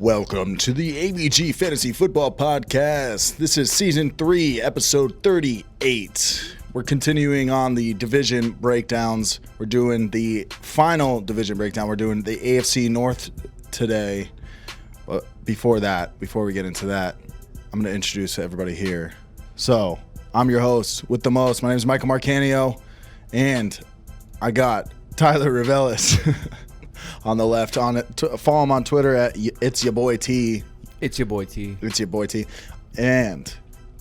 Welcome to the AVG Fantasy Football Podcast. This is Season 3, Episode 38. We're continuing on the division breakdowns. We're doing the final division breakdown. We're doing the AFC North today. But before we get into that, I'm going to introduce everybody here. So, I'm your host with the most. My name is Michael Marcanio, and I got Tyler Revelis on the left. Follow him on Twitter at It's Your Boy T. It's your boy T. It's your boy T. And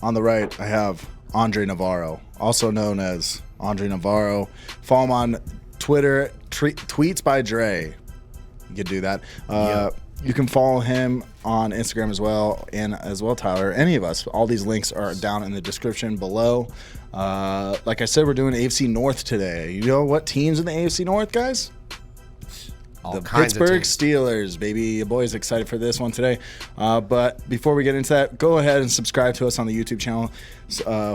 on the right, I have Andre Navarro, also known as Andre Navarro. Follow him on Twitter, Tweets by Dre. You can do that. You can follow him on Instagram as well, and as well Tyler, any of us. All these links are down in the description below. Like I said, we're doing AFC North today. You know what teams in the AFC North, guys? The Pittsburgh Steelers, baby. Your boy's excited for this one today. But before we get into that, go ahead and subscribe to us on the YouTube channel.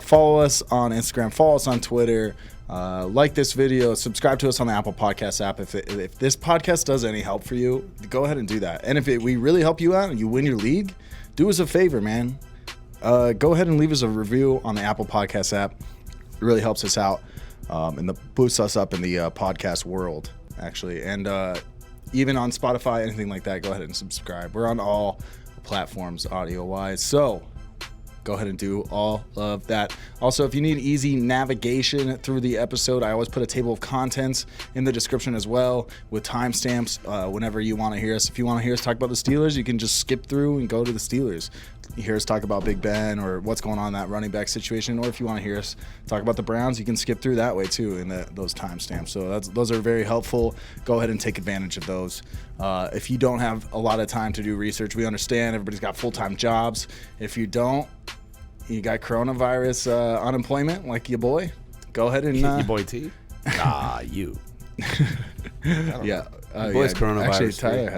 Follow us on Instagram. Follow us on Twitter. Like this video. Subscribe to us on the Apple Podcast app. If this podcast does any help for you, go ahead and do that. And if we really help you out and you win your league, do us a favor, man. Go ahead and leave us a review on the Apple Podcast app. It really helps us out and boosts us up in the podcast world, actually. And even on Spotify, anything like that, go ahead and subscribe. We're on all platforms audio-wise, so go ahead and do all of that. Also, if you need easy navigation through the episode, I always put a table of contents in the description as well with timestamps whenever you want to hear us. If you want to hear us talk about the Steelers, you can just skip through and go to the Steelers. You hear us talk about Big Ben or what's going on in that running back situation, or if you want to hear us talk about the Browns, you can skip through that way too in those timestamps. So those are very helpful. Go ahead and take advantage of those. If you don't have a lot of time to do research, we understand everybody's got full-time jobs. If you don't, you got coronavirus unemployment like your boy, go ahead and your boy T. You. Yeah, boy's coronavirus. Actually, Tyler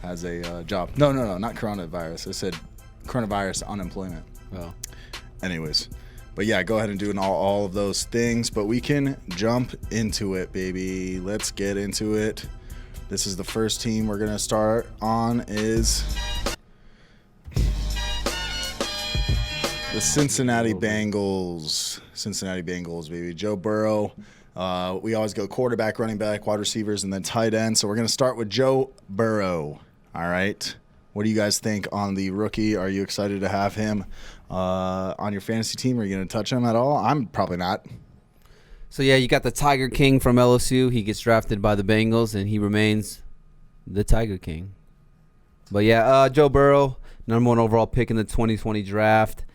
has a job. No, not coronavirus. I said coronavirus unemployment. Oh. Anyways, but yeah, go ahead and do all of those things. But we can jump into it, baby. Let's get into it. This is the first team we're gonna start on is the Cincinnati Bengals. Cincinnati Bengals, baby. Joe Burrow. We always go quarterback, running back, wide receivers, and then tight end. So we're going to start with Joe Burrow. All right. What do you guys think on the rookie? Are you excited to have him on your fantasy team? Are you going to touch him at all? I'm probably not. So, yeah, you got the Tiger King from LSU. He gets drafted by the Bengals, and he remains the Tiger King. But, yeah, Joe Burrow, number 1 overall pick in the 2020 draft.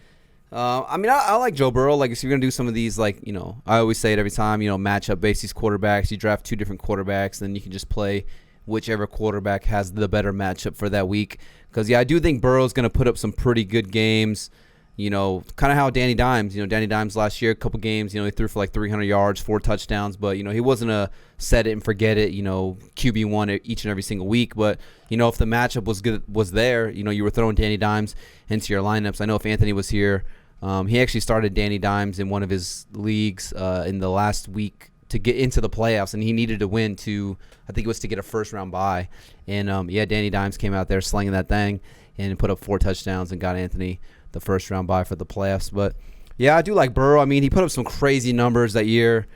I like Joe Burrow. Like, if you're going to do some of these, like, I always say it every time, matchup based these quarterbacks. You draft 2 different quarterbacks, then you can just play whichever quarterback has the better matchup for that week. Because, yeah, I do think Burrow's going to put up some pretty good games. Kind of how Danny Dimes. Danny Dimes last year, a couple games, he threw for like 300 yards, 4 touchdowns. But, he wasn't a set it and forget it, QB1 each and every single week. But, if the matchup was there, you were throwing Danny Dimes into your lineups. I know if Anthony was here, he actually started Danny Dimes in one of his leagues in the last week to get into the playoffs, and he needed to win I think it was to get a first-round bye. And, Danny Dimes came out there slinging that thing and put up 4 touchdowns and got Anthony the first-round bye for the playoffs. But, yeah, I do like Burrow. I mean, he put up some crazy numbers that year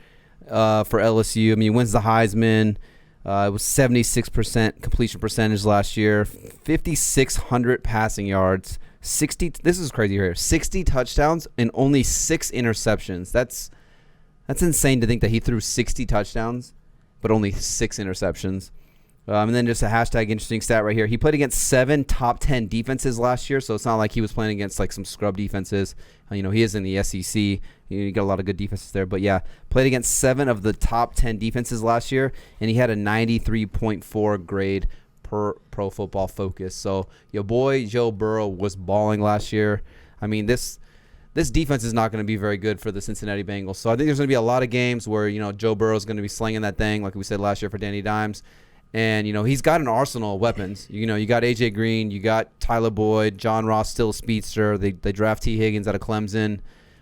for LSU. I mean, he wins the Heisman. It was 76% completion percentage last year, 5,600 passing yards, 60. This is crazy here. 60 touchdowns and only 6 interceptions. That's insane to think that he threw 60 touchdowns, but only 6 interceptions. And then just a hashtag interesting stat right here. He played against 7 top 10 defenses last year, so it's not like he was playing against like some scrub defenses. He is in the SEC. You got a lot of good defenses there. But, yeah, played against 7 of the top 10 defenses last year, and he had a 93.4 grade per Pro Football Focus. So your boy Joe Burrow was balling last year. I mean, this defense is not going to be very good for the Cincinnati Bengals. So I think there's going to be a lot of games where, Joe Burrow is going to be slinging that thing like we said last year for Danny Dimes. And, he's got an arsenal of weapons. You got A.J. Green, you got Tyler Boyd, John Ross, still a speedster. They draft T. Higgins out of Clemson.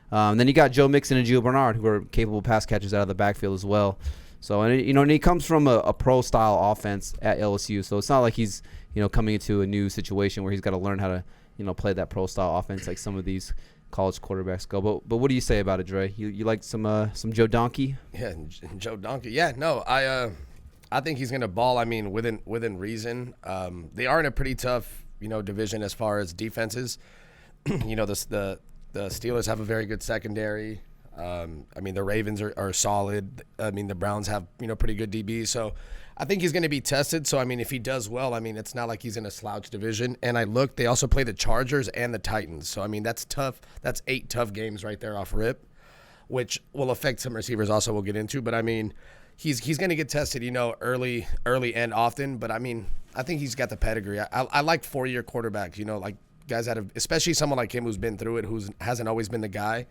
Then you got Joe Mixon and Giovani, who are capable pass catchers out of the backfield as well. So, and he comes from a pro-style offense at LSU. So it's not like he's coming into a new situation where he's got to learn how to, play that pro style offense like some of these college quarterbacks go. But what do you say about it, Dre? You like some Joe Donkey? Yeah, Joe Donkey. Yeah, no, I think he's gonna ball. I mean, within reason. They are in a pretty tough, division as far as defenses. The Steelers have a very good secondary. I mean, the Ravens are solid. I mean, the Browns have pretty good DBs. So I think he's going to be tested. So I mean, if he does well, I mean, it's not like he's in a slouch division. And they also play the Chargers and the Titans. So I mean, that's tough. That's 8 tough games right there off rip, which will affect some receivers. Also, we'll get into. But I mean, he's going to get tested, early and often. But I mean, I think he's got the pedigree. I like 4-year quarterbacks. Like guys that have, especially someone like him who's been through it, who hasn't always been the guy.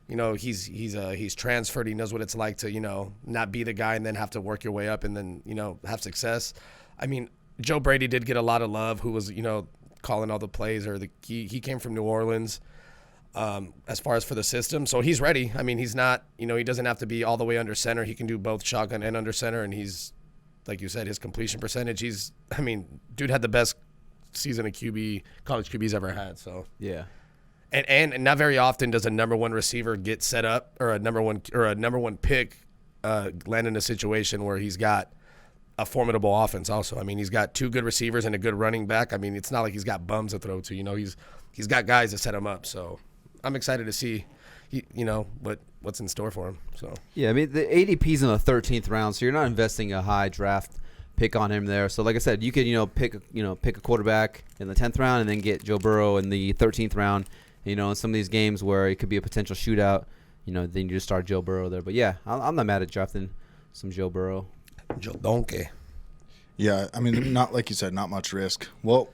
He's transferred. He knows what it's like to, not be the guy and then have to work your way up and then, have success. I mean, Joe Brady did get a lot of love, who was, calling all the plays, or he came from New Orleans, as far as for the system. So he's ready. I mean, he's not, he doesn't have to be all the way under center. He can do both shotgun and under center. And he's, like you said, his completion percentage, dude had the best season of college QB's ever had. So yeah. And not very often does a number one receiver get set up, or a number one pick land in a situation where he's got a formidable offense also. I mean, he's got 2 good receivers and a good running back. I mean, it's not like he's got bums to throw to. He's got guys to set him up. So I'm excited to see, what's in store for him. So yeah, I mean, the ADP's in the 13th round, so you're not investing a high draft pick on him there. So like I said, you could pick a quarterback in the 10th round and then get Joe Burrow in the 13th round. In some of these games where it could be a potential shootout, then you just start Joe Burrow there. But yeah, I'm not mad at drafting some Joe Burrow. Joe Donkey. Yeah, I mean, not like you said, not much risk. Well,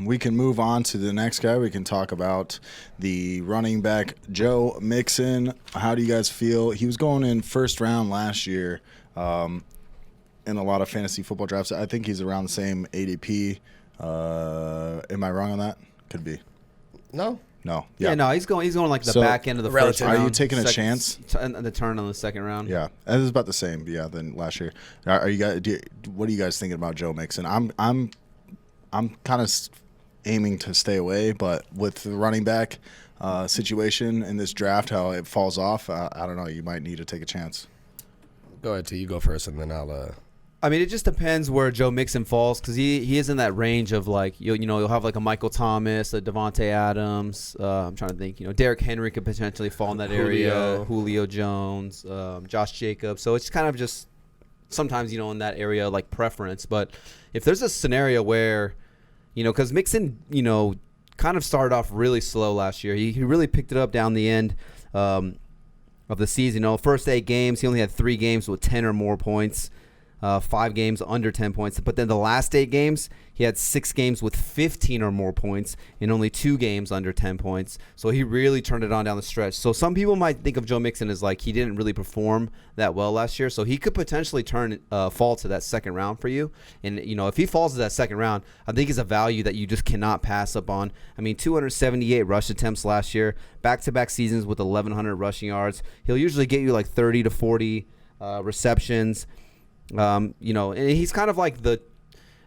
we can move on to the next guy. We can talk about the running back, Joe Mixon. How do you guys feel? He was going in first round last year in a lot of fantasy football drafts. I think he's around the same ADP. Am I wrong on that? Could be. No. No. Yeah, no, he's going like the back end of the first round. Are you taking a chance? The turn on the second round. Yeah, it was about the same. Yeah, than last year. Are you guys? What are you guys thinking about Joe Mixon? I'm kind of aiming to stay away, but with the running back situation in this draft, how it falls off, I don't know. You might need to take a chance. Go ahead, T. You go first, and then I'll. I mean, it just depends where Joe Mixon falls, because he is in that range of like you'll have like a Michael Thomas, a Devontae Adams. I'm trying to think. Derrick Henry could potentially fall in that area. Julio Jones, Josh Jacobs. So it's kind of just sometimes in that area like preference. But if there's a scenario where because Mixon kind of started off really slow last year, he really picked it up down the end of the season. First 8 games, he only had 3 games with 10 or more points. 5 games under 10 points. But then the last 8 games, he had 6 games with 15 or more points and only 2 games under 10 points. So he really turned it on down the stretch. So some people might think of Joe Mixon as like he didn't really perform that well last year. So he could potentially fall to that second round for you. And, if he falls to that second round, I think it's a value that you just cannot pass up on. I mean, 278 rush attempts last year, back-to-back seasons with 1,100 rushing yards. He'll usually get you like 30 to 40 receptions. And he's kind of like the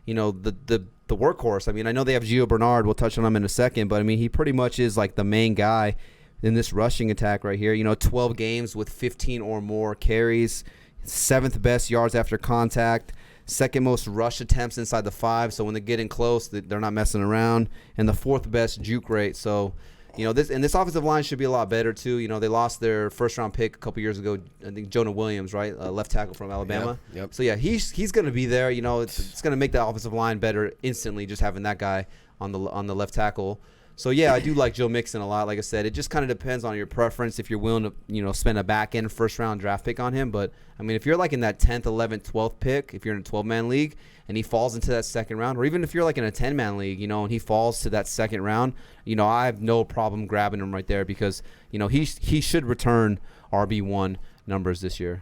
workhorse. I mean, I know they have Gio Bernard. We'll touch on him in a second, but I mean, he pretty much is like the main guy in this rushing attack right here. 12 games with 15 or more carries, 7th best yards after contact, 2nd most rush attempts inside the 5. So when they're getting close, they're not messing around, and the 4th best juke rate. So this offensive line should be a lot better too. They lost their first-round pick a couple years ago. I think Jonah Williams, right, left tackle from Alabama. Yep. So yeah, he's going to be there. It's going to make the offensive line better instantly just having that guy on the left tackle. So yeah, I do like Joe Mixon a lot. Like I said, it just kind of depends on your preference if you're willing to spend a back-end first-round draft pick on him. But I mean, if you're like in that 10th, 11th, 12th pick, if you're in a 12-man league and he falls into that second round, or even if you're like in a 10-man league, and he falls to that second round, I have no problem grabbing him right there because he should return RB1 numbers this year.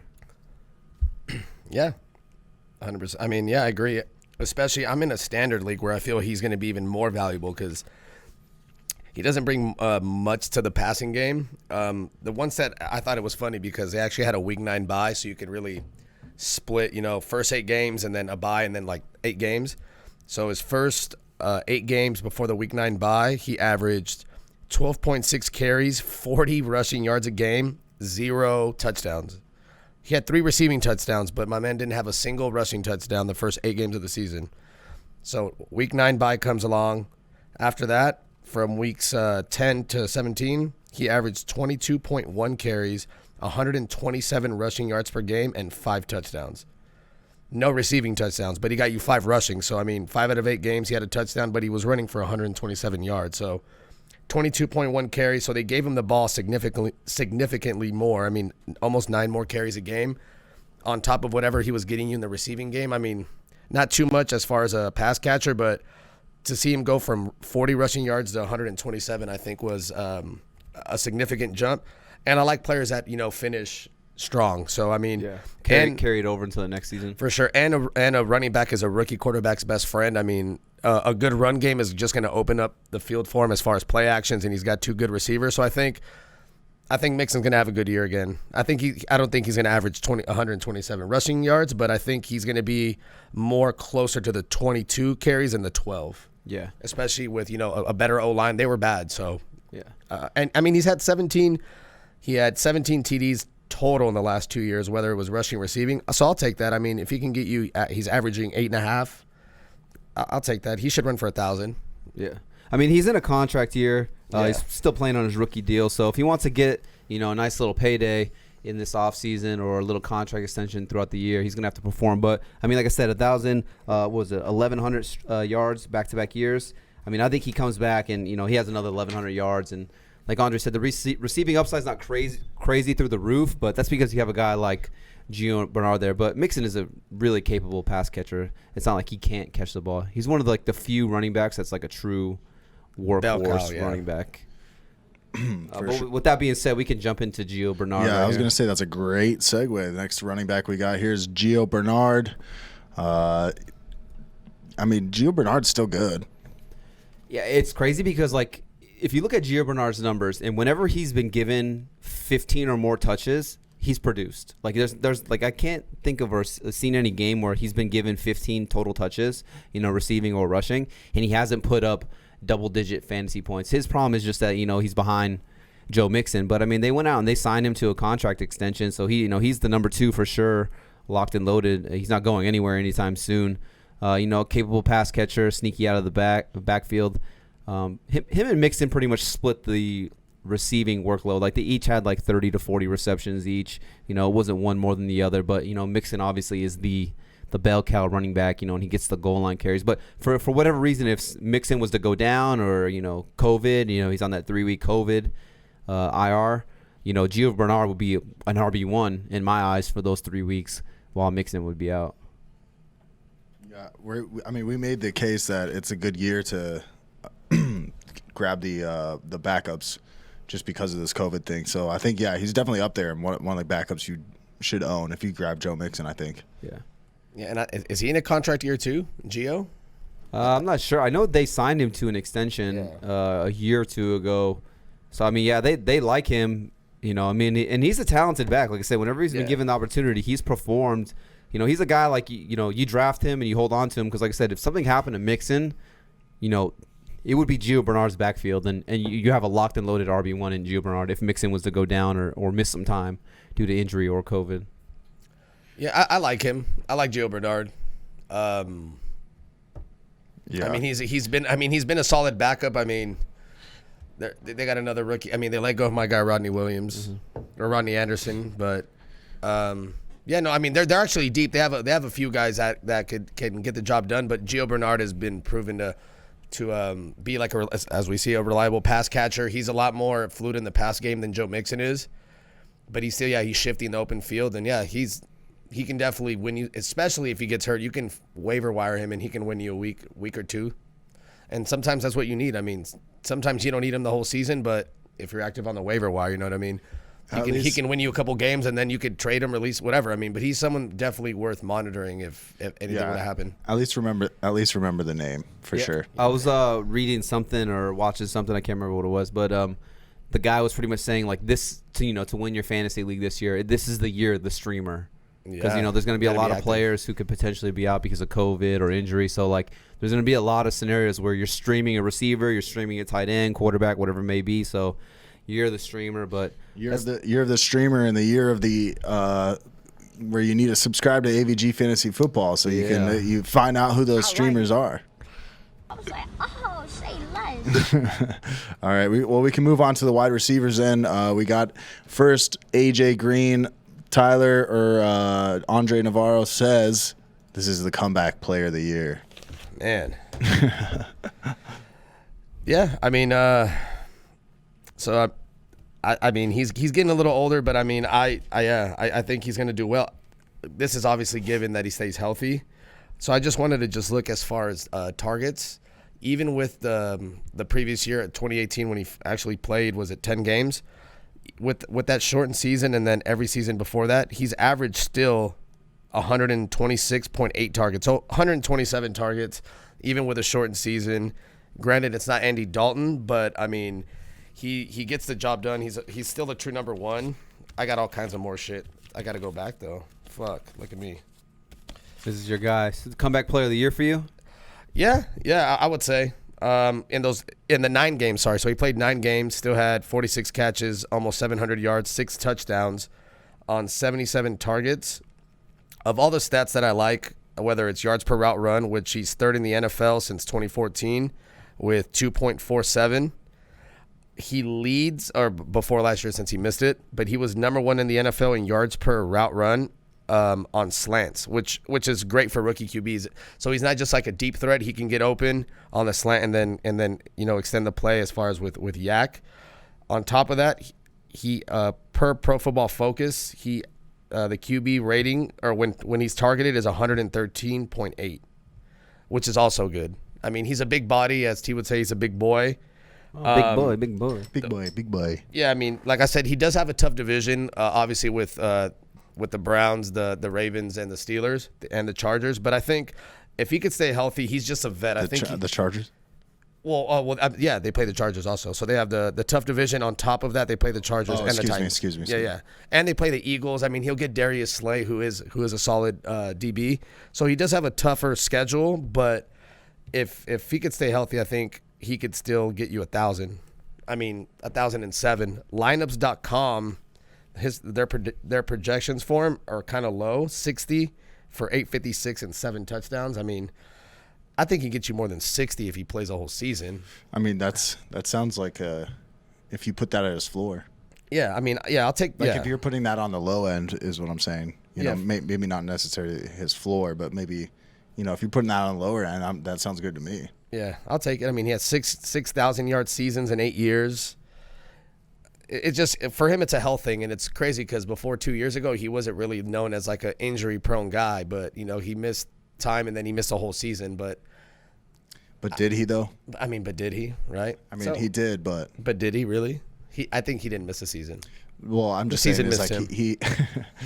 Yeah, 100%. I mean, yeah, I agree. Especially, I'm in a standard league where I feel he's going to be even more valuable because he doesn't bring much to the passing game. The one set, I thought it was funny because they actually had a week 9 bye, so you could really split, first 8 games and then a bye and then like 8 games. So his first 8 games before the Week 9 bye, he averaged 12.6 carries, 40 rushing yards a game, 0 touchdowns. He had 3 receiving touchdowns, but my man didn't have a single rushing touchdown the first 8 games of the season. So Week 9 bye comes along. After that, from weeks 10 to 17, he averaged 22.1 carries, 127 rushing yards per game, and 5 touchdowns. No receiving touchdowns, but he got you 5 rushing. So, 5 out of 8 games he had a touchdown, but he was running for 127 yards. So, 22.1 carries. So, they gave him the ball significantly more. Almost 9 more carries a game on top of whatever he was getting you in the receiving game. Not too much as far as a pass catcher, but to see him go from 40 rushing yards to 127, I think was a significant jump. And I like players that, finish strong. So, carry it over until the next season. For sure. And a running back is a rookie quarterback's best friend. A good run game is just going to open up the field for him as far as play actions, and he's got 2 good receivers. So I think Mixon's going to have a good year again. I don't think he's going to average 127 rushing yards, but I think he's going to be more closer to the 22 carries than the 12. Yeah. Especially with, a better O-line. They were bad, so. Yeah. He's had 17 TDs total in the last 2 years, whether it was rushing, receiving. So I'll take that. If he can get you, he's averaging 8.5. I'll take that. He should run for 1,000. Yeah. He's in a contract year. Yeah. He's still playing on his rookie deal. So if he wants to get, a nice little payday in this offseason or a little contract extension throughout the year, he's going to have to perform. But, like I said, 1,000, 1,100 yards back-to-back years. I think he comes back and, he has another 1,100 yards. And like Andre said, the receiving upside's not crazy through the roof, but that's because you have a guy like Gio Bernard there. But Mixon is a really capable pass catcher. It's not like he can't catch the ball. He's one of the few running backs that's like a true workhorse running back. But with that being said, we can jump into Gio Bernard. Yeah, I was going to say that's a great segue. The next running back we got here is Gio Bernard. Gio Bernard's still good. Yeah, it's crazy because, if you look at Gio Bernard's numbers, and whenever he's been given 15 or more touches, he's produced. There's I can't think of or seen any game where he's been given 15 total touches, receiving or rushing, and he hasn't put up double-digit fantasy points. His problem is just that, he's behind Joe Mixon. But, they went out and they signed him to a contract extension, so he's the number 2 for sure, locked and loaded. He's not going anywhere anytime soon. Capable pass catcher, sneaky out of the backfield. Him and Mixon pretty much split the receiving workload. They each had 30 to 40 receptions each. It wasn't one more than the other, but Mixon obviously is the bell cow running back, and he gets the goal line carries. But for whatever reason, if Mixon was to go down or COVID, he's on that 3-week COVID IR, Gio Bernard would be an RB1 in my eyes for those 3 weeks, while Mixon would be out. Yeah, we made the case that it's a good year to grab the backups just because of this COVID thing. So I think, he's definitely up there and one of the backups you should own if you grab Joe Mixon, I think. Yeah. Yeah, and is he in a contract year too, Gio? I'm not sure. I know they signed him to an extension a year or 2 ago. So, they like him, and he's a talented back. Like I said, whenever he's been given the opportunity, he's performed. He's a guy you draft him and you hold on to him because, like I said, if something happened to Mixon, it would be Gio Bernard's backfield, and you have a locked and loaded RB1 in Gio Bernard if Mixon was to go down or miss some time due to injury or COVID. Yeah, I like him. I like Gio Bernard. He's been a solid backup. They got another rookie. They let go of my guy Rodney Williams or Rodney Anderson, but they're actually deep. They have a few guys that can get the job done, but Gio Bernard has been proven to be as we see, a reliable pass catcher. He's a lot more fluid in the pass game than Joe Mixon is, but he's shifty in the open field, and he can definitely win you, especially if he gets hurt. You can waiver wire him, and he can win you a week or 2. And sometimes that's what you need. Sometimes you don't need him the whole season, but if you're active on the waiver wire, you know what I mean? He can win you a couple games, and then you could trade him, release, whatever. But he's someone definitely worth monitoring if anything were to happen. At least remember the name for sure. I was reading something or watching something. I can't remember what it was, but the guy was pretty much saying this to win your fantasy league this year. This is the year of the streamer. Because, Yeah, there's going to be a gotta lot be of active. players who could potentially be out because of COVID or injury. So, like, there's going to be a lot of scenarios where you're streaming a receiver, you're streaming a tight end, quarterback, whatever it may be. So, you're the streamer. But Year of the streamer and the year of the where you need to subscribe to AVG Fantasy Football so you can you find out who those streamers are. I was like, oh, say less. All right, we can move on to the wide receivers then. We got first AJ Green, Tyler or Andre Navarro says this is the comeback player of the year. Man. Yeah, I mean, so I mean he's getting a little older, but I mean I think he's gonna do well. This is obviously given that he stays healthy. So I just wanted to just look as far as targets. Even with the previous year at 2018 when he actually played, was it 10 games? With that shortened season and then every season before that, he's averaged still 126.8 targets. So 127 targets, even with a shortened season. Granted, it's not Andy Dalton, but I mean, he gets the job done. He's still the true number one. I got all kinds of more shit. I got to go back though. Fuck, look at me. this is your guy. So the comeback player of the year for you? Yeah, I would say. In the 9 games, sorry. So he played 9 games, still had 46 catches, almost 700 yards, 6 touchdowns on 77 targets. Of all the stats that I like, whether it's yards per route run, which he's third in the NFL since 2014 with 2.47. He leads, or before last year since he missed it, but he was number 1 in the NFL in yards per route run on slants, which is great for rookie QBs. So he's not just like a deep threat. He can get open on the slant and then extend the play as far as with Yak. On top of that, he per Pro Football Focus, the QB rating or when he's targeted is 113.8, which is also good. I mean, he's a big body, as T would say. He's a big boy. Oh, big boy. Yeah, I mean, like I said, he does have a tough division, obviously with the Browns, the Ravens, and the Steelers and the Chargers. But I think if he could stay healthy, he's just a vet. I think the Chargers. Yeah, they play the Chargers also. So they have the tough division. On top of that, they play the Chargers and the Titans. Excuse me. Yeah. And they play the Eagles. I mean, he'll get Darius Slay, who is a solid DB. So he does have a tougher schedule, but if he could stay healthy, I think he could still get you 1,000. I mean, 1,007. Lineups.com, their projections for him are kind of low, 60 for 856 and 7 touchdowns. I mean, I think he gets you more than 60 if he plays a whole season. I mean, that sounds like if you put that at his floor. Yeah, I mean, yeah, I'll take. If you're putting that on the low end, is what I'm saying. You know, maybe not necessarily his floor, but maybe, if you're putting that on the lower end, that sounds good to me. Yeah, I'll take it. I mean, he had 6,000 yard seasons in 8 years. It just, for him, it's a health thing, and it's crazy because before 2 years ago, he wasn't really known as like an injury-prone guy, but he missed time and then he missed a whole season. But did he though? I mean, but did he? Right? I mean, he did, but did he really? I think he didn't miss a season. Well, I'm just season saying, missed like him. he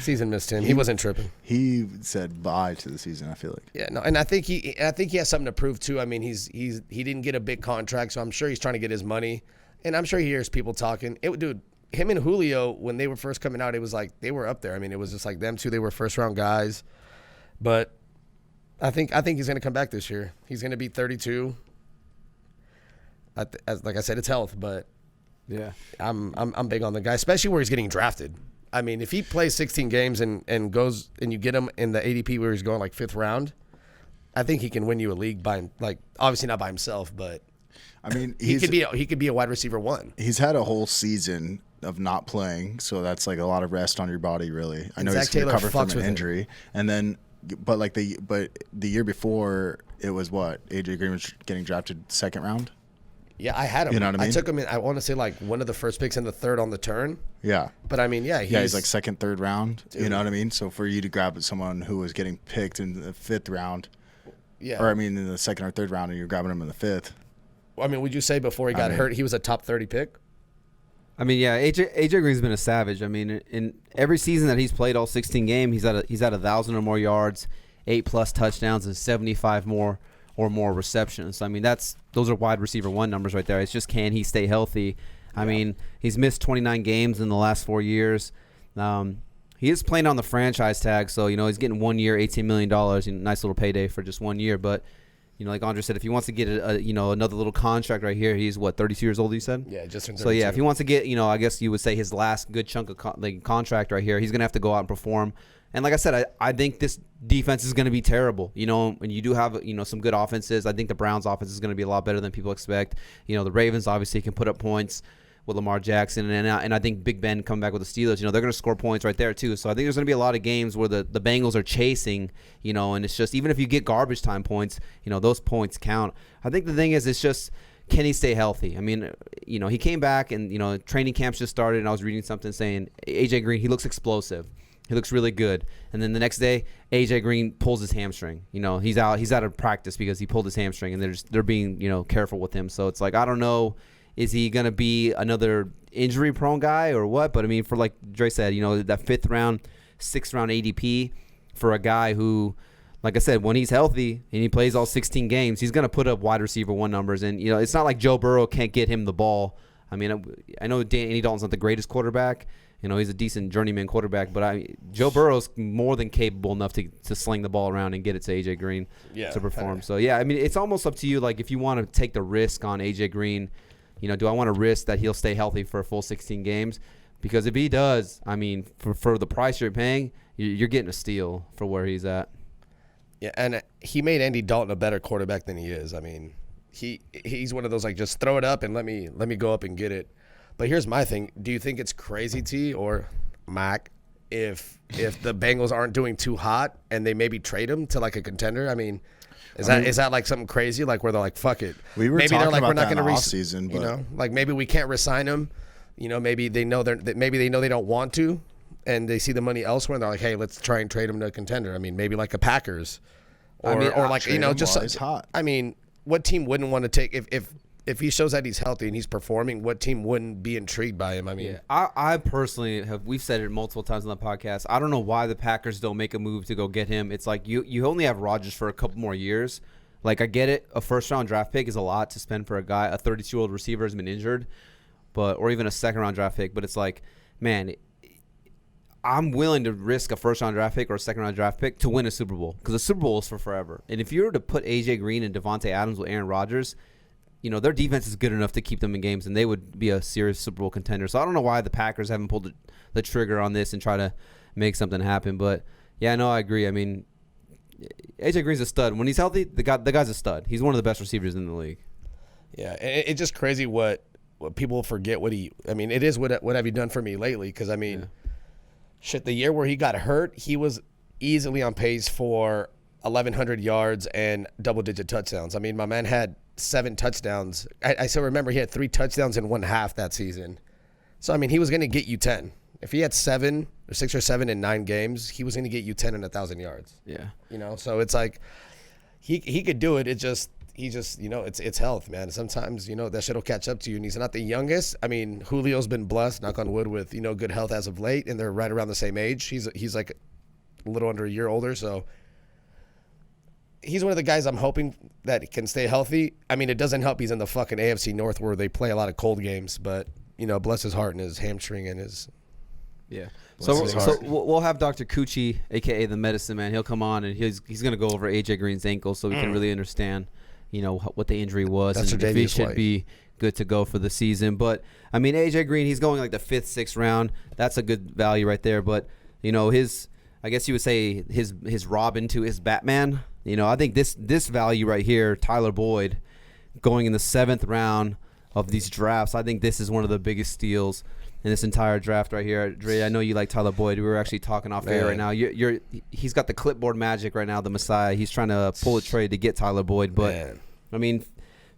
Season missed him. He wasn't tripping. He said bye to the season, I feel like. Yeah, no, and I think he has something to prove too. I mean, he didn't get a big contract, so I'm sure he's trying to get his money, and I'm sure he hears people talking. Dude, him and Julio, when they were first coming out, it was like they were up there. I mean, it was just like them two. They were first round guys, but I think he's going to come back this year. He's going to be 32. Like I said, it's health, but Yeah. I'm big on the guy, especially where he's getting drafted. I mean, if he plays 16 games and goes and you get him in the ADP where he's going like 5th round, I think he can win you a league by, like, obviously not by himself, but I mean, he could be a wide receiver 1. He's had a whole season of not playing, so that's like a lot of rest on your body, really. I know he's recovered from an injury, and then but the year before it was what AJ Green was getting drafted 2nd round. Yeah, I had him. You know what I mean? I took him in. I want to say like one of the first picks in the 3rd on the turn. Yeah. But I mean, he's like 2nd, 3rd round. Dude. You know what I mean? So for you to grab someone who was getting picked in the 5th round, yeah, or I mean in the 2nd or 3rd round, and you're grabbing him in the 5th. I mean, would you say before he got hurt, he was a top 30 pick? I mean, yeah, AJ Green's been a savage. I mean, in every season that he's played, all 16 games, he's at 1,000 or more yards, 8+ touchdowns, and 75 more or more receptions. I mean, those are wide receiver 1 numbers right there. It's just, can he stay healthy? I mean, he's missed 29 games in the last 4 years. He is playing on the franchise tag, so, he's getting 1 year, $18 million. Nice little payday for just 1 year. But, like Andre said, if he wants to get another little contract right here, he's, 32 years old, you said? Yeah, just turned 32. So, yeah, if he wants to get, I guess you would say his last good chunk of contract right here, he's going to have to go out and perform. And like I said, I think this defense is going to be terrible. And you do have, some good offenses. I think the Browns' offense is going to be a lot better than people expect. The Ravens obviously can put up points with Lamar Jackson, and I think Big Ben coming back with the Steelers, they're going to score points right there too. So I think there's going to be a lot of games where the Bengals are chasing, and it's just, even if you get garbage time points, those points count. I think the thing is, it's just, can he stay healthy? I mean, he came back and, training camps just started, and I was reading something saying AJ Green, he looks explosive. He looks really good. And then the next day, AJ Green pulls his hamstring. He's out of practice because he pulled his hamstring, and they're being, careful with him. So it's like, I don't know, is he going to be another injury-prone guy or what? But, I mean, for like Dre said, that 5th round, 6th round ADP for a guy who, like I said, when he's healthy and he plays all 16 games, he's going to put up wide receiver 1 numbers. And, it's not like Joe Burrow can't get him the ball. I mean, I know Andy Dalton's not the greatest quarterback. He's a decent journeyman quarterback. But Joe Burrow's more than capable enough to sling the ball around and get it to A.J. Green to perform. So, yeah, I mean, it's almost up to you. Like, if you want to take the risk on A.J. Green, do I want to risk that he'll stay healthy for a full 16 games? Because if he does, I mean, for the price you're paying, you're getting a steal for where he's at. Yeah, and he made Andy Dalton a better quarterback than he is. I mean, he's one of those, like, just throw it up and let me go up and get it. But here's my thing. Do you think it's crazy, T or Mac, if the Bengals aren't doing too hot and they maybe trade him to, like, a contender? I mean, is that like something crazy, like where they're like, fuck it? We were maybe talking they're like, about we're not that going to offseason, but like maybe we can't resign him. Maybe they know they don't want to, and they see the money elsewhere, and they're like, hey, let's try and trade him to a contender. I mean, maybe like a Packers, or like just he's hot. I mean, what team wouldn't want to take if he shows that he's healthy and he's performing? What team wouldn't be intrigued by him? I mean, I personally we've said it multiple times on the podcast. I don't know why the Packers don't make a move to go get him. It's like you only have Rodgers for a couple more years. Like, I get it. A first-round draft pick is a lot to spend for a guy. A 32-year-old receiver has been injured, or even a second-round draft pick. But it's like, man, I'm willing to risk a first-round draft pick or a second-round draft pick to win a Super Bowl, because the Super Bowl is for forever. And if you were to put A.J. Green and Devontae Adams with Aaron Rodgers, their defense is good enough to keep them in games, and they would be a serious Super Bowl contender. So I don't know why the Packers haven't pulled the trigger on this and try to make something happen. But, yeah, no, I agree. I mean, A.J. Green's a stud. When he's healthy, the guy's a stud. He's one of the best receivers in the league. Yeah, it's just crazy what people forget it is what have you done for me lately? Because, I mean, the year where he got hurt, he was easily on pace for 1,100 yards and double-digit touchdowns. I mean, my man had 7 touchdowns. I still remember he had 3 touchdowns in one half that season. So, I mean, he was going to get you 10. If he had 6 or 7 in 9 games, he was going to get you 10 and 1,000 yards. Yeah. So it's like he could do it. It's health, man. Sometimes, that shit will catch up to you. And he's not the youngest. I mean, Julio's been blessed, knock on wood, with, good health as of late, and they're right around the same age. He's like a little under a year older, so he's one of the guys I'm hoping that can stay healthy. I mean, it doesn't help he's in the fucking AFC North where they play a lot of cold games, but, bless his heart and his hamstring and his... Yeah. So we'll have Dr. Cucci, a.k.a. the medicine man. He'll come on, and he's going to go over A.J. Green's ankle so we can really understand, what the injury was. That's and if he should be good to go for the season. But, I mean, A.J. Green, he's going like the 5th, 6th round. That's a good value right there. But, I guess you would say his Robin to his Batman. I think this value right here, Tyler Boyd, going in the 7th round of these drafts, I think this is one of the biggest steals in this entire draft right here. Dre, I know you like Tyler Boyd. We were actually talking off air right now. He's got the clipboard magic right now, the Messiah. He's trying to pull a trade to get Tyler Boyd. But, I mean,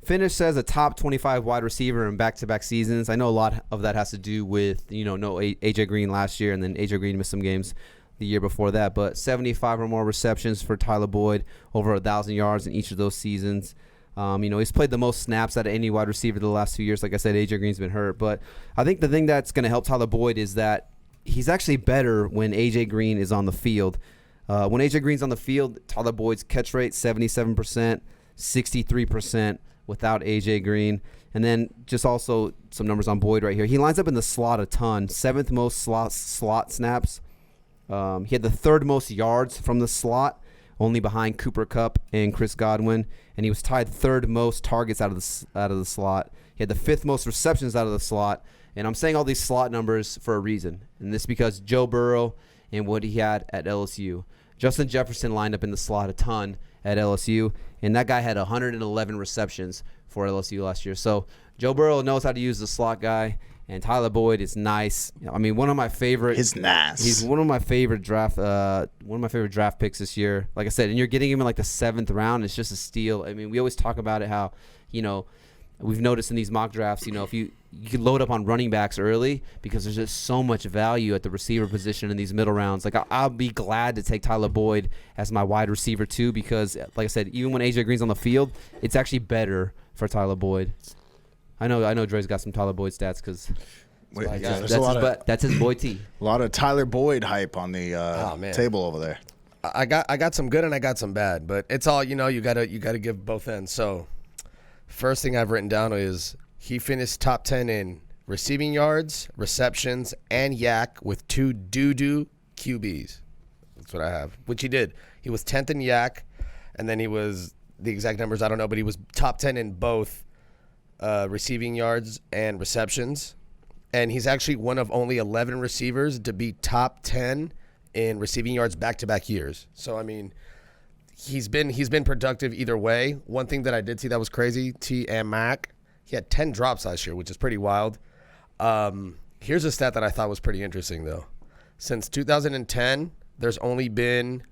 finished as a top 25 wide receiver in back-to-back seasons. I know a lot of that has to do with, no A.J. Green last year, and then A.J. Green missed some games the year before that. But 75 or more receptions for Tyler Boyd, over 1,000 yards in each of those seasons. He's played the most snaps out of any wide receiver the last 2 years. Like I said, A.J. Green's been hurt. But I think the thing that's going to help Tyler Boyd is that he's actually better when A.J. Green is on the field. When A.J. Green's on the field, Tyler Boyd's catch rate, 77%, 63% without A.J. Green. And then just also some numbers on Boyd right here. He lines up in the slot a ton. 7th most slot snaps He had the third most yards from the slot, only behind Cooper Kupp and Chris Godwin, and he was tied third most targets out of the slot. He had the fifth most receptions out of the slot, and I'm saying all these slot numbers for a reason, and this is because Joe Burrow and what he had at LSU. Justin Jefferson lined up in the slot a ton at LSU, and that guy had 111 receptions for LSU last year. So Joe Burrow knows how to use the slot guy, and Tyler Boyd is nice. I mean, one of my favorite. He's nice. He's one of my favorite draft picks this year. Like I said, and you're getting him in like the 7th round. It's just a steal. I mean, we always talk about it how, we've noticed in these mock drafts, if you can load up on running backs early because there's just so much value at the receiver position in these middle rounds. Like I'll be glad to take Tyler Boyd as my wide receiver too because, like I said, even when AJ Green's on the field, it's actually better for Tyler Boyd. I know Dre's got some Tyler Boyd stats because that's his boy T. A lot of Tyler Boyd hype on the table over there. I got some good and I got some bad, but it's all you gotta give both ends. So first thing I've written down is he finished top 10 in receiving yards, receptions, and yak with 2 doo-doo QBs. That's what I have, which he did. He was 10th in yak, and then he was, the exact numbers I don't know, but he was top 10 in both receiving yards and receptions. And he's actually one of only 11 receivers to be top 10 in receiving yards back-to-back years. So, I mean, he's been productive either way. One thing that I did see that was crazy, T and Mac, he had 10 drops last year, which is pretty wild. Here's a stat that I thought was pretty interesting, though. Since 2010, there's only been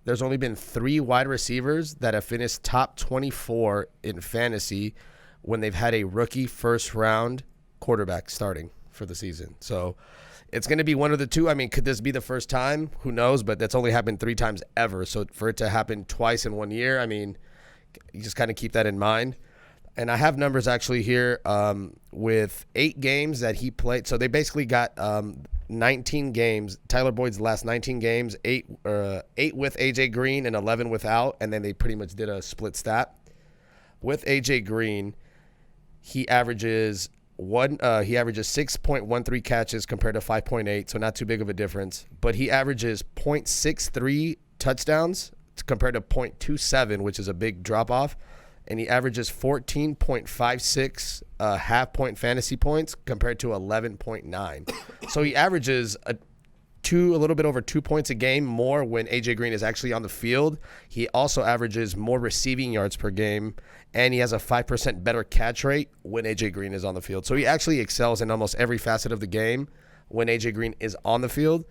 3 wide receivers that have finished top 24 in fantasy when they've had a rookie first-round quarterback starting for the season. So it's going to be one of the two. I mean, could this be the first time? Who knows? But that's only happened 3 times ever. So for it to happen twice in 1 year, I mean, you just kind of keep that in mind. And I have numbers actually here with 8 games that he played. So they basically got 19 games. Tyler Boyd's last 19 games, 8 with AJ Green and 11 without. And then they pretty much did a split stat. With AJ Green, he averages 6.13 catches compared to 5.8, so not too big of a difference. But he averages 0.63 touchdowns compared to 0.27, which is a big drop-off. And he averages 14.56 half-point fantasy points compared to 11.9. So he averages a little bit over 2 points a game more when AJ Green is actually on the field. He also averages more receiving yards per game, and he has a 5% better catch rate when AJ Green is on the field. So he actually excels in almost every facet of the game when AJ Green is on the field.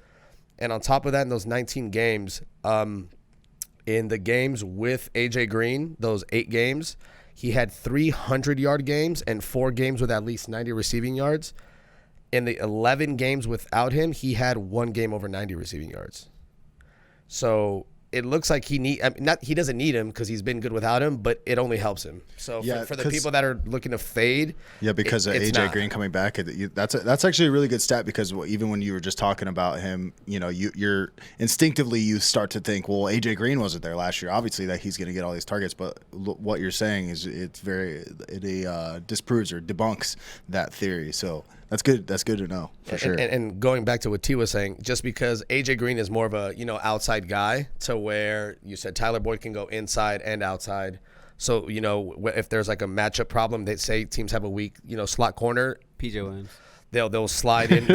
And on top of that, in those 19 games, in the games with AJ Green, those 8 games, he had 300-yard games and 4 games with at least 90 receiving yards. In the 11 games without him, he had 1 game over 90 receiving yards. So it looks like he doesn't need him because he's been good without him, but it only helps him. So for the people that are looking to fade, because of AJ Green coming back, that's actually a really good stat because even when you were just talking about him, you're instinctively you start to think, well, AJ Green wasn't there last year. Obviously, that he's going to get all these targets, but what you're saying is it disproves or debunks that theory. So. That's good. That's good to know for sure. And going back to what T was saying, just because AJ Green is more of a outside guy, to where you said Tyler Boyd can go inside and outside. So if there's like a matchup problem, they say teams have a weak slot corner. PJ Williams. They'll slide in.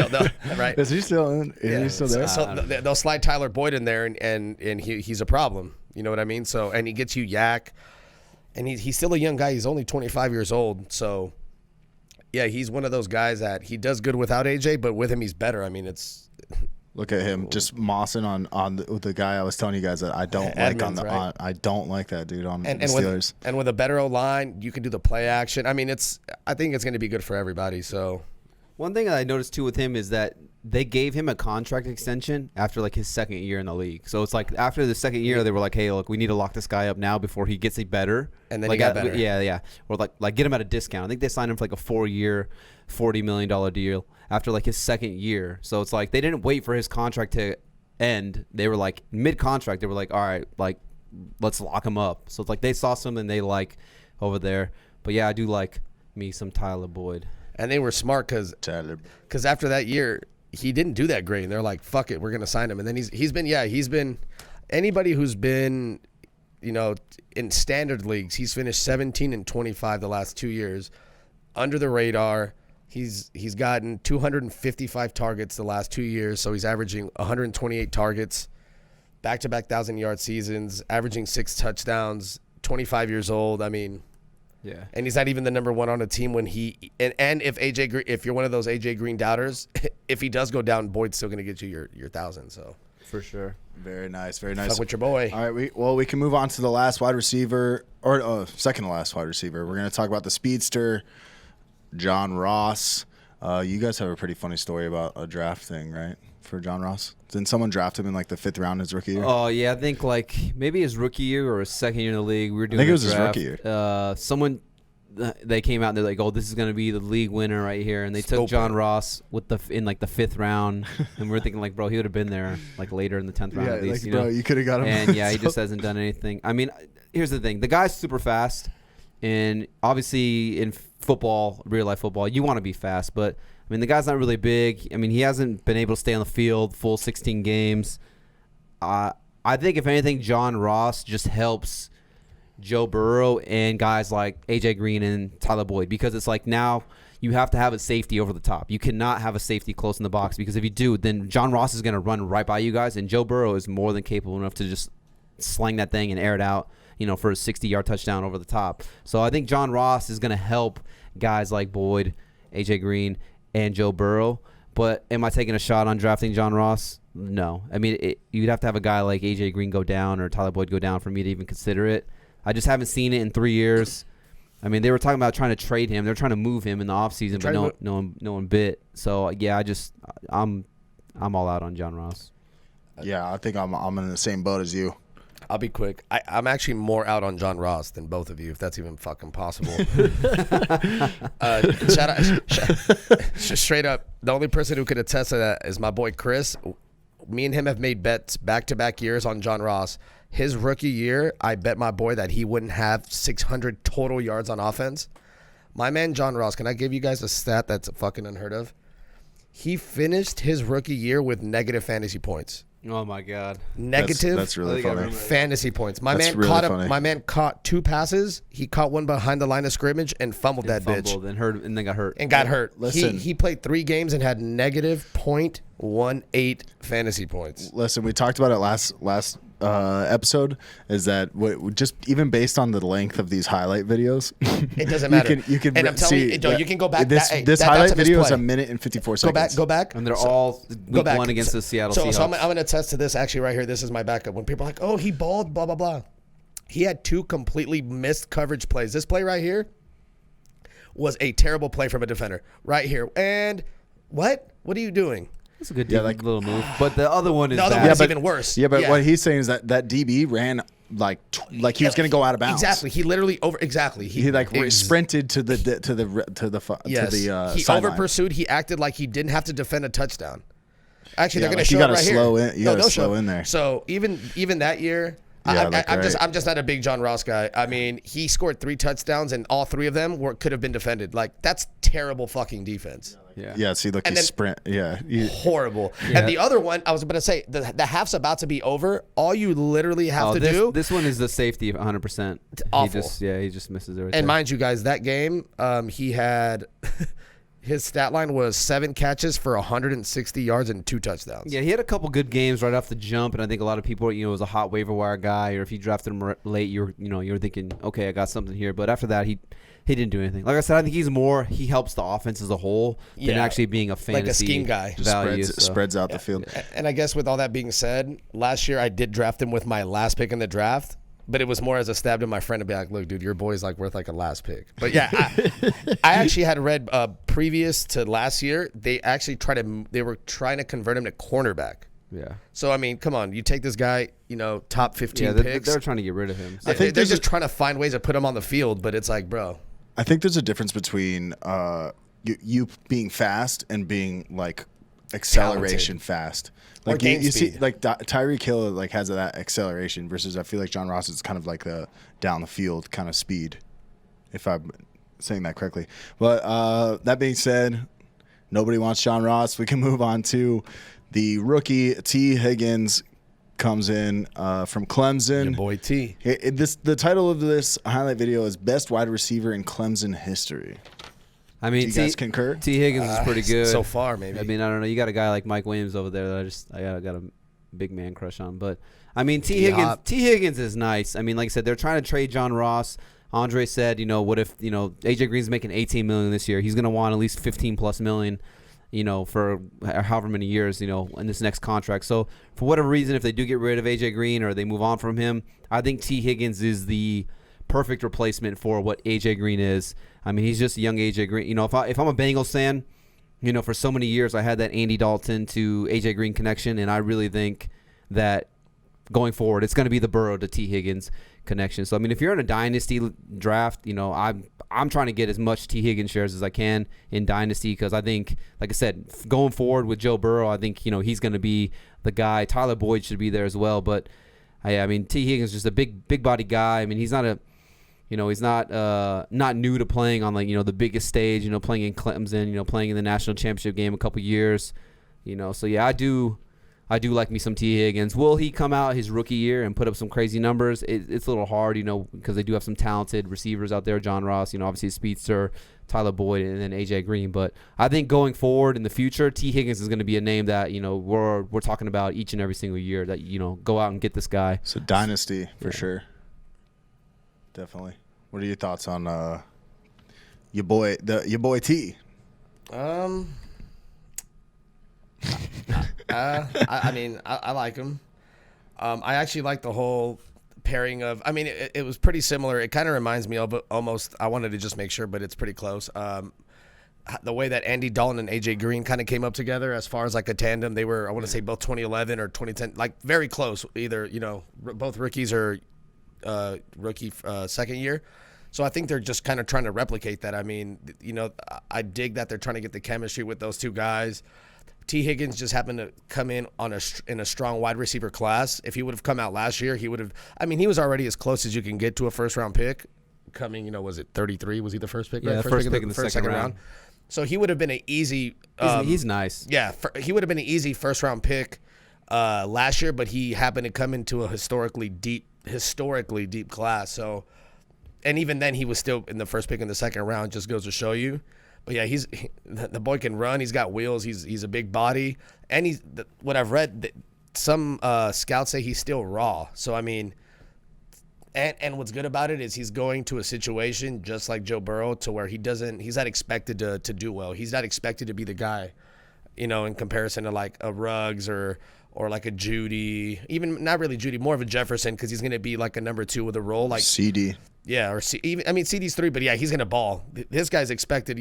Right? Is he still in? Is he still there? So they'll slide Tyler Boyd in there, and he's a problem. You know what I mean? So and he gets you yak, and he's still a young guy. He's only 25 years old. So. Yeah, he's one of those guys that he does good without AJ, but with him he's better. I mean, it's look at him just mossing on the guy I was telling you guys that I don't Edmonds, like right? I don't like that dude on the Steelers. With a better O-line, you can do the play action. I mean, I think it's going to be good for everybody. So one thing I noticed too with him is that they gave him a contract extension after like his second year in the league. So it's like after the second year, they were like, "Hey, look, we need to lock this guy up now before he gets better." And then he got better. Yeah. Or like get him at a discount. I think they signed him for like a 4-year, $40 million deal after like his second year. So it's like they didn't wait for his contract to end. They were like mid-contract. They were like, "All right, like let's lock him up." So it's like they saw something they like over there. But yeah, I do like me some Tyler Boyd. And they were smart because after that year, he didn't do that great, and they're like, "Fuck it, we're gonna sign him." And then he's been anybody who's been, in standard leagues, he's finished 17-25 the last 2 years, under the radar. He's gotten 255 targets the last 2 years, so he's averaging 128 targets, back-to-back 1,000-yard seasons, averaging 6 touchdowns. 25 years old. I mean. Yeah. And he's not even the number one on the team when he and if you're one of those AJ Green doubters, if he does go down, Boyd's still going to get you your 1,000. So for sure. Very nice, very nice. Fuck with your boy. All right, we can move on to the last wide receiver, or second to last wide receiver. We're going to talk about the speedster, John Ross. You guys have a pretty funny story about a draft thing, right? For John Ross, didn't someone draft him in like the 5th round his rookie year? Oh yeah, I think like maybe his rookie year or his second year in the league. We were doing. I think it was draft. his rookie year. Someone they came out and they're like, "Oh, this is going to be the league winner right here," and they took John Ross in like the 5th round, and we were thinking like, bro, he would have been there like later in the 10th round at least. Like, bro, you could have got him. And yeah, he just hasn't done anything. I mean, here's the thing: the guy's super fast, and obviously in football, real life football, you want to be fast, but. I mean, the guy's not really big. I mean, he hasn't been able to stay on the field full 16 games. I think, if anything, John Ross just helps Joe Burrow and guys like A.J. Green and Tyler Boyd, because it's like now you have to have a safety over the top. You cannot have a safety close in the box, because if you do, then John Ross is going to run right by you guys, and Joe Burrow is more than capable enough to just sling that thing and air it out, for a 60-yard touchdown over the top. So I think John Ross is going to help guys like Boyd, A.J. Green, and Joe Burrow. But am I taking a shot on drafting John Ross? No. I mean, you'd have to have a guy like A.J. Green go down or Tyler Boyd go down for me to even consider it. I just haven't seen it in 3 years. I mean, they were talking about trying to trade him. They're trying to move him in the offseason, but no one bit. So, yeah, I'm all out on John Ross. Yeah, I think I'm in the same boat as you. I'll be quick. I'm actually more out on John Ross than both of you, if that's even fucking possible. Straight up, the only person who could attest to that is my boy Chris. Me and him have made bets back-to-back years on John Ross. His rookie year, I bet my boy that he wouldn't have 600 total yards on offense. My man John Ross, can I give you guys a stat that's fucking unheard of? He finished his rookie year with negative fantasy points. Oh my God! Negative. That's really funny. Fantasy points. My man caught 2 passes. He caught one behind the line of scrimmage and fumbled bitch. And then got hurt. And got hurt. Listen, he played 3 games and had negative .18 fantasy points. Listen, we talked about it last episode. Is that just even based on the length of these highlight videos, it doesn't matter. You can and I'm telling you, you can go back. This highlight video is 1 minute and 54 seconds. Go back. And they're all week 1 against the Seattle Seahawks. So I'm going to attest to this actually right here. This is my backup. When people are like, "Oh, he balled," blah blah blah. He had 2 completely missed coverage plays. This play right here was a terrible play from a defender. Right here. And what? What are you doing? It's a good little move. But the other one is even worse. Yeah, but what he's saying is that DB ran like he was going to go out of bounds. Exactly. He literally he sprinted to the he sideline. over pursued. He acted like he didn't have to defend a touchdown. Actually, they're going to like show it right here. You got to slow in there. So even that year, I'm just not a big John Ross guy. I mean, he scored 3 touchdowns and all 3 of them could have been defended. Like, that's terrible fucking defense. Yeah. See, look, he sprint. Yeah. Horrible. Yeah. And the other one, I was about to say, the half's about to be over. All you literally have to do. This one is the safety 100%. Awful. He just misses everything. And mind you guys, that game, he had. His stat line was 7 catches for 160 yards and 2 touchdowns. Yeah, he had a couple good games right off the jump, and I think a lot of people, was a hot waiver wire guy, or if you drafted him late, you're thinking, okay, I got something here. But after that, he didn't do anything. Like I said, I think he helps the offense as a whole than actually being a fantasy like a scheme guy. Value, spreads out the field. And I guess with all that being said, last year I did draft him with my last pick in the draft. But it was more as a stab to my friend to be like, look, dude, your boy's like worth like a last pick. But yeah, I actually had read previous to last year, they were trying to convert him to cornerback. Yeah. So, I mean, come on. You take this guy, top 15 picks. They're trying to get rid of him. I think they're just trying to find ways to put him on the field, but it's like, bro. I think there's a difference between you being fast and being like acceleration fast. Like you see, like Tyreek Hill like has that acceleration versus I feel like John Ross is kind of like the down the field kind of speed, if I'm saying that correctly. But that being said, Nobody wants John Ross. We can move on to the rookie T. Higgins comes in from Clemson. Your boy T. The title of this highlight video is Best Wide Receiver in Clemson History. I mean, Do you guys concur? T. Higgins is pretty good so far. Maybe. I mean, I don't know. You got a guy like Mike Williams over there that I got a big man crush on. But I mean, T. Higgins is nice. I mean, like I said, they're trying to trade John Ross. Andre said, what if AJ Green's making $18 million this year? He's going to want at least $15+ million. For however many years, in this next contract. So for whatever reason, if they do get rid of AJ Green or they move on from him, I think T. Higgins is the perfect replacement for what AJ Green is. I mean, he's just a young AJ Green. If I'm a Bengals fan, for so many years I had that Andy Dalton to AJ Green connection, and I really think that going forward it's going to be the Burrow to T. Higgins connection. So I mean, if you're in a dynasty draft, I'm trying to get as much T. Higgins shares as I can in dynasty because I think, like I said, going forward with Joe Burrow, I think he's going to be the guy. Tyler Boyd should be there as well, but I mean T. Higgins is just a big body guy. I mean he's not not new to playing on the biggest stage. Playing in Clemson, playing in the national championship game a couple years. So yeah, I do like me some T. Higgins. Will he come out his rookie year and put up some crazy numbers? It's a little hard, because they do have some talented receivers out there. John Ross, obviously Speedster, Tyler Boyd, and then AJ Green. But I think going forward in the future, T. Higgins is going to be a name that we're talking about each and every single year. That go out and get this guy. So dynasty for sure. Definitely. What are your thoughts on your boy T? I mean, I like him. I actually like the whole pairing of. I mean, it was pretty similar. It kind of reminds me of almost. I wanted to just make sure, but it's pretty close. The way that Andy Dalton and AJ Green kind of came up together as far as like a tandem, they were. I want to say both 2011 or 2010, like very close. Either both rookies or rookie second year. So I think they're just kind of trying to replicate that. I mean, I dig that they're trying to get the chemistry with those two guys. T. Higgins just happened to come in in a strong wide receiver class. If he would have come out last year, he would have. I mean, he was already as close as you can get to a first-round pick. Coming, was it 33? Was he the first pick? Yeah, right? first pick in the second round. So he would have been an easy. He's nice. Yeah, he would have been an easy first-round pick last year, but he happened to come into a historically deep class. So, and even then, he was still in the first pick in the second round. Just goes to show you. But yeah, the boy can run. He's got wheels. He's a big body, and what I've read, some scouts say he's still raw. So I mean, and what's good about it is he's going to a situation just like Joe Burrow to where he's not expected to do well. He's not expected to be the guy, in comparison to like a Ruggs or like a Judy, even not really Judy, more of a Jefferson because he's going to be like a number 2 with a role like CD. Yeah, or CD's 3, but yeah, he's going to ball. This guy's expected,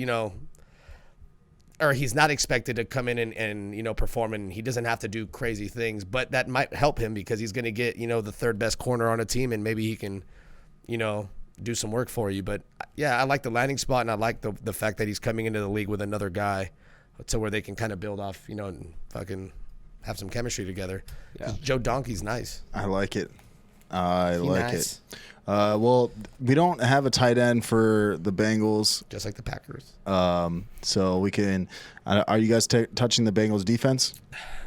or he's not expected to come in and perform, and he doesn't have to do crazy things, but that might help him because he's going to get, the third best corner on a team, and maybe he can, do some work for you. But yeah, I like the landing spot, and I like the fact that he's coming into the league with another guy to where they can kind of build off, and fucking have some chemistry together. Yeah. Joe Donkey's nice. I like it. It. Well, we don't have a tight end for the Bengals. Just like the Packers. So we can. Are you guys touching the Bengals defense?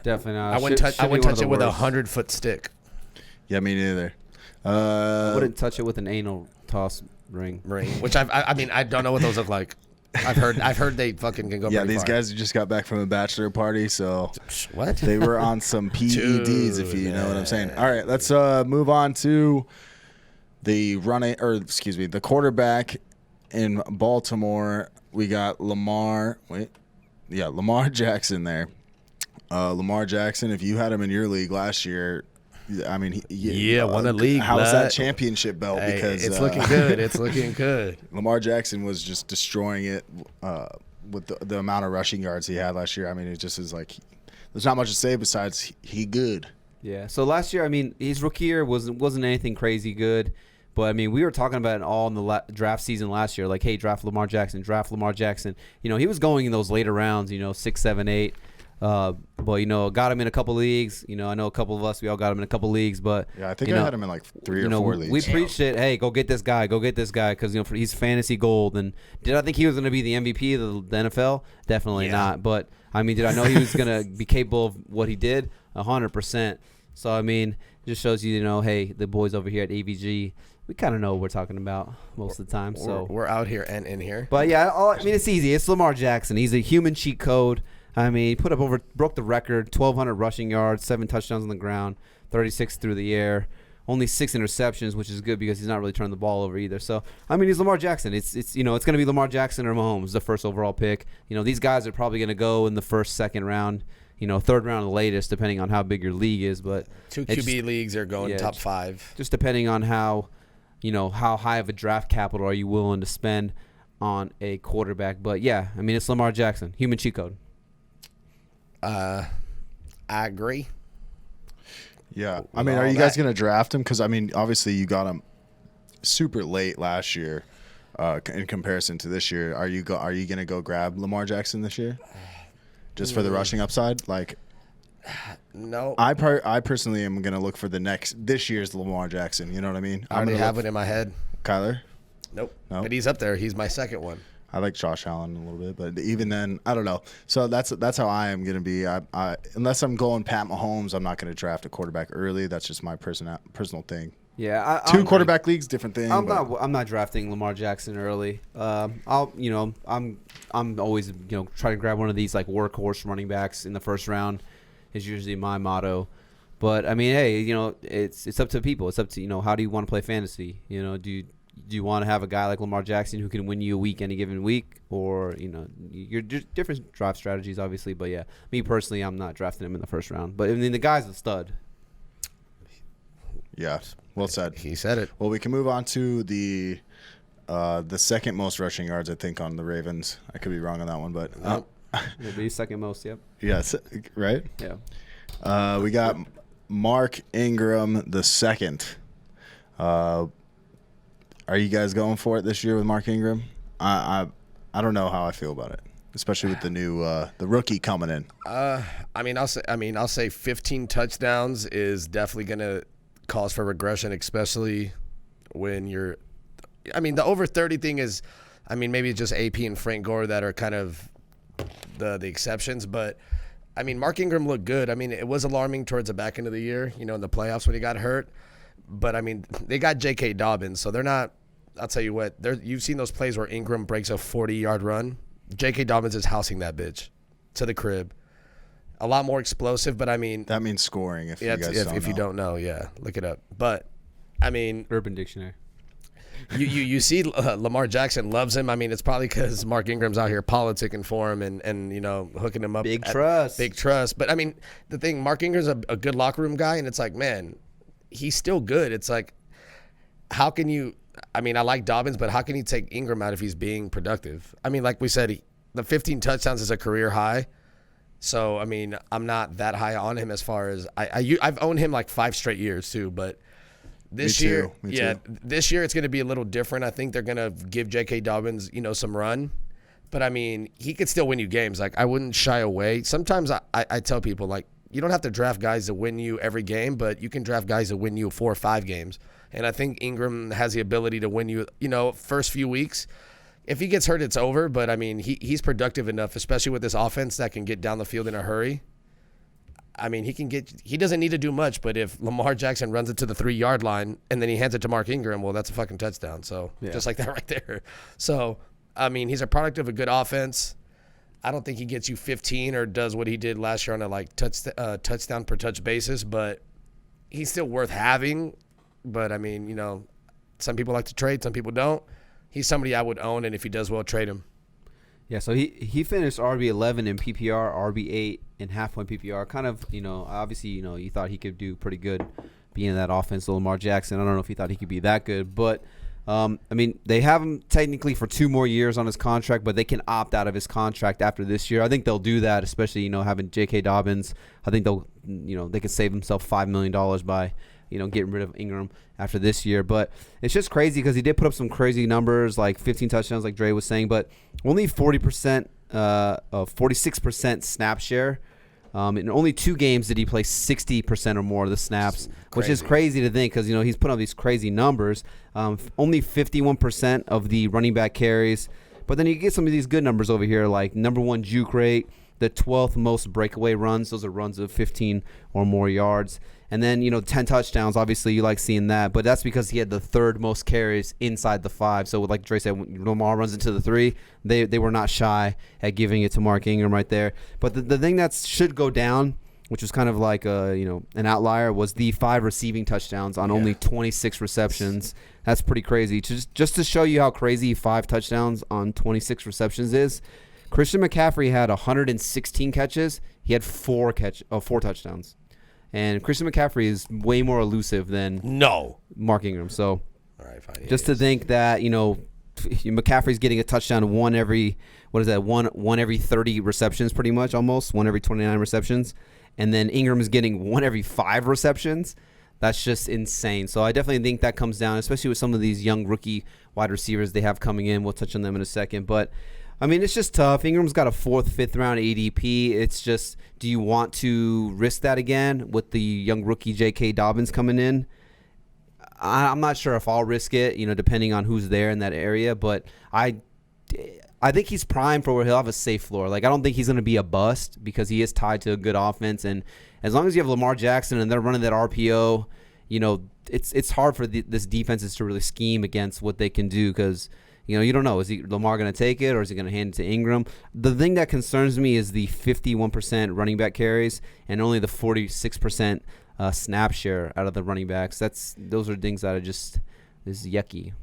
Definitely not. I wouldn't touch it with a 100-foot stick. Yeah, me neither. I wouldn't touch it with an anal toss ring. Which I mean, I don't know what those look like. I've heard they fucking can go. Yeah, these far. guys just got back from a bachelor party, so what? They were on some PEDs, if you know what I'm saying. All right, let's move on to the quarterback in Baltimore. We got Lamar Jackson there. Lamar Jackson, if you had him in your league last year, I mean, won the league. How was that championship belt? Hey, because it's looking good. It's looking good. Lamar Jackson was just destroying it with the amount of rushing yards he had last year. I mean, it just is like there's not much to say besides he good. Yeah. So last year, I mean, his rookie year wasn't anything crazy good, but I mean, we were talking about it all in the draft season last year. Like, hey, draft Lamar Jackson. He was going in those later rounds, 6, 7, 8. But got him in a couple leagues. I know a couple of us, we all got him in a couple leagues. But yeah, I think I had him in like 3 or 4 leagues. We preached it. Hey, go get this guy. Go get this guy because he's fantasy gold. And did I think he was going to be the MVP of the NFL? Definitely not. But I mean, did I know he was going to be capable of what he did? 100%. So I mean, it just shows you, hey, the boys over here at AVG, we kind of know what we're talking about most of the time. So we're out here and in here. But yeah, I mean, it's easy. It's Lamar Jackson. He's a human cheat code. I mean, he broke the record, 1,200 rushing yards, 7 touchdowns on the ground, 36 through the air, only 6 interceptions, which is good because he's not really turning the ball over either. So I mean, he's Lamar Jackson. It's it's going to be Lamar Jackson or Mahomes, the first overall pick. These guys are probably going to go in the first, second round. Third round the latest, depending on how big your league is. But 2 QB leagues are going top 5. Just depending on how high of a draft capital are you willing to spend on a quarterback. But yeah, I mean, it's Lamar Jackson, human cheat code. I agree. Yeah, I mean, are you guys gonna draft him? Because I mean, obviously you got him super late last year, in comparison to this year. Are you gonna go grab Lamar Jackson this year? Just for the rushing upside, no. I personally am gonna look for this year's Lamar Jackson. You know what I mean? I already have it in my head. Kyler? Nope. But he's up there. He's my second one. I like Josh Allen a little bit, but even then, I don't know. So that's how I am gonna be. I unless I'm going Pat Mahomes, I'm not gonna draft a quarterback early. That's just my personal thing. Yeah, 2 quarterback leagues, different thing. I'm not drafting Lamar Jackson early. I'm always try to grab one of these like workhorse running backs in the first round is usually my motto. But I mean, hey, it's up to people. It's up to how do you want to play fantasy? Do you want to have a guy like Lamar Jackson who can win you a week any given week, or you're just different draft strategies, obviously. But yeah, me personally, I'm not drafting him in the first round. But I mean, the guy's a stud. Yeah, well said. He said it. Well, we can move on to the second most rushing yards, I think, on the Ravens. I could be wrong on that one, but It'll be second most. Yep. yes, right. Yeah. We got Mark Ingram the second. Are you guys going for it this year with Mark Ingram? I don't know how I feel about it, especially with the new the rookie coming in. I'll say 15 touchdowns is definitely going to cause for regression, especially when you're. I mean, the over 30 thing is, maybe it's just AP and Frank Gore that are kind of the exceptions, but. I mean, Mark Ingram looked good. I mean, it was alarming towards the back end of the year, in the playoffs when he got hurt. But, I mean, they got J.K. Dobbins, so they're not – I'll tell you what. You've seen those plays where Ingram breaks a 40-yard run. J.K. Dobbins is housing that bitch to the crib. A lot more explosive, but, I mean – that means scoring if you guys don't know. If you don't know, yeah, look it up. But, I mean – Urban Dictionary. You see Lamar Jackson loves him. I mean, it's probably because Mark Ingram's out here politicking for him and hooking him up. Big trust. But, I mean, the thing, Mark Ingram's a good locker room guy, and it's like, man, he's still good. It's like, how can you – I mean, I like Dobbins, but how can you take Ingram out if he's being productive? I mean, like we said, the 15 touchdowns is a career high. So, I mean, I'm not that high on him as far as – I've owned him like 5 straight years too, but – This year it's going to be a little different. I think they're going to give J.K. Dobbins, some run. But, I mean, he could still win you games. Like, I wouldn't shy away. Sometimes I tell people, like, you don't have to draft guys to win you every game, but you can draft guys to win you 4 or 5 games. And I think Ingram has the ability to win you, first few weeks. If he gets hurt, it's over. But, I mean, he's productive enough, especially with this offense that can get down the field in a hurry. I mean, he doesn't need to do much, but if Lamar Jackson runs it to the 3-yard line and then he hands it to Mark Ingram, well, that's a fucking touchdown. So just like that right there. So, I mean, he's a product of a good offense. I don't think he gets you 15 or does what he did last year on a touchdown per touch basis, but he's still worth having. But I mean, some people like to trade, some people don't. He's somebody I would own, and if he does well, trade him. Yeah, so he finished RB11 in PPR, RB8 in half-point PPR. Kind of, obviously, you thought he could do pretty good being in that offense. Lamar Jackson, I don't know if he thought he could be that good. But, I mean, they have him technically for 2 more years on his contract, but they can opt out of his contract after this year. I think they'll do that, especially, having J.K. Dobbins. I think they'll, they can save themselves $5 million by – getting rid of Ingram after this year. But it's just crazy because he did put up some crazy numbers, like 15 touchdowns, like Dre was saying, but only 46% snap share. In only 2 games did he play 60% or more of the snaps, which is crazy to think because, he's putting up these crazy numbers. Only 51% of the running back carries. But then you get some of these good numbers over here, like number 1 juke rate, the 12th most breakaway runs. Those are runs of 15 or more yards. And then, 10 touchdowns. Obviously, you like seeing that. But that's because he had the 3rd most carries inside the 5. So, like Dre said, when Lamar runs into the 3, they were not shy at giving it to Mark Ingram right there. But the thing that should go down, which was kind of like an outlier, was the 5 receiving touchdowns on only 26 receptions. That's pretty crazy. Just to show you how crazy 5 touchdowns on 26 receptions is, Christian McCaffrey had 116 catches. He had 4 touchdowns. And Christian McCaffrey is way more elusive than Mark Ingram. So, all right, fine. Just to think that, McCaffrey's getting a touchdown one every 30 receptions pretty much, almost, 1 every 29 receptions. And then Ingram is getting 1 every 5 receptions. That's just insane. So I definitely think that comes down, especially with some of these young rookie wide receivers they have coming in. We'll touch on them in a second. But, it's just tough. Ingram's got a 4th, 5th round ADP. It's just, do you want to risk that again with the young rookie J.K. Dobbins coming in? I'm not sure if I'll risk it, depending on who's there in that area. But I think he's primed for where he'll have a safe floor. Like, I don't think he's going to be a bust because he is tied to a good offense. And as long as you have Lamar Jackson and they're running that RPO, it's hard for this defenses to really scheme against what they can do because – you don't know. Is Lamar going to take it or is he going to hand it to Ingram? The thing that concerns me is the 51% running back carries and only the 46% snap share out of the running backs. Those are things that is yucky,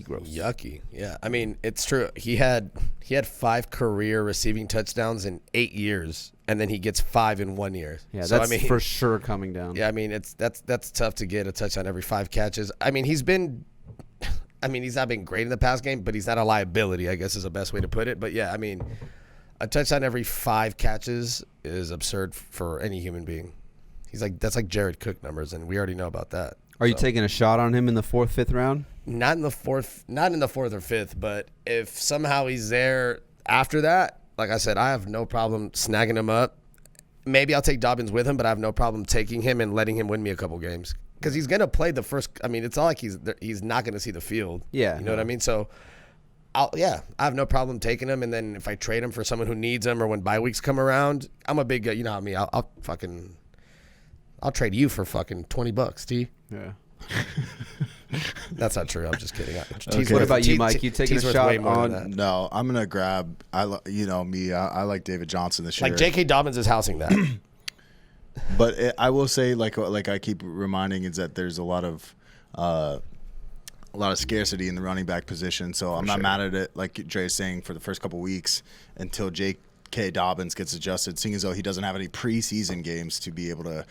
gross. Yucky, yeah. It's true. He had 5 career receiving touchdowns in 8 years, and then he gets 5 in 1 year. Yeah, so, that's for sure coming down. Yeah, that's tough to get a touchdown every 5 catches. He's not been great in the pass game, but he's not a liability, I guess is the best way to put it. But, yeah, a touchdown every 5 catches is absurd for any human being. That's like Jared Cook numbers, and we already know about that. Are you taking a shot on him in the 4th, 5th round? Not in the 4th or 5th, but if somehow he's there after that, like I said, I have no problem snagging him up. Maybe I'll take Dobbins with him, but I have no problem taking him and letting him win me a couple games. Because he's going to play the first – it's not like he's not going to see the field. Yeah. You know what I mean? So, I have no problem taking him. And then if I trade him for someone who needs him or when bye weeks come around, I'm a big – you know what I mean? I'll trade you for fucking $20, T. Yeah. That's not true. I'm just kidding. Okay. What about you, Mike? You taking a shot on – No, I'm going to grab – I like David Johnson this year. Like J.K. Dobbins is housing that. But I will say, like I keep reminding, is that there's a lot of scarcity in the running back position. So I'm not mad at it, like Dre's saying, for the first couple weeks until J.K. Dobbins gets adjusted, seeing as though he doesn't have any preseason games to be able to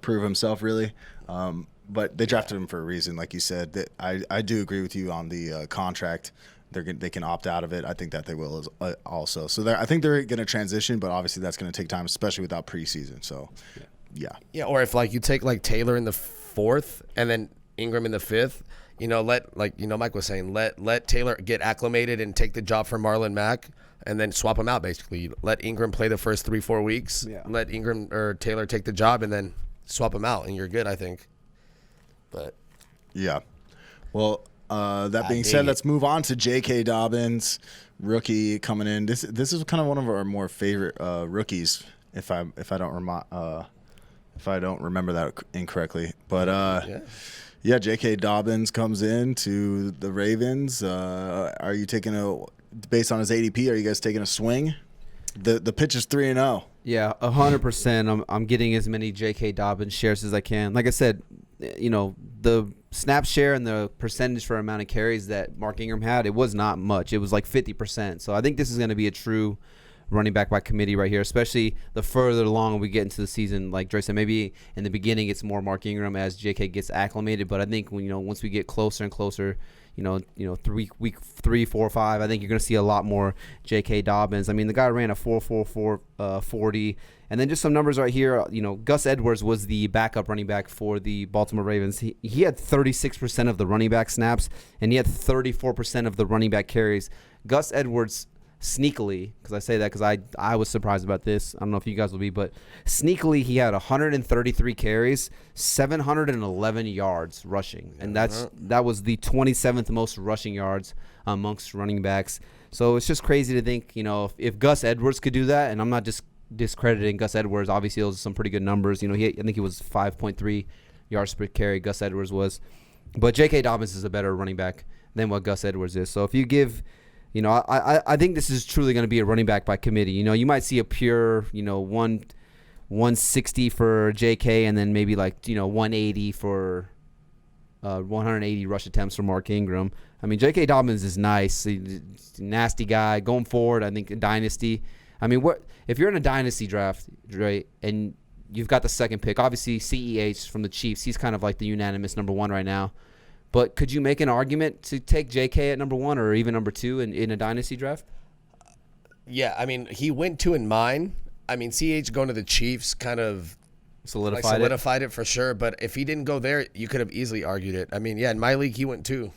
prove himself really. But they drafted him for a reason, like you said. That I do agree with you on the contract. They can opt out of it. I think that they will also. So I think they're going to transition, but obviously that's going to take time, especially without preseason. So, yeah. Yeah, or if you take Taylor in the 4th and then Ingram in the 5th, Mike was saying, let Taylor get acclimated and take the job for Marlon Mack, and then swap him out basically. Let Ingram play the first 3-4 weeks. Yeah. Let Ingram or Taylor take the job, and then swap him out, and you're good, I think. But yeah, well. That being said, let's move on to J.K. Dobbins, rookie coming in. This is kind of one of our more favorite rookies, if I don't remember that incorrectly. But J.K. Dobbins comes in to the Ravens. Are you taking based on his ADP? Are you guys taking a swing? The pitch is 3-0. Yeah, 100%. I'm getting as many J.K. Dobbins shares as I can. Like I said, the snap share and the percentage for amount of carries that Mark Ingram had, it was not much. It was like 50%. So I think this is going to be a true running back by committee right here, especially the further along we get into the season. Like Dre said, maybe in the beginning it's more Mark Ingram as JK gets acclimated, but I think once we get closer and closer, week 3, 4, 5, I think you're going to see a lot more J.K. Dobbins. I mean, the guy ran a 4.44 40, and then just some numbers right here. Gus Edwards was the backup running back for the Baltimore Ravens. He had 36% of the running back snaps, and he had 34% of the running back carries. Gus Edwards sneakily, because I say that because I was surprised about this. I don't know if you guys will be, but sneakily he had 133 carries, 711 yards rushing, and that was the 27th most rushing yards amongst running backs. So it's just crazy to think, if Gus Edwards could do that, and I'm not just discrediting Gus Edwards. Obviously, those are some pretty good numbers. I think he was 5.3 yards per carry. Gus Edwards was, but J.K. Dobbins is a better running back than what Gus Edwards is. So if you give, I think this is truly going to be a running back by committee. You might see a pure, 160 for J.K. and then maybe 180 for 180 rush attempts for Mark Ingram. I mean, J.K. Dobbins is nice, nasty guy going forward. I think a dynasty. I mean, if you're in a dynasty draft, right, and you've got the second pick, obviously CEH from the Chiefs, he's kind of like the unanimous number 1 right now. But could you make an argument to take JK at number 1 or even number 2 in a dynasty draft? Yeah, I mean, he went 2 in mine. I mean, CH going to the Chiefs kind of solidified it for sure. But if he didn't go there, you could have easily argued it. I mean, yeah, in my league, he went 2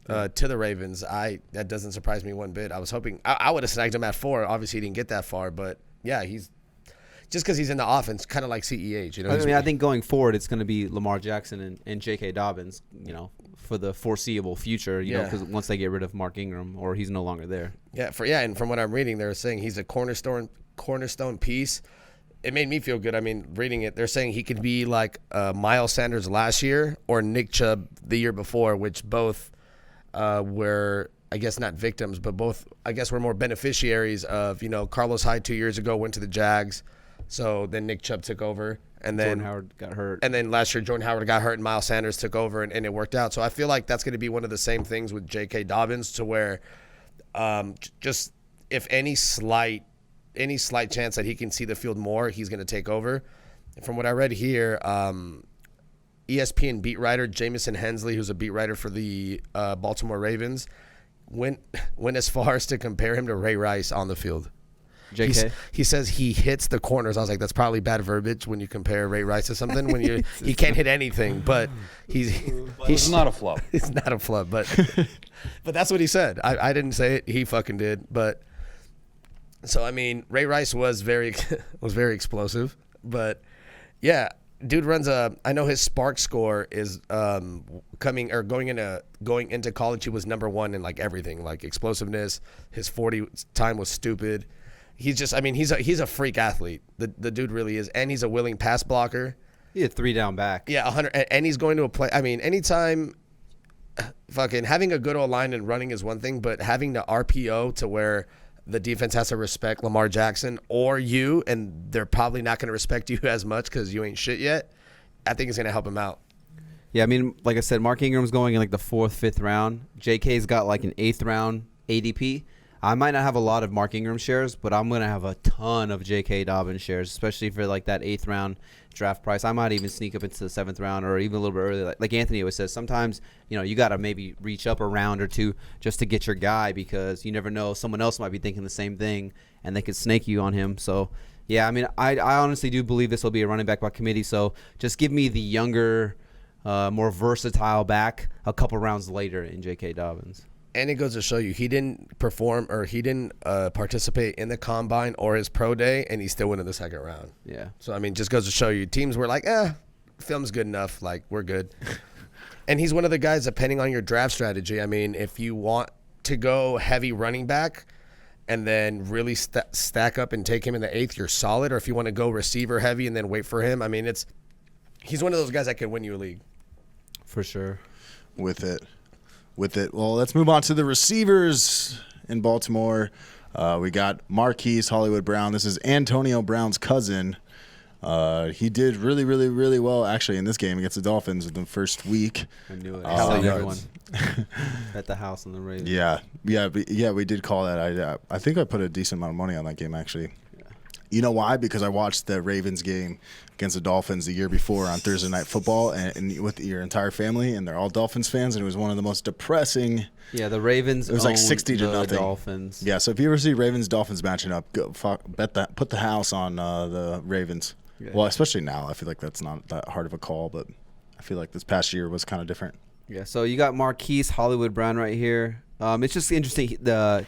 to the Ravens. That doesn't surprise me one bit. I was hoping I would have snagged him at 4. Obviously, he didn't get that far. But, yeah, he's just because he's in the offense, kind of like CEH. I think going forward, it's going to be Lamar Jackson and J.K. Dobbins, for the foreseeable future, because once they get rid of Mark Ingram or he's no longer there. And from what I'm reading, they're saying he's a cornerstone piece. It made me feel good. I mean, reading it, they're saying he could be like Miles Sanders last year or Nick Chubb the year before, which both were, I guess, not victims, but both, I guess, were more beneficiaries of, Carlos Hyde 2 years ago went to the Jags. So then Nick Chubb took over. And then Jordan Howard got hurt. And then last year, Jordan Howard got hurt and Miles Sanders took over, and it worked out. So I feel like that's going to be one of the same things with J.K. Dobbins, to where just if any slight chance that he can see the field more, he's going to take over. From what I read here, ESPN beat writer Jamison Hensley, who's a beat writer for the Baltimore Ravens, went as far as to compare him to Ray Rice on the field. JK? He says he hits the corners. I was like, that's probably bad verbiage when you compare Ray Rice to something. When he can't hit anything, but he's not a flub. He's not a flub, but that's what he said. I didn't say it. He fucking did. But so I mean, Ray Rice was very explosive. But yeah, dude runs I know his spark score is going into college. He was number 1 in like everything, like explosiveness. His 40 time was stupid. He's just, I mean, he's a freak athlete. The dude really is, and he's a willing pass blocker. He's a 3-down back. Yeah, 100, and he's going to a play. I mean, anytime, fucking having a good old line and running is one thing, but having the RPO to where the defense has to respect Lamar Jackson or you, and they're probably not going to respect you as much because you ain't shit yet, I think it's going to help him out. Yeah, I mean, like I said, Mark Ingram's going in like the 4th, 5th round. JK's got like an 8th round ADP. I might not have a lot of Mark Ingram shares, but I'm going to have a ton of J.K. Dobbins shares, especially for like that 8th round draft price. I might even sneak up into the 7th round or even a little bit early. Like Anthony always says, sometimes, you got to maybe reach up a round or 2 just to get your guy, because you never know. Someone else might be thinking the same thing and they could snake you on him. So, yeah, I mean, I honestly do believe this will be a running back by committee. So just give me the younger, more versatile back a couple rounds later in J.K. Dobbins. And it goes to show you, he didn't perform or he didn't participate in the combine or his pro day, and he still went in the 2nd round. Yeah. So, I mean, just goes to show you, teams were like, film's good enough. Like, we're good. And he's one of the guys, depending on your draft strategy. I mean, if you want to go heavy running back and then really stack up and take him in the 8th, you're solid. Or if you want to go receiver heavy and then wait for him, I mean, he's one of those guys that can win you a league. For sure. With it. Well, let's move on to the receivers in Baltimore. We got Marquise Hollywood Brown. This is Antonio Brown's cousin. He did really, really, really well, actually, in this game against the Dolphins in the first week. I knew it. I saw everyone at the house on the Ravens. Yeah, we did call that. I think I put a decent amount of money on that game, actually. Yeah. You know why? Because I watched the Ravens game against the Dolphins the year before on Thursday Night Football and with your entire family, and they're all Dolphins fans, and it was one of the most depressing. Yeah, the Ravens. It was like 60 to nothing. Dolphins. Yeah, so if you ever see Ravens Dolphins matching up, put the house on the Ravens. Yeah. Well, especially now, I feel like that's not that hard of a call, but I feel like this past year was kind of different. Yeah, so you got Marquise Hollywood Brown right here. It's just interesting.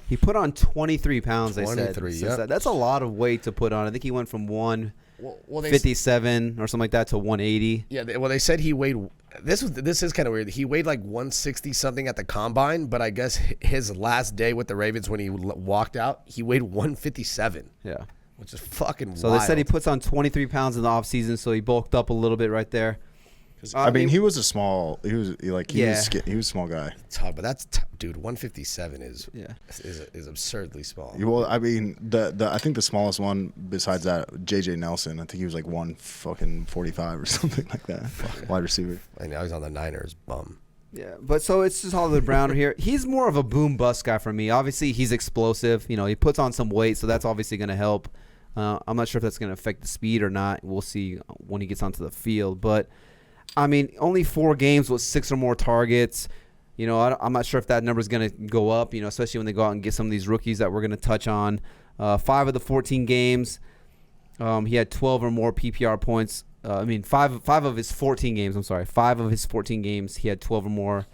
He put on 23 pounds. 23, they said. yeah. That's a lot of weight to put on. I think he went from 157 or something like that to 180. Yeah, well, they said he weighed. This is kind of weird. He weighed like 160 something at the combine, but I guess his last day with the Ravens when he walked out, he weighed 157. Yeah, which is fucking. So wild. they said he puts on 23 pounds in the offseason, so he bulked up a little bit right there. I mean, he was a small. He was a small guy. Tough, but that's dude. 157 is absurdly small. Well, I mean, I think the smallest one besides that, JJ Nelson. I think he was like 145 or something like that. Wide receiver. And now he's on the Niners. Bum. Yeah, but so it's just Hollywood Brown here. He's more of a boom bust guy for me. Obviously, he's explosive. You know, he puts on some weight, so that's obviously going to help. I'm not sure if that's going to affect the speed or not. We'll see when he gets onto the field, but. I mean, only 4 games with 6 or more targets. You know, I'm not sure if that number is going to go up, you know, especially when they go out and get some of these rookies that we're going to touch on. 5 of the 14 games, he had 12 or more PPR points. Five of his 14 games, 5 of his 14 games, he had 12 or more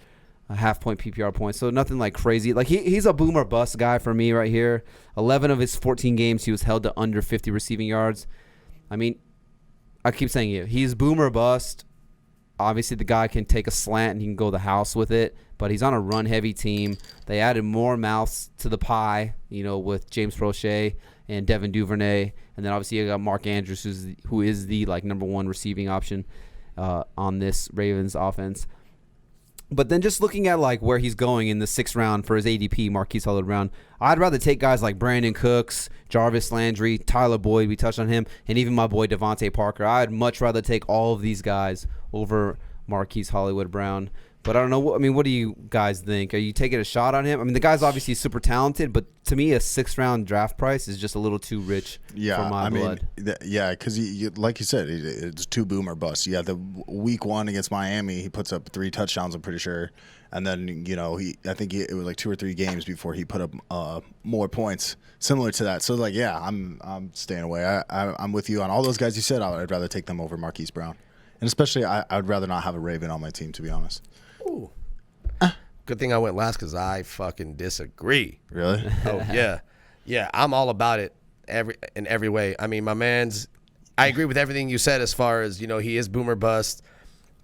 half-point PPR points. So nothing like crazy. Like, he's a boom or bust guy for me right here. 11 of his 14 games, he was held to under 50 receiving yards. I mean, I keep saying it. He's boom or bust. Obviously, the guy can take a slant and he can go the house with it, but he's on a run-heavy team. They added more mouths to the pie, you know, with James Proche and Devin Duvarney, and then obviously you got Mark Andrews, who is the like number 1 receiving option on this Ravens offense. But then just looking at like where he's going in the 6th round for his ADP, Marquise Hollywood Brown, I'd rather take guys like Brandon Cooks, Jarvis Landry, Tyler Boyd, we touched on him, and even my boy Devontae Parker. I'd much rather take all of these guys over Marquise Hollywood Brown. But I don't know. What do you guys think? Are you taking a shot on him? I mean, the guy's obviously super talented, but to me, a 6th round draft price is just a little too rich for my blood. Because like you said, it's 2 boom or bust. Yeah, the week 1 against Miami, he puts up 3 touchdowns, I'm pretty sure. And then, you know, I think it was like 2 or 3 games before he put up more points similar to that. So, like, yeah, I'm staying away. I'm with you on all those guys you said. I'd rather take them over Marquise Brown. And especially, I'd rather not have a Raven on my team, to be honest. Ooh. Good thing I went last because I fucking disagree. Really? Oh, yeah. Yeah, I'm all about it in every way. I mean, I agree with everything you said as far as, you know, he is boomer bust.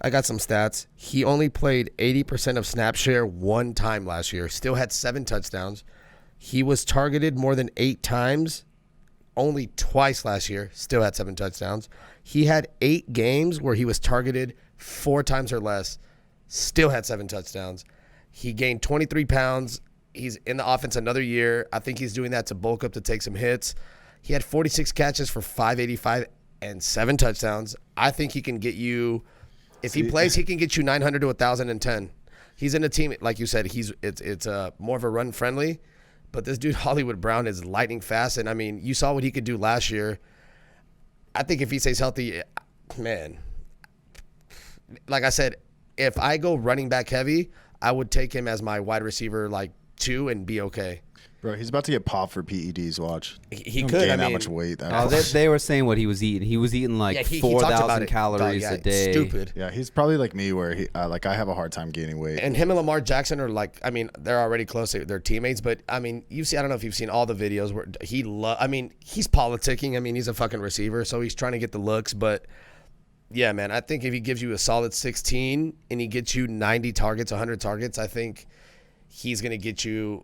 I got some stats. He only played 80% of snap share 1 time last year. Still had 7 touchdowns. He was targeted more than 8 times, only twice last year. Still had 7 touchdowns. He had 8 games where he was targeted 4 times or less. Still had 7 touchdowns. He gained 23 pounds. He's in the offense another year. I think he's doing that to bulk up, to take some hits. He had 46 catches for 585 and 7 touchdowns. I think he can get you, if he plays, he can get you 900 to 1,010. He's in a team, like you said, it's more of a run friendly, but this dude Hollywood Brown is lightning fast. And I mean, you saw what he could do last year. I think if he stays healthy, man, like I said, if I go running back heavy, I would take him as my wide receiver, like 2, and be okay. Bro, he's about to get popped for PEDs. Watch. He could. Gain that much weight. They were saying what he was eating. He was eating like 4,000 calories a day. Stupid. Yeah, he's probably like me, where he I have a hard time gaining weight. And him and Lamar Jackson are like, I mean, they're already close. They're teammates, but I mean, I don't know if you've seen all the videos where he's politicking. I mean, he's a fucking receiver, so he's trying to get the looks. But yeah, man, I think if he gives you a solid 16 and he gets you 90 targets, 100 targets, I think he's going to get you,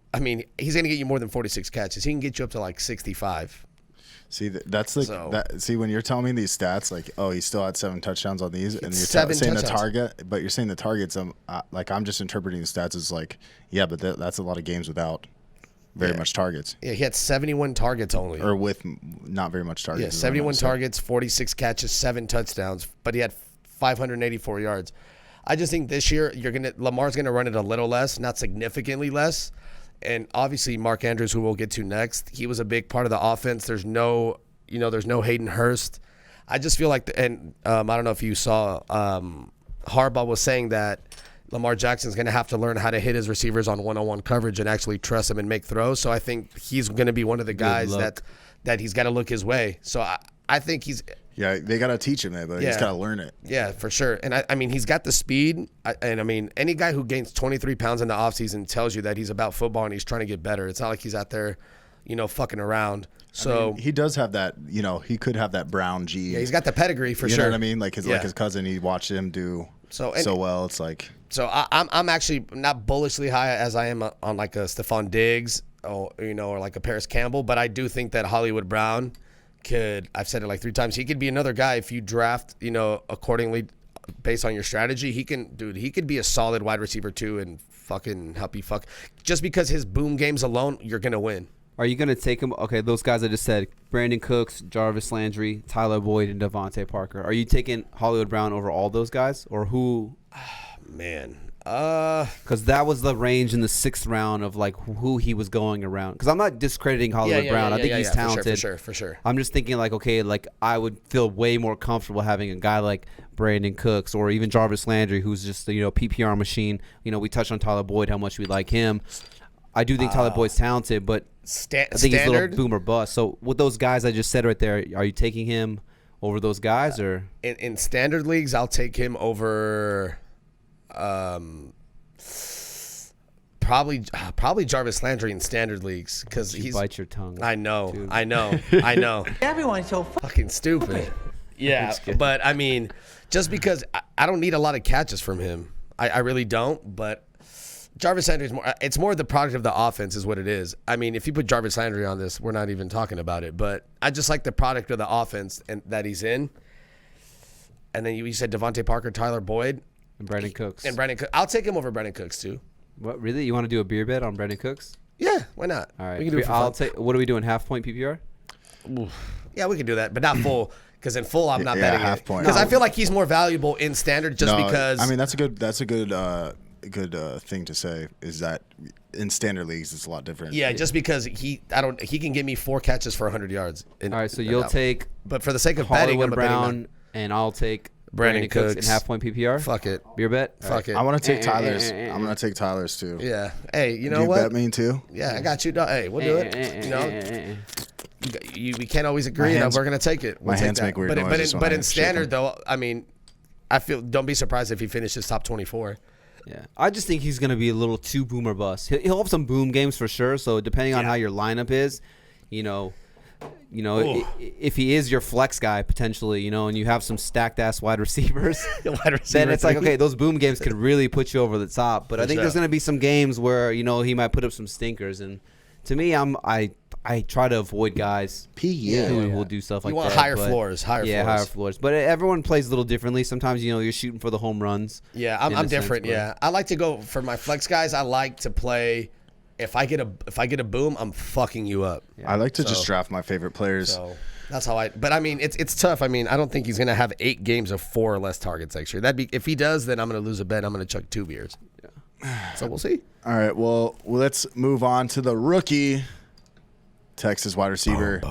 he's going to get you more than 46 catches. He can get you up to like 65. See, that's like that. See, when you're telling me these stats, like, oh, he still had 7 touchdowns on these, and you're saying touchdowns. The target, but you're saying the targets. I'm just interpreting the stats as like, yeah, but that's a lot of games without very much targets. Yeah, he had 71 targets only, or with not very much targets. Yeah, 71 targets, 46 catches, 7 touchdowns, but he had 584 yards. I just think this year Lamar's gonna run it a little less, not significantly less. And obviously Mark Andrews, who we'll get to next, he was a big part of the offense. There's no Hayden Hurst. I just feel like, I don't know if you saw, Harbaugh was saying that Lamar Jackson's going to have to learn how to hit his receivers on one-on-one coverage and actually trust him and make throws. So I think he's going to be one of the guys that he's got to look his way. So I think he's. Yeah, they got to teach him it, but he's got to learn it. Yeah, for sure. And I mean, he's got the speed. And I mean, any guy who gains 23 pounds in the offseason tells you that he's about football and he's trying to get better. It's not like he's out there, fucking around. So I mean, he does have that, he could have that Brown gene. Yeah, he's got the pedigree for you sure. You know what I mean? Like his cousin, he watched him do so well. It's like. So I'm actually not bullishly high as I am on like a Stephon Diggs or like a Paris Campbell, but I do think that Hollywood Brown I've said it like 3 times, he could be another guy if you draft, accordingly based on your strategy. He could be a solid wide receiver too and fucking help you fuck. Just because his boom games alone, you're going to win. Are you going to take him? Okay, those guys I just said, Brandon Cooks, Jarvis Landry, Tyler Boyd, and Devontae Parker. Are you taking Hollywood Brown over all those guys? Or who? Man. Because that was the range in the 6th round of like who he was going around. Because I'm not discrediting Hollywood Brown. I think he's talented. For sure. I'm just thinking like, okay, like I would feel way more comfortable having a guy like Brandon Cooks or even Jarvis Landry, who's just PPR machine. We touched on Tyler Boyd, how much we like him. I do think Tyler Boyd's talented, but I think he's a little boomer bust. So with those guys I just said right there, are you taking him over those guys or in standard leagues? I'll take him over. Probably Jarvis Landry in standard leagues because he's bite your tongue. I know. Everyone's so fucking stupid. Yeah, but I mean, just because I don't need a lot of catches from him, I really don't. But Jarvis Landry is more. It's more the product of the offense, is what it is. I mean, if you put Jarvis Landry on this, we're not even talking about it. But I just like the product of the offense and that he's in. And then you said Devontae Parker, Tyler Boyd. And Brandon Cooks. I'll take him over Brandon Cooks too. What, really? You want to do a beer bet on Brandon Cooks? Yeah, why not? All right. We can do it for fun. What are we doing? Half point PPR? Yeah, we can do that, but not full. Because in full, I'm not betting half it. point. Because I feel like he's more valuable in standard because. I mean, that's a good thing to say is that in standard leagues it's a lot different. Yeah, just because he can give me 4 catches for 100 yards. All right, so you'll take. But for the sake of betting, I'm Brown, and I'll take Brandon Cooks in half point PPR. Fuck it. Beer bet. Fuck it. I want to take Tyler's. I'm gonna take Tyler's too. Yeah. Hey, you know do you what? Bet me too. Yeah, I got you. Hey, we'll do it. We can't always agree. We're gonna take it. My hands make weird noises. But in standard though, I mean, don't be surprised if he finishes top 24. Yeah, I just think he's gonna be a little too boomer bust. He'll have some boom games for sure. So depending on how your lineup is, if he is your flex guy potentially, and you have some stacked ass wide receivers, then it's like, okay, those boom games could really put you over the top. But I think there's going to be some games where, he might put up some stinkers. And to me, I try to avoid guys who will do stuff like that. You want higher floors. Higher floors. But everyone plays a little differently. Sometimes, you're shooting for the home runs. Yeah, I'm different. Yeah, I like to go for my flex guys. I like to play. If I get a boom, I'm fucking you up. Yeah. I like to just draft my favorite players. So that's how But I mean, it's tough. I mean, I don't think he's gonna have 8 games of 4 or less targets next year. If he does, then I'm gonna lose a bet. I'm gonna chuck 2 beers. Yeah. So we'll see. All right. Well, let's move on to the rookie, Texas wide receiver.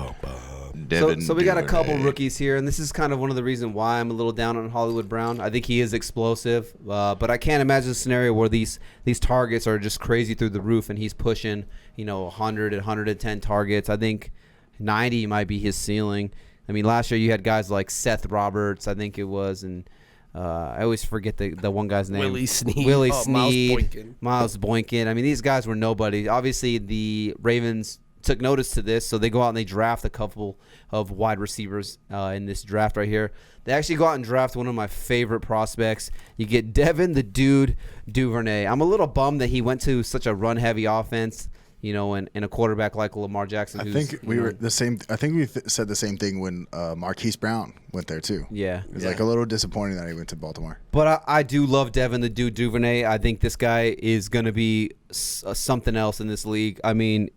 Devin so we got a couple rookies here, and this is kind of one of the reasons why I'm a little down on Hollywood Brown. I think he is explosive, but I can't imagine a scenario where these targets are just crazy through the roof, and he's pushing 100 and 110 targets. I think 90 might be his ceiling. I mean, last year you had guys like Seth Roberts, I think it was, and I always forget the one guy's name. Willie Snead. Miles Boykin. I mean, these guys were nobody. Obviously, the Ravens took notice to this, so they go out and they draft a couple of wide receivers in this draft right here. They actually go out and draft one of my favorite prospects. You get Devin, the dude, Duvarney. I'm a little bummed that he went to such a run-heavy offense, and a quarterback like Lamar Jackson. I think we were the same. I think we said the same thing when Marquise Brown went there too. Yeah, it was like a little disappointing that he went to Baltimore. But I do love Devin, the dude, Duvernay. I think this guy is going to be something else in this league. I mean,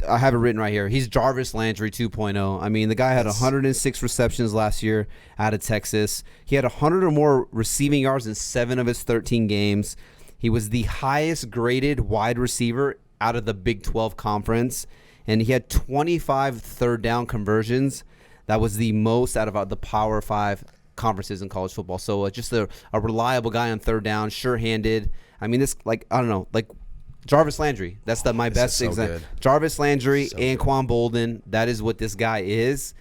I have it written right here. He's Jarvis Landry 2.0. I mean, the guy had 106 receptions last year out of Texas. He had 100 or more receiving yards in 7 of his 13 games. He was the highest graded wide receiver out of the Big 12 conference, and he had 25 third down conversions. That was the most out of the Power 5 conferences in college football. So just a reliable guy on third down, sure-handed. I mean, this, Jarvis Landry. That's my best example. Jarvis Landry, Anquan Bolden. That is what this guy is.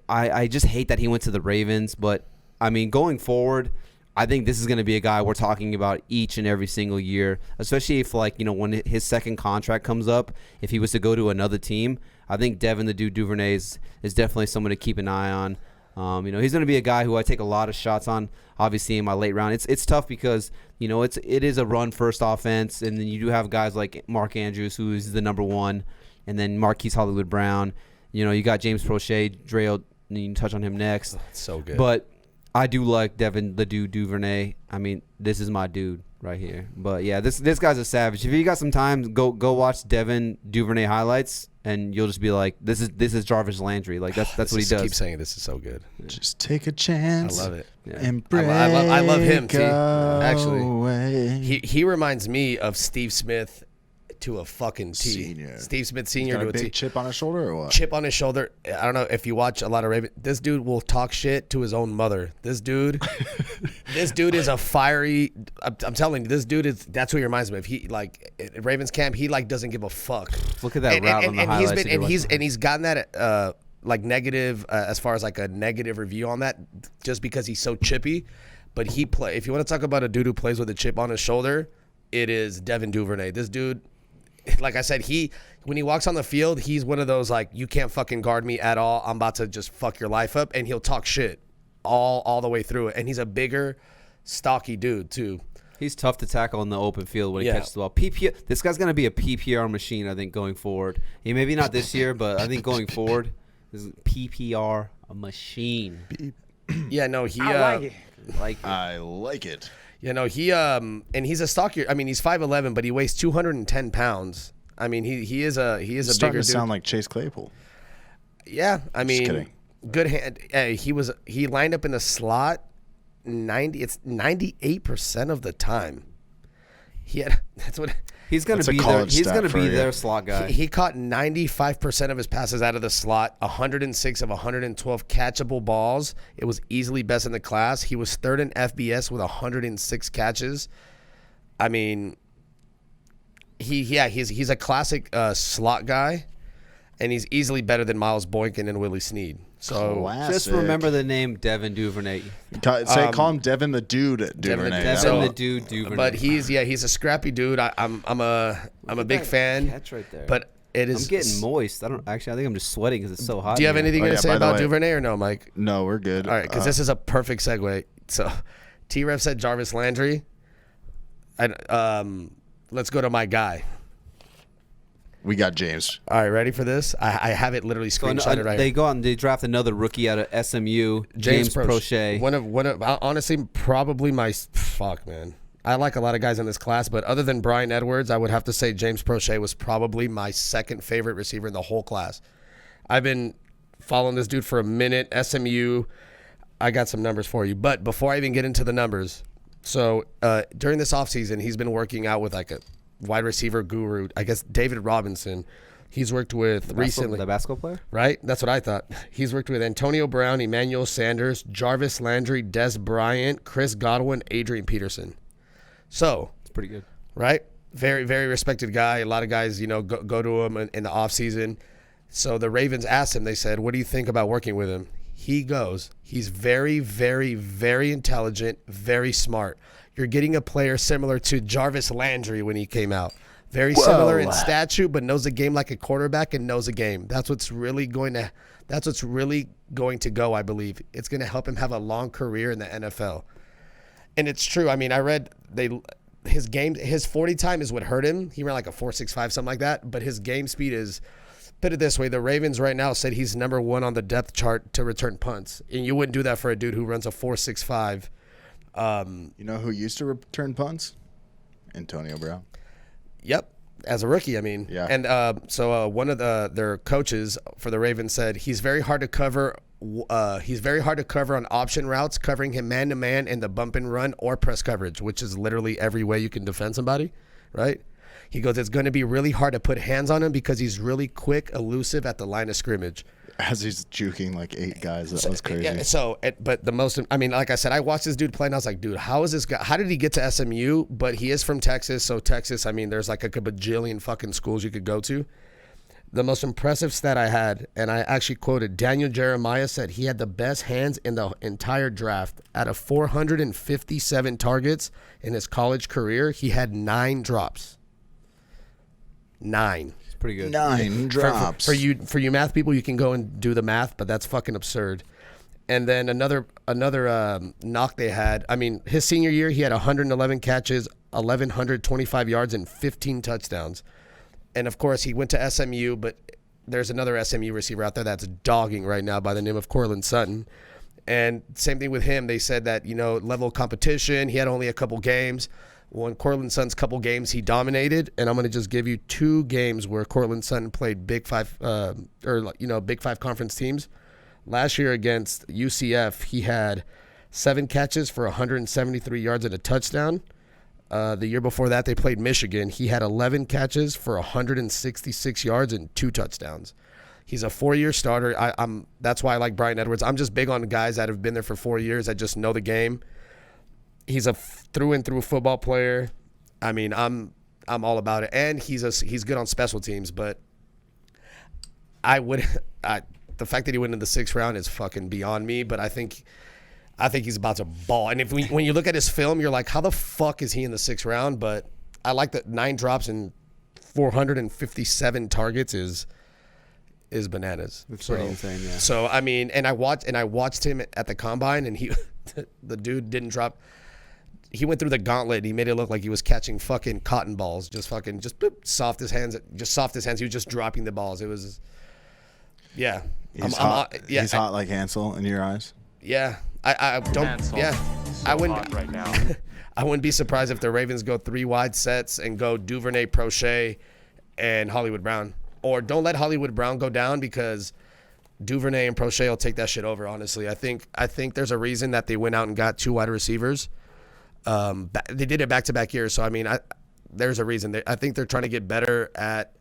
I just hate that he went to the Ravens. But, I mean, going forward, I think this is going to be a guy we're talking about each and every single year, especially if, like, you know, when his second contract comes up, if he was to go to another team, I think Devin the Dude Duvernay is definitely someone to keep an eye on. You know, he's going to be a guy who I take a lot of shots on, obviously, in my late round. It's tough because, you know, it is a run-first offense, and then you do have guys like Mark Andrews, who is the number one, and then Marquise Hollywood-Brown. You know, you got James Proche, Dre, and you can touch on him next. So good. But I do like Devin the Dude Duvernay. I mean, this is my dude right here. But, yeah, this guy's a savage. If you got some time, go watch Devin Duvernay highlights, and you'll just be like, this is Jarvis Landry. Like, that's what he does. Keep saying this is so good. Just take a chance. I love it. Yeah. And break I love him, too. away. Actually, he reminds me of Steve Smith to a fucking T. Senior. Steve Smith He's Senior got to a a big T. chip on his shoulder or what? Chip on his shoulder. I don't know if you watch a lot of Ravens. This dude will talk shit to his own mother. This dude is a fiery. I'm telling you, this dude is. That's who he reminds me of. He like at Ravens camp. He like doesn't give a fuck. Look at that route on the highlights. He's gotten that like negative as far as like a negative review on that just because he's so chippy. But if you want to talk about a dude who plays with a chip on his shoulder, it is Devin Duvernay. This dude. Like I said, when he walks on the field, he's one of those like, you can't fucking guard me at all. I'm about to just fuck your life up, and he'll talk shit all the way through it. And he's a bigger, stocky dude too. He's tough to tackle in the open field when he catches the ball. This guy's gonna be a PPR machine, I think, going forward. He maybe not this year, but I think going forward, this is PPR a machine. Yeah, no, I like it. You know, and he's a stockier. I mean, he's 5'11", but he weighs 210 pounds. I mean, he is a He's bigger starting to dude. sound like Chase Claypool. Yeah, I mean, kidding. Good hand. He lined up in the slot 98% of the time. He's gonna That's a be there. college He's stat gonna for be you. their slot guy. He caught 95% of his passes out of the slot, 106 of 112 catchable balls. It was easily best in the class. He was third in FBS with 106 catches. I mean, he's a classic slot guy, and he's easily better than Miles Boykin and Willie Snead. So Classic. Just remember the name Devin Duvernay. Call him Devin the Dude Duvernay. Devin the Dude Duvernay. But he's a scrappy dude. I'm a big fan. Catch right there. But it is. I'm getting moist. I think I'm just sweating because it's so hot. Do you have here. anything to say by the about way- Duvernay or no, Mike? No, we're good. All right, because this is a perfect segue. So, T-Rev said Jarvis Landry. And let's go to my guy. We got James. All right, ready for this? I have it literally screenshotted right They here. go out and they draft another rookie out of SMU, James Proche. One of honestly probably my fuck man. I like a lot of guys in this class, but other than Brian Edwards, I would have to say James Proche was probably my second favorite receiver in the whole class. I've been following this dude for a minute. SMU, I got some numbers for you. But before I even get into the numbers, so during this offseason, he's been working out with like a wide receiver guru, I guess David Robinson. He's worked with recently. The basketball player? Right? That's what I thought. He's worked with Antonio Brown, Emmanuel Sanders, Jarvis Landry, Des Bryant, Chris Godwin, Adrian Peterson. So, It's pretty good. right? Very, very respected guy. A lot of guys, go to him in the offseason. So the Ravens asked him, they said, what do you think about working with him? He goes, he's very, very, very intelligent, very smart. You're getting a player similar to Jarvis Landry when he came out. Very similar in stature, but knows the game like a quarterback and knows the game. That's what's really going to go, I believe. It's going to help him have a long career in the NFL. And it's true. I mean, I read his 40 time is what hurt him. He ran like a 4.65, something like that. But his game speed is, put it this way, the Ravens right now said he's number one on the depth chart to return punts. And you wouldn't do that for a dude who runs a 4.65. You know who used to return punts? Antonio Brown. Yep, as a rookie, I mean. Yeah. And so one of their coaches for the Ravens said he's very hard to cover. He's very hard to cover on option routes, covering him man to man in the bump and run or press coverage, which is literally every way you can defend somebody, right? He goes, it's going to be really hard to put hands on him because he's really quick, elusive at the line of scrimmage. As he's juking like 8 guys. That was crazy. Yeah, but the most, I mean, like I said, I watched this dude play and I was like, dude, how is this guy? How did he get to SMU? But he is from Texas. So Texas, I mean, there's like a bajillion fucking schools you could go to. The most impressive stat I had, and I actually quoted Daniel Jeremiah, said he had the best hands in the entire draft. Out of 457 targets in his college career, he had 9 drops. 9. It's pretty good. 9 drops. For you math people, you can go and do the math, but that's fucking absurd. And then another knock they had. I mean, his senior year, he had 111 catches, 1,125 yards, and 15 touchdowns. And, of course, he went to SMU, but there's another SMU receiver out there that's dogging right now by the name of Courtland Sutton. And same thing with him. They said that, level of competition, he had only a couple games. Well, in Courtland Sutton's couple games, he dominated. And I'm going to just give you 2 games where Courtland Sutton played Big Five conference teams. Last year against UCF, he had 7 catches for 173 yards and a touchdown. The year before that, they played Michigan. He had 11 catches for 166 yards and 2 touchdowns. He's a 4-year starter. That's why I like Brian Edwards. I'm just big on guys that have been there for 4 years that just know the game. He's a through and through football player. I mean, I'm all about it, and he's good on special teams. But the fact that he went in the 6th round is fucking beyond me. But I think he's about to ball. And when you look at his film, you're like, how the fuck is he in the 6th round? But I like that 9 drops and 457 targets is bananas. It's pretty insane, yeah. So I mean, and I watched him at the combine, and the dude didn't drop. He went through the gauntlet. And he made it look like he was catching fucking cotton balls, just boop, soft as hands. He was just dropping the balls. It was, yeah. He's hot. He's hot like Hansel in your eyes. Yeah. I don't. Hansel. Yeah. So I wouldn't. hot right now. I wouldn't be surprised if the Ravens go 3 wide sets and go Duvarney, Proche, and Hollywood Brown. Or don't let Hollywood Brown go down because Duvarney and Proche will take that shit over, honestly. I think there's a reason that they went out and got 2 wide receivers. They did it back-to-back years. So, I mean, there's a reason. I think they're trying to get better at,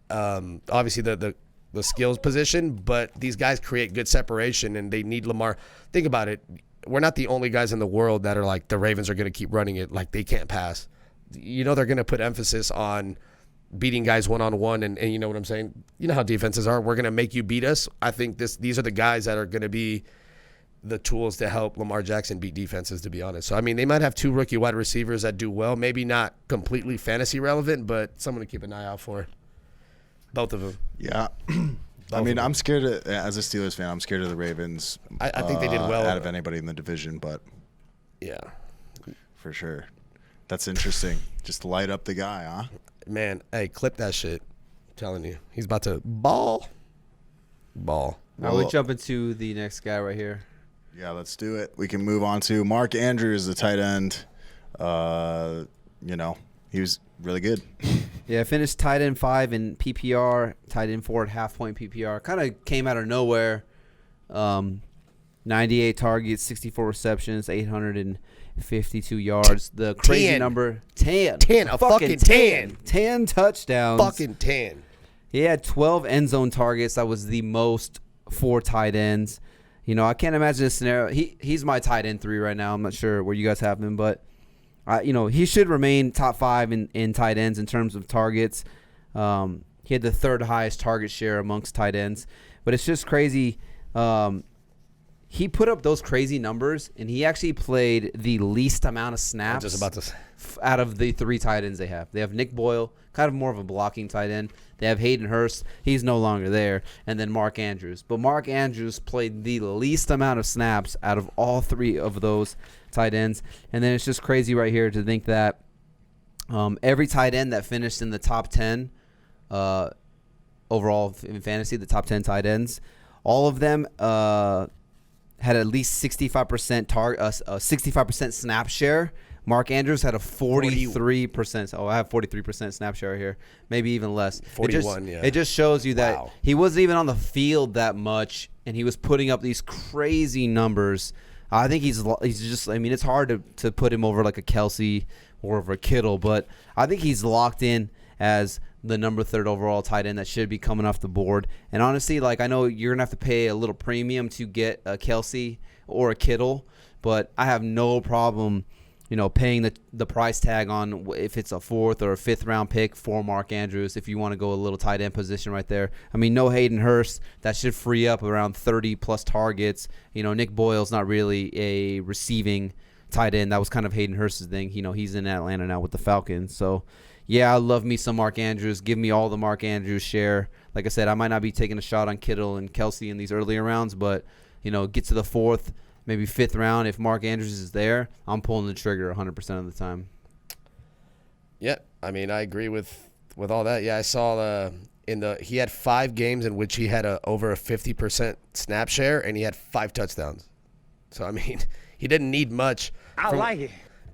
obviously, the skills position. But these guys create good separation, and they need Lamar. Think about it. We're not the only guys in the world that are like, the Ravens are going to keep running it. Like, they can't pass. They're going to put emphasis on beating guys one-on-one, and you know what I'm saying? You know how defenses are. We're going to make you beat us. I think these are the guys that are going to be the tools to help Lamar Jackson beat defenses, to be honest. So, I mean, they might have 2 rookie wide receivers that do well. Maybe not completely fantasy relevant, but someone to keep an eye out for. Both of them. Yeah. I mean, I'm scared as a Steelers fan, I'm scared of the Ravens. I think they did well. Out of anybody in the division, but yeah. For sure. That's interesting. Just light up the guy, huh? Man, hey, clip that shit. I'm telling you. He's about to ball. Now we jump into the next guy right here. Yeah, let's do it. We can move on to Mark Andrews, the tight end. He was really good. Yeah, finished tight end 5 in PPR, tight end 4 at half-point PPR. Kind of came out of nowhere. 98 targets, 64 receptions, 852 yards. The crazy 10. number, 10. 10, a fucking 10. 10 touchdowns. Fucking 10. He had 12 end zone targets. That was the most for tight ends. I can't imagine a scenario. He's my tight end 3 right now. I'm not sure where you guys have him, but he should remain top 5 in tight ends in terms of targets. He had the 3rd highest target share amongst tight ends, but it's just crazy. He put up those crazy numbers, and he actually played the least amount of snaps. I'm just about to out of the 3 tight ends they have. They have Nick Boyle, kind of more of a blocking tight end. They have Hayden Hurst. He's no longer there. And then Mark Andrews. But Mark Andrews played the least amount of snaps out of all 3 of those tight ends. And then it's just crazy right here to think that every tight end that finished in the top 10 overall in fantasy, the top 10 tight ends, all of them had at least 65% 65% snap share. Mark Andrews had a 43%. Oh, I have 43% snap share here. Maybe even less. 41, It just shows you that he wasn't even on the field that much, and he was putting up these crazy numbers. I think he's just, I mean, it's hard to put him over like a Kelsey or over a Kittle, but I think he's locked in as the number 3rd overall tight end that should be coming off the board. And honestly, like, I know you're going to have to pay a little premium to get a Kelsey or a Kittle, but I have no problem paying the price tag on if it's a 4th or a 5th round pick for Mark Andrews, if you want to go a little tight end position right there. I mean, no Hayden Hurst. That should free up around 30-plus targets. Nick Boyle's not really a receiving tight end. That was kind of Hayden Hurst's thing. He's in Atlanta now with the Falcons. So, yeah, I love me some Mark Andrews. Give me all the Mark Andrews share. Like I said, I might not be taking a shot on Kittle and Kelsey in these earlier rounds, but, get to the 4th, maybe 5th round. If Mark Andrews is there, I'm pulling the trigger 100% of the time. Yeah, I mean, I agree with all that. Yeah, I saw he had 5 games in which he had over a 50% snap share, and he had 5 touchdowns. So, I mean, he didn't need much. I like it.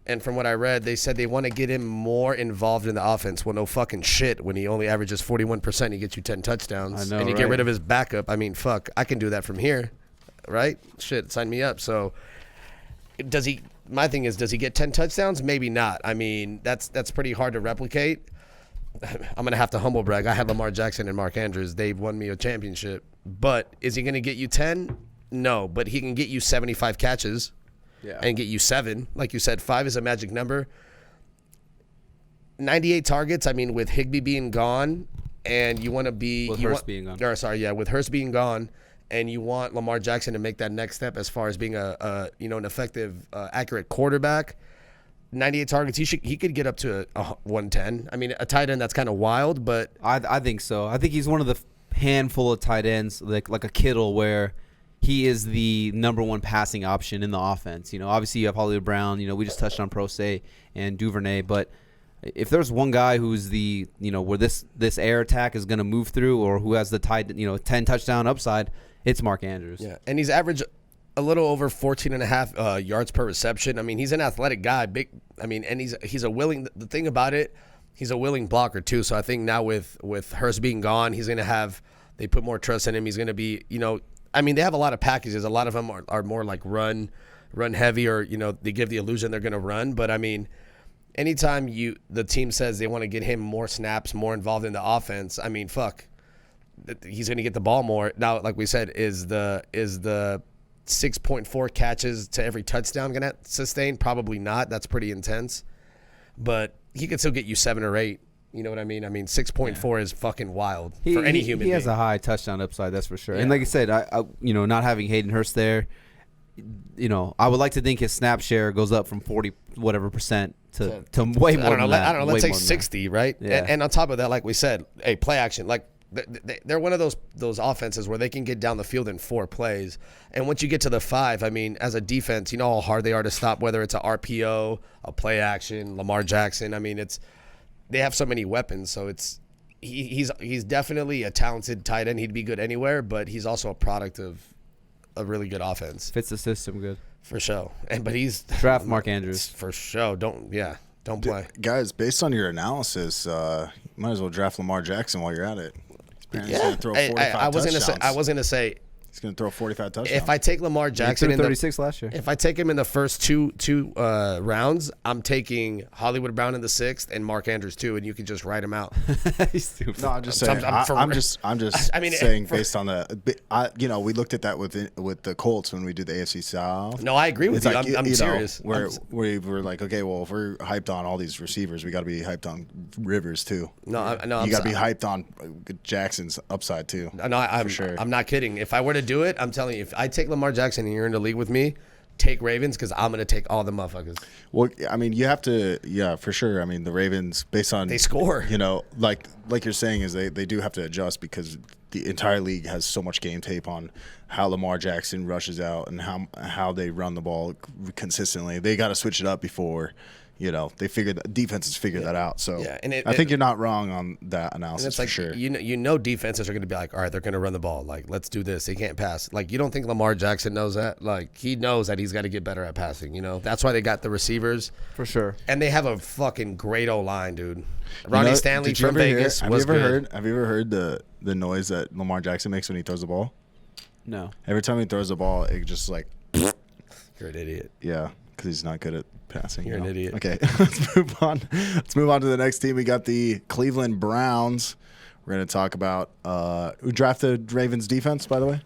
And from what I read, they said they want to get him more involved in the offense. Well, no fucking shit. When he only averages 41%, he gets you 10 touchdowns. I know, and you right? get rid of his backup. I mean, fuck, I can do that from here, right? Shit, sign me up. So, my thing is, does he get 10 touchdowns? Maybe not. I mean, that's pretty hard to replicate. I'm going to have to humble brag. I had Lamar Jackson and Mark Andrews. They've won me a championship. But is he going to get you 10? No, but he can get you 75 catches. Yeah. And get you 7. Like you said, 5 is a magic number. 98 targets, I mean, with Higbee being gone, and you want to be... With Hurst being gone. With Hurst being gone, and you want Lamar Jackson to make that next step as far as being an effective, accurate quarterback. 98 targets, he could get up to a 110. I mean, a tight end, that's kind of wild, but... I think so. I think he's one of the handful of tight ends, like a Kittle, where... he is the number 1 passing option in the offense. Obviously you have Hollywood Brown. We just touched on Proche and Duvarney. But if there's one guy who's the, where this air attack is going to move through, or who has the 10 touchdown upside, it's Mark Andrews. Yeah, and he's averaged a little over 14.5 yards per reception. I mean, he's an athletic guy. Big. I mean, and he's a willing. The thing about it, he's a willing blocker too. So I think now with Hurst being gone, he's going to have. They put more trust in him. He's going to be. I mean, they have a lot of packages. A lot of them are more like run heavy, or they give the illusion they're going to run. But I mean, anytime the team says they want to get him more snaps, more involved in the offense, I mean, fuck, he's going to get the ball more. Now, like we said, is the 6.4 catches to every touchdown going to sustain? Probably not. That's pretty intense. But he could still get you 7 or 8. You know what I mean? I mean, 6.4 is fucking wild for any human being. He has a high touchdown upside, that's for sure. Yeah. And like I said, I not having Hayden Hurst there, I would like to think his snap share goes up from 40 whatever percent to way more than that. I don't know. Let's say 60, right? Yeah. And on top of that, like we said, play action. Like they're one of those offenses where they can get down the field in 4 plays. And once you get to the 5, I mean, as a defense, you know how hard they are to stop, whether it's a RPO, a play action, Lamar Jackson. I mean, they have so many weapons, so he's definitely a talented tight end. He'd be good anywhere, but he's also a product of a really good offense. Fits the system good. For sure. But he's draft Mark Andrews. For sure. Don't play. Guys, based on your analysis, you might as well draft Lamar Jackson while you're at it. He's going to throw 45 touchdowns. I was going to say he's going to throw 45 touchdowns. If I take Lamar Jackson in 36 last year. If I take him in the first two rounds, I'm taking Hollywood Brown in the 6th and Mark Andrews too, and you can just write him out. He's stupid. No, I'm just saying. I'm just saying based on we looked at that with the Colts when we did the AFC South. No, I agree with you. I'm serious. We were like, okay, well, if we're hyped on all these receivers, we got to be hyped on Rivers too. No, you got to be hyped on Jackson's upside too. No, I'm sure. I'm not kidding. If I were to do it, I'm telling you, if I take Lamar Jackson and you're in the league with me, take Ravens, because I'm going to take all the motherfuckers. Well, I mean, you have to, for sure. I mean, the Ravens, based on they score, like you're saying, is they do have to adjust because the entire league has so much game tape on how Lamar Jackson rushes out and how they run the ball consistently. They got to switch it up before. Defenses figure that out. So I think you're not wrong on that analysis for sure. Defenses are going to be like, all right, they're going to run the ball. Like, let's do this. They can't pass. Like, you don't think Lamar Jackson knows that? Like, he knows that he's got to get better at passing. That's why they got the receivers for sure. And they have a fucking great O-line, dude. Ronnie Stanley from Vegas was good. Have you ever heard the noise that Lamar Jackson makes when he throws the ball? No. Every time he throws the ball, it just like. You're an idiot. Yeah, because he's not good at passing. You're an idiot. Okay, let's move on. Let's move on to the next team. We got the Cleveland Browns. We're going to talk about who drafted Ravens defense, by the way.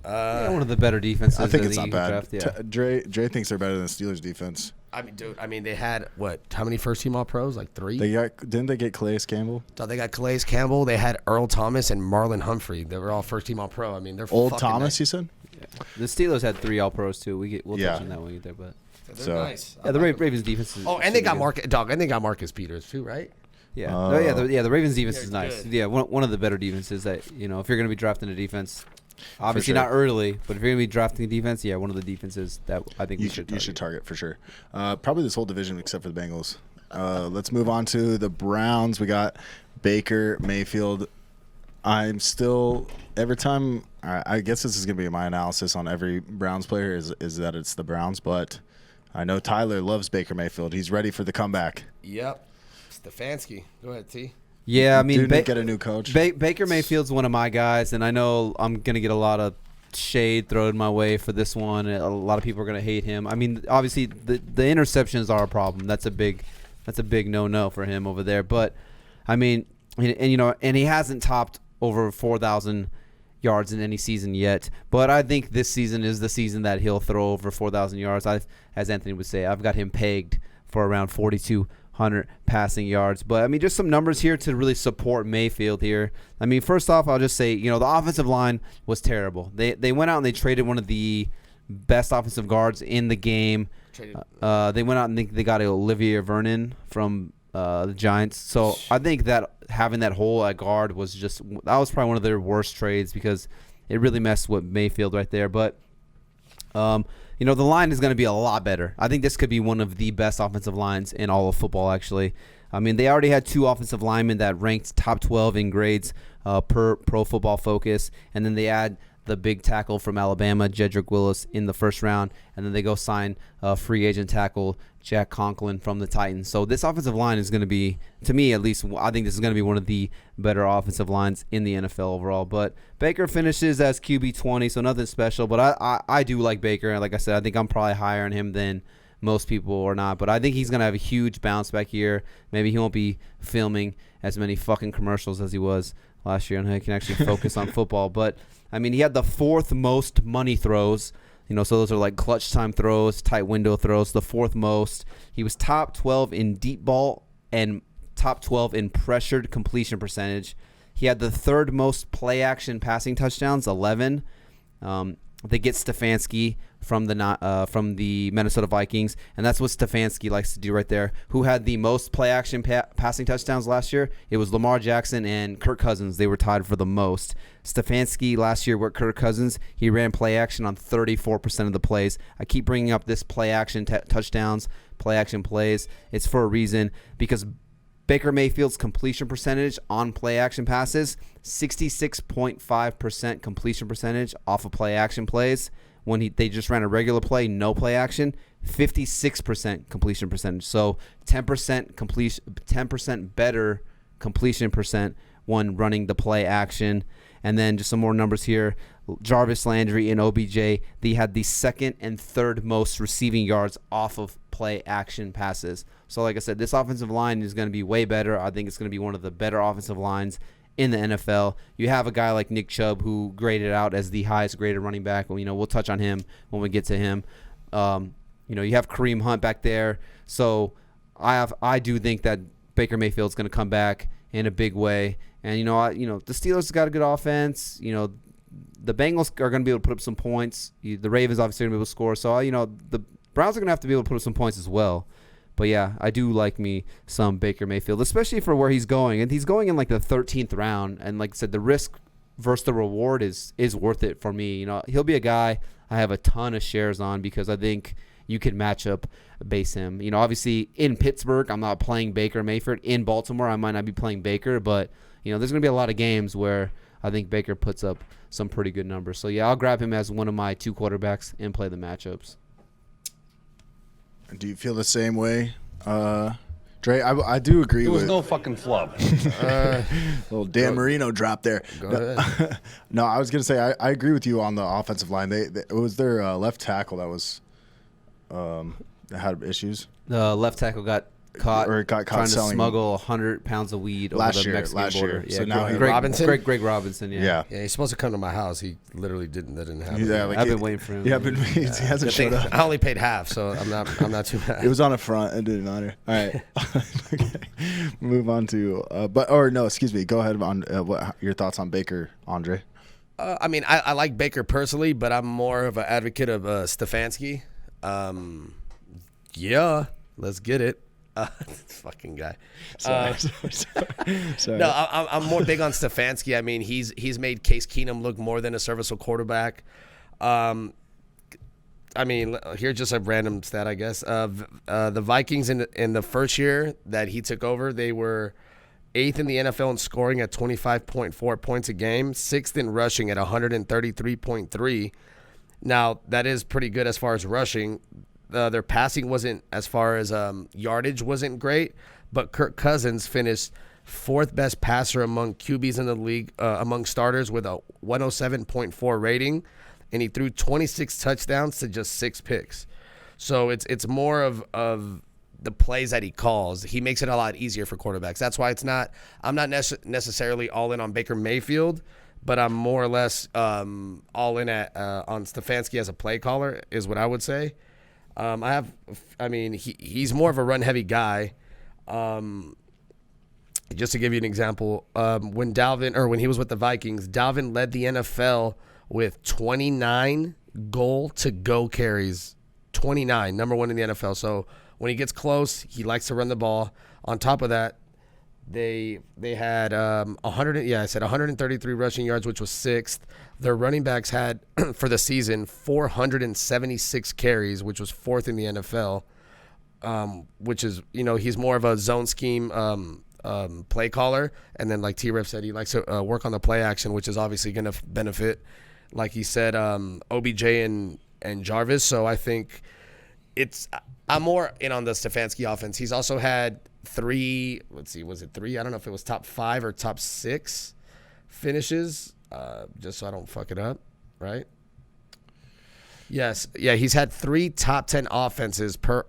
One of the better defenses. I think that it's you not can bad. draft, yeah. Dre thinks they're better than the Steelers defense. I mean, dude. I mean, they had how many first-team All-Pros? Like 3. Didn't they get Calais Campbell? So they got Calais Campbell. They had Earl Thomas and Marlon Humphrey. They were all first-team All-Pro. I mean, they're Old fucking Thomas, nice. you said? Yeah. The Steelers had 3 All-Pros too. We'll Yeah. touch on that when we get there, but They're So- nice. yeah, the Ravens defense is. Oh, and should they be got good. and they got Marcus Peters too, right? Yeah, the Ravens defense They're is nice. good. Yeah, one of the better defenses that if you're going to be drafting a defense, obviously sure. not early, but if you're going to be drafting a defense, yeah, one of the defenses that I think You should target for sure. Probably this whole division except for the Bengals. Let's move on to the Browns. We got Baker Mayfield. I'm still every time. I guess this is gonna be my analysis on every Browns player is that it's the Browns, but I know Tyler loves Baker Mayfield. He's ready for the comeback. Yep. Stefanski. Go ahead, T. Yeah, I mean, Get a new coach. Baker Mayfield's one of my guys, and I know I'm going to get a lot of shade thrown my way for this one. A lot of people are going to hate him. I mean, obviously, the interceptions are a problem. That's a big no-no for him over there. But, I mean, and he hasn't topped over 4,000 yards in any season yet. But I think this season is the season that he'll throw over 4,000 yards. As Anthony would say, I've got him pegged for around 4,200 passing yards. But, I mean, just some numbers here to really support Mayfield here. I mean, first off, I'll just say, the offensive line was terrible. They went out and they traded one of the best offensive guards in the game. They went out and they got Olivier Vernon from the Giants. So I think that having that hole at guard was probably one of their worst trades because it really messed with Mayfield right there. But the line is going to be a lot better. I think this could be one of the best offensive lines in all of football, actually. I mean, they already had 2 offensive linemen that ranked top 12 in grades per Pro Football Focus, and then they add the big tackle from Alabama, Jedrick Willis, in the first round, and then they go sign free agent tackle Jack Conklin from the Titans. So this offensive line is going to be, to me at least, I think this is going to be one of the better offensive lines in the NFL overall. But Baker finishes as QB 20, so nothing special. But I do like Baker. Like I said, I think I'm probably higher on him than most people or not. But I think he's going to have a huge bounce back year. Maybe he won't be filming as many fucking commercials as he was last year, and he can actually focus on football. But, I mean, he had the 4th most money throws. So those are like clutch time throws, tight window throws, the 4th most. He was top 12 in deep ball and top 12 in pressured completion percentage. He had the 3rd most play action passing touchdowns, 11. They get Stefanski from the Minnesota Vikings, and that's what Stefanski likes to do right there. Who had the most play action passing touchdowns last year? It was Lamar Jackson and Kirk Cousins. They were tied for the most. Stefanski last year with Kirk Cousins, he ran play action on 34% of the plays. I keep bringing up this play action touchdowns, play action plays. It's for a reason, because Baker Mayfield's completion percentage on play action passes, 66.5% completion percentage off of play action plays. When they just ran a regular play, no play action, 56% completion percentage. So 10% better completion percent when running the play action. And then just some more numbers here. Jarvis, Landry, and OBJ, they had the 2nd and 3rd most receiving yards off of play action passes. So like I said, this offensive line is going to be way better. I think it's going to be one of the better offensive lines in the NFL. You have a guy like Nick Chubb who graded out as the highest graded running back. We'll touch on him when we get to him. You have Kareem Hunt back there. So I do think that Baker Mayfield's going to come back in a big way. And the Steelers got a good offense. The Bengals are going to be able to put up some points. The Ravens obviously are going to be able to score. So the Browns are going to have to be able to put up some points as well. But yeah, I do like me some Baker Mayfield, especially for where he's going. And he's going in like the 13th round. And like I said, the risk versus the reward is worth it for me. He'll be a guy I have a ton of shares on because I think you could match up base him. Obviously in Pittsburgh, I'm not playing Baker Mayfield. In Baltimore, I might not be playing Baker. But, there's going to be a lot of games where I think Baker puts up some pretty good numbers. So yeah, I'll grab him as one of my 2 quarterbacks and play the matchups. Do you feel the same way, Dre? I do agree with. It was no fucking flub. Little Dan Marino drop there. Go ahead. No, I was gonna say I agree with you on the offensive line. It was their left tackle that was that had issues. The left tackle got caught got trying to selling smuggle 100 pounds of weed last over the year. Mexican Last border. year. Yeah, So now Greg Robinson? Greg Robinson. Yeah. Yeah, he's supposed to come to my house. He literally didn't. That didn't happen. Yeah, like I've been waiting for him. Yeah, he hasn't showed up. I only paid half, so I'm not too bad. It was on a front. It didn't matter. All right. Okay. Move on to excuse me. Go ahead on what your thoughts on Baker, Andre. I mean, I like Baker personally, but I'm more of an advocate of Stefanski. Yeah, let's get it. This fucking guy. Sorry. No, I'm more big on Stefanski. I mean, he's made Case Keenum look more than a serviceable quarterback. I mean, here's just a random stat, I guess. The Vikings in the first year that he took over, they were 8th in the NFL in scoring at 25.4 points a game, 6th in rushing at 133.3. Now, that is pretty good as far as rushing. Their passing wasn't, as far as yardage, wasn't great, but Kirk Cousins finished 4th best passer among QBs in the league, among starters, with a 107.4 rating, and he threw 26 touchdowns to just 6 picks. So it's more of the plays that he calls. He makes it a lot easier for quarterbacks. That's why I'm not necessarily all in on Baker Mayfield, but I'm more or less all in on Stefanski as a play caller, is what I would say. He's more of a run-heavy guy. Just to give you an example, when he was with the Vikings, Dalvin led the NFL with 29 goal-to-go carries. 29, number 1 in the NFL. So when he gets close, he likes to run the ball. On top of that, they had 133 rushing yards, which was 6th. Their running backs had, for the season, 476 carries, which was 4th in the NFL, which is, he's more of a zone scheme play caller. And then, like T-Rev said, he likes to work on the play action, which is obviously going to benefit, like he said, OBJ and Jarvis. So I think I'm more in on the Stefanski offense. He's also had 3, was it 3? I don't know if it was top 5 or top 6 finishes, just so I don't fuck it up, right? Yes. Yeah, he's had 3 top 10 offenses per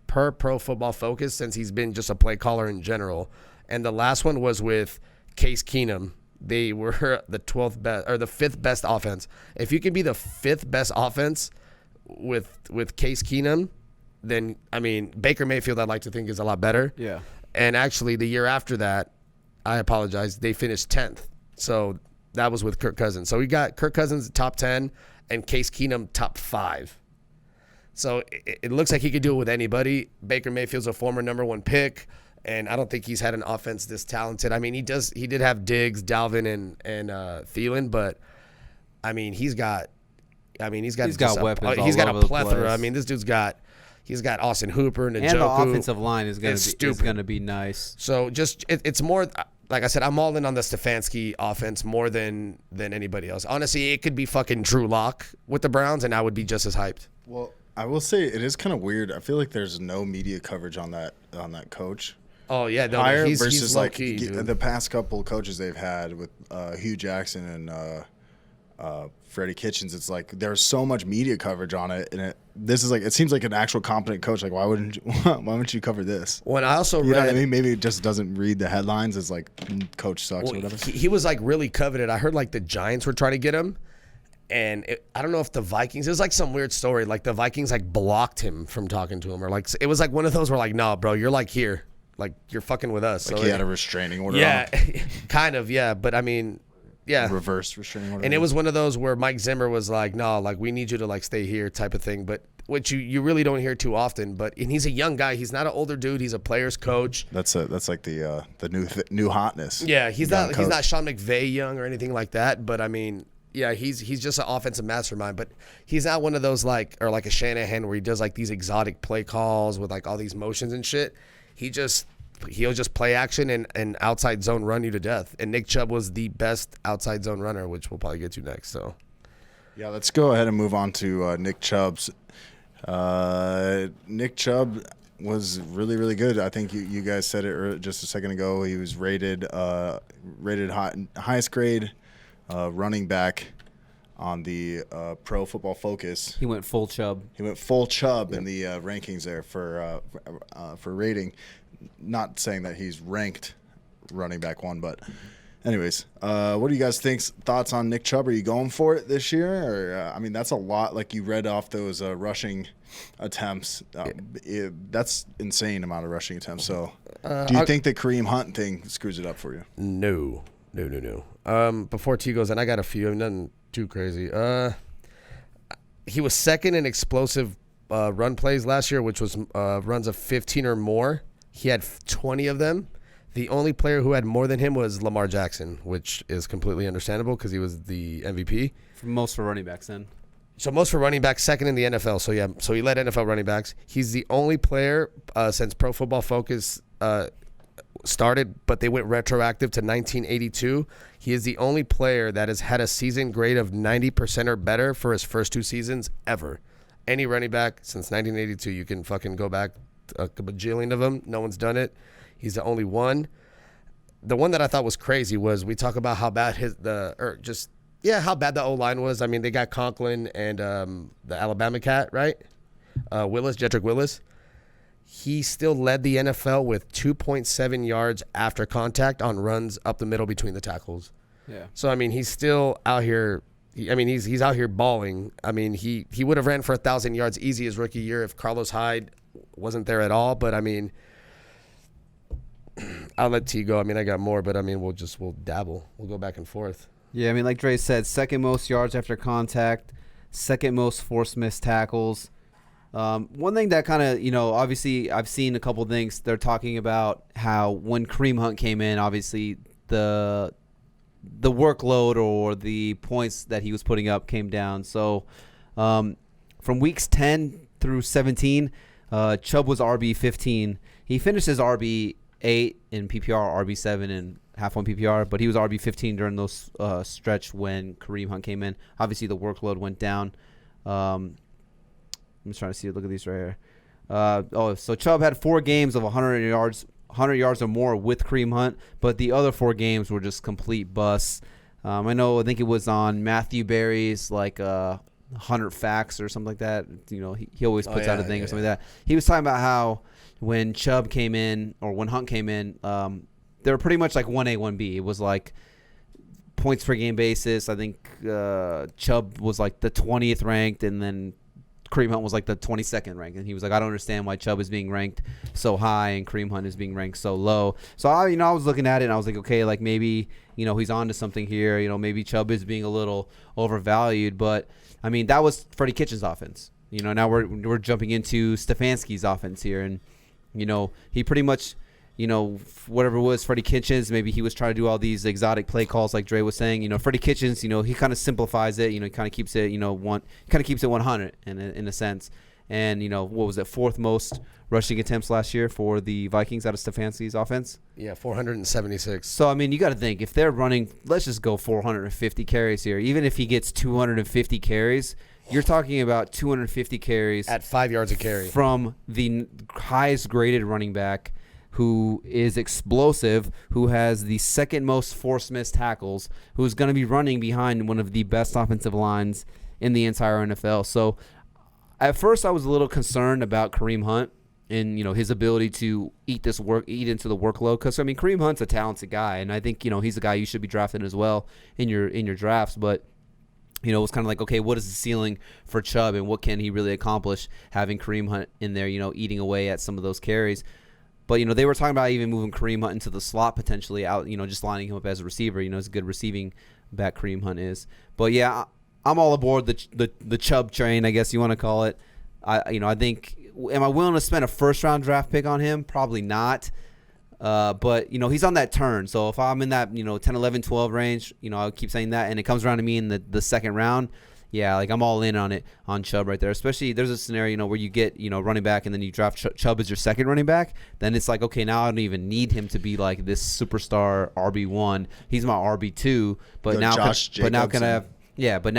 Pro Football Focus since he's been just a play caller in general. And the last one was with Case Keenum. They were the 12th best, or the 5th best offense. If you can be the 5th best offense with Case Keenum, then, I mean, Baker Mayfield, I'd like to think, is a lot better. Yeah. And actually, the year after that, I apologize, they finished 10th. So that was with Kirk Cousins. So we got Kirk Cousins top 10 and Case Keenum top 5. So it looks like he could do it with anybody. Baker Mayfield's a former number 1 pick, and I don't think he's had an offense this talented. I mean, he did have Diggs, Dalvin, and Thielen, but I mean, he's got weapons. He's got a plethora. I mean, this dude's got. He's got Austin Hooper and Njoku. And the offensive line is going to be nice. So just it's more, like I said, I'm all in on the Stefanski offense more than anybody else. Honestly, it could be fucking Drew Lock with the Browns, and I would be just as hyped. Well, I will say it is kind of weird. I feel like there's no media coverage on that coach. Oh yeah, no, Hire he's versus low like key, dude. the past couple coaches they've had with Hugh Jackson and Freddie Kitchens. It's like there's so much media coverage on it, and it seems like an actual competent coach. Like why wouldn't you cover this? When I also You know read, what I mean, maybe it just doesn't read the headlines. It's like coach sucks or whatever. he was like really coveted. I heard like the Giants were trying to get him, and I don't know if the Vikings. It was like some weird story. Like the Vikings like blocked him from talking to him, or like it was like one of those where like, nah, bro, you're like here, like you're fucking with us. Like so he had a restraining order. Yeah, on him. kind of. Yeah, but I mean. Yeah, Reverse restraining order. And it was one of those where Mike Zimmer was like, "No, like we need you to like stay here," type of thing. But which you really don't hear too often. And he's a young guy. He's not an older dude. He's a player's coach. That's like the new hotness. Yeah, he's young not coach. Sean McVay young or anything like that. But I mean, yeah, he's just an offensive mastermind. But he's not one of those like a Shanahan where he does like these exotic play calls with like all these motions and shit. He'll just play action and outside zone run you to death. And Nick Chubb was the best outside zone runner, which we'll probably get to next. So, yeah, let's go ahead and move on to Nick Chubb's. Nick Chubb was really, really good. I think you guys said it just a second ago. He was rated highest grade running back on the Pro Football Focus. He went full Chubb. He went full Chubb in the rankings there for rating. not saying that he's ranked running back 1, but anyways, what do you guys think? Thoughts on Nick Chubb? Are you going for it this year? Or I mean, that's a lot. Like you read off those rushing attempts. That's insane amount of rushing attempts. So, do you think the Kareem Hunt thing screws it up for you? No. Before T goes in, I got a few. Nothing too crazy. He was second in explosive run plays last year, which was runs of 15 or more. He had 20 of them. The only player who had more than him was Lamar Jackson, which is completely understandable because he was the MVP. Most for running backs then. So most for running backs, second in the NFL. So yeah, so he led NFL running backs. He's the only player since Pro Football Focus started, but they went retroactive to 1982. He is the only player that has had a season grade of 90% or better for his first 2 seasons ever. Any running back since 1982, you can fucking go back a bajillion of them. No one's done it. He's the only one. The one that I thought was crazy was we talk about how bad how bad the O-line was. I mean, they got Conklin and the Alabama cat, right? Jedrick Willis. He still led the NFL with 2.7 yards after contact on runs up the middle between the tackles. Yeah. So I mean, he's still out here. I mean, he's out here balling. I mean, he would have ran for 1,000 yards easy his rookie year if Carlos Hyde wasn't there at all. But I mean, I'll let T go. I mean, I got more, but I mean, we'll dabble. We'll go back and forth. Yeah, I mean, like Dre said, second most yards after contact, second most forced missed tackles. One thing that kind of, obviously I've seen a couple things. They're talking about how when Kareem Hunt came in, obviously the workload or the points that he was putting up came down. So from weeks 10 through 17, Chubb was RB 15. He finished his RB 8 in PPR, RB 7 in half one PPR, but he was RB 15 during those stretch when Kareem Hunt came in. Obviously, the workload went down. I'm just trying to see. Look at these right here. So Chubb had 4 games of 100 yards or more with Kareem Hunt, but the other 4 games were just complete busts. I think it was on Matthew Berry's 100 facts or something like that. He always puts out a thing or something like that. He was talking about how when Chubb came in or when Hunt came in, they were pretty much like 1A, 1B. It was like points per game basis. I think Chubb was like the 20th ranked, and then Kareem Hunt was like the 22nd ranked. And he was like, I don't understand why Chubb is being ranked so high and Kareem Hunt is being ranked so low. So I was looking at it and I was like, okay, like maybe he's on to something here. Maybe Chubb is being a little overvalued. But I mean, that was Freddie Kitchens' offense. Now we're jumping into Stefanski's offense here, and he pretty much, whatever it was, Freddie Kitchens, maybe he was trying to do all these exotic play calls like Dre was saying. Freddie Kitchens, he kind of simplifies it. He kind of keeps it, keeps it 100 in a sense. And, what was it, 4th most rushing attempts last year for the Vikings out of Stefanski's offense? Yeah, 476. So, I mean, you got to think, if they're running, let's just go 450 carries here. Even if he gets 250 carries, you're talking about 250 carries. At 5 yards a carry. From the highest graded running back who is explosive, who has the second most forced missed tackles, who's going to be running behind one of the best offensive lines in the entire NFL. So at first I was a little concerned about Kareem Hunt and, his ability to eat into the workload. Because, I mean, Kareem Hunt's a talented guy, and I think, he's a guy you should be drafting as well in your drafts. But it was kind of like, okay, what is the ceiling for Chubb and what can he really accomplish having Kareem Hunt in there, eating away at some of those carries. But, they were talking about even moving Kareem Hunt into the slot potentially out, just lining him up as a receiver. As a good receiving back Kareem Hunt is. But, yeah, I'm all aboard the Chubb train, I guess you want to call it. I think, am I willing to spend a first-round draft pick on him? Probably not. But, he's on that turn. So if I'm in that, 10, 11, 12 range, I'll keep saying that, and it comes around to me in the second round, yeah, like I'm all in on it on Chubb right there. Especially there's a scenario, where you get, running back and then you draft Chubb as your second running back. Then it's like, okay, now I don't even need him to be like this superstar RB1. He's my RB2. But now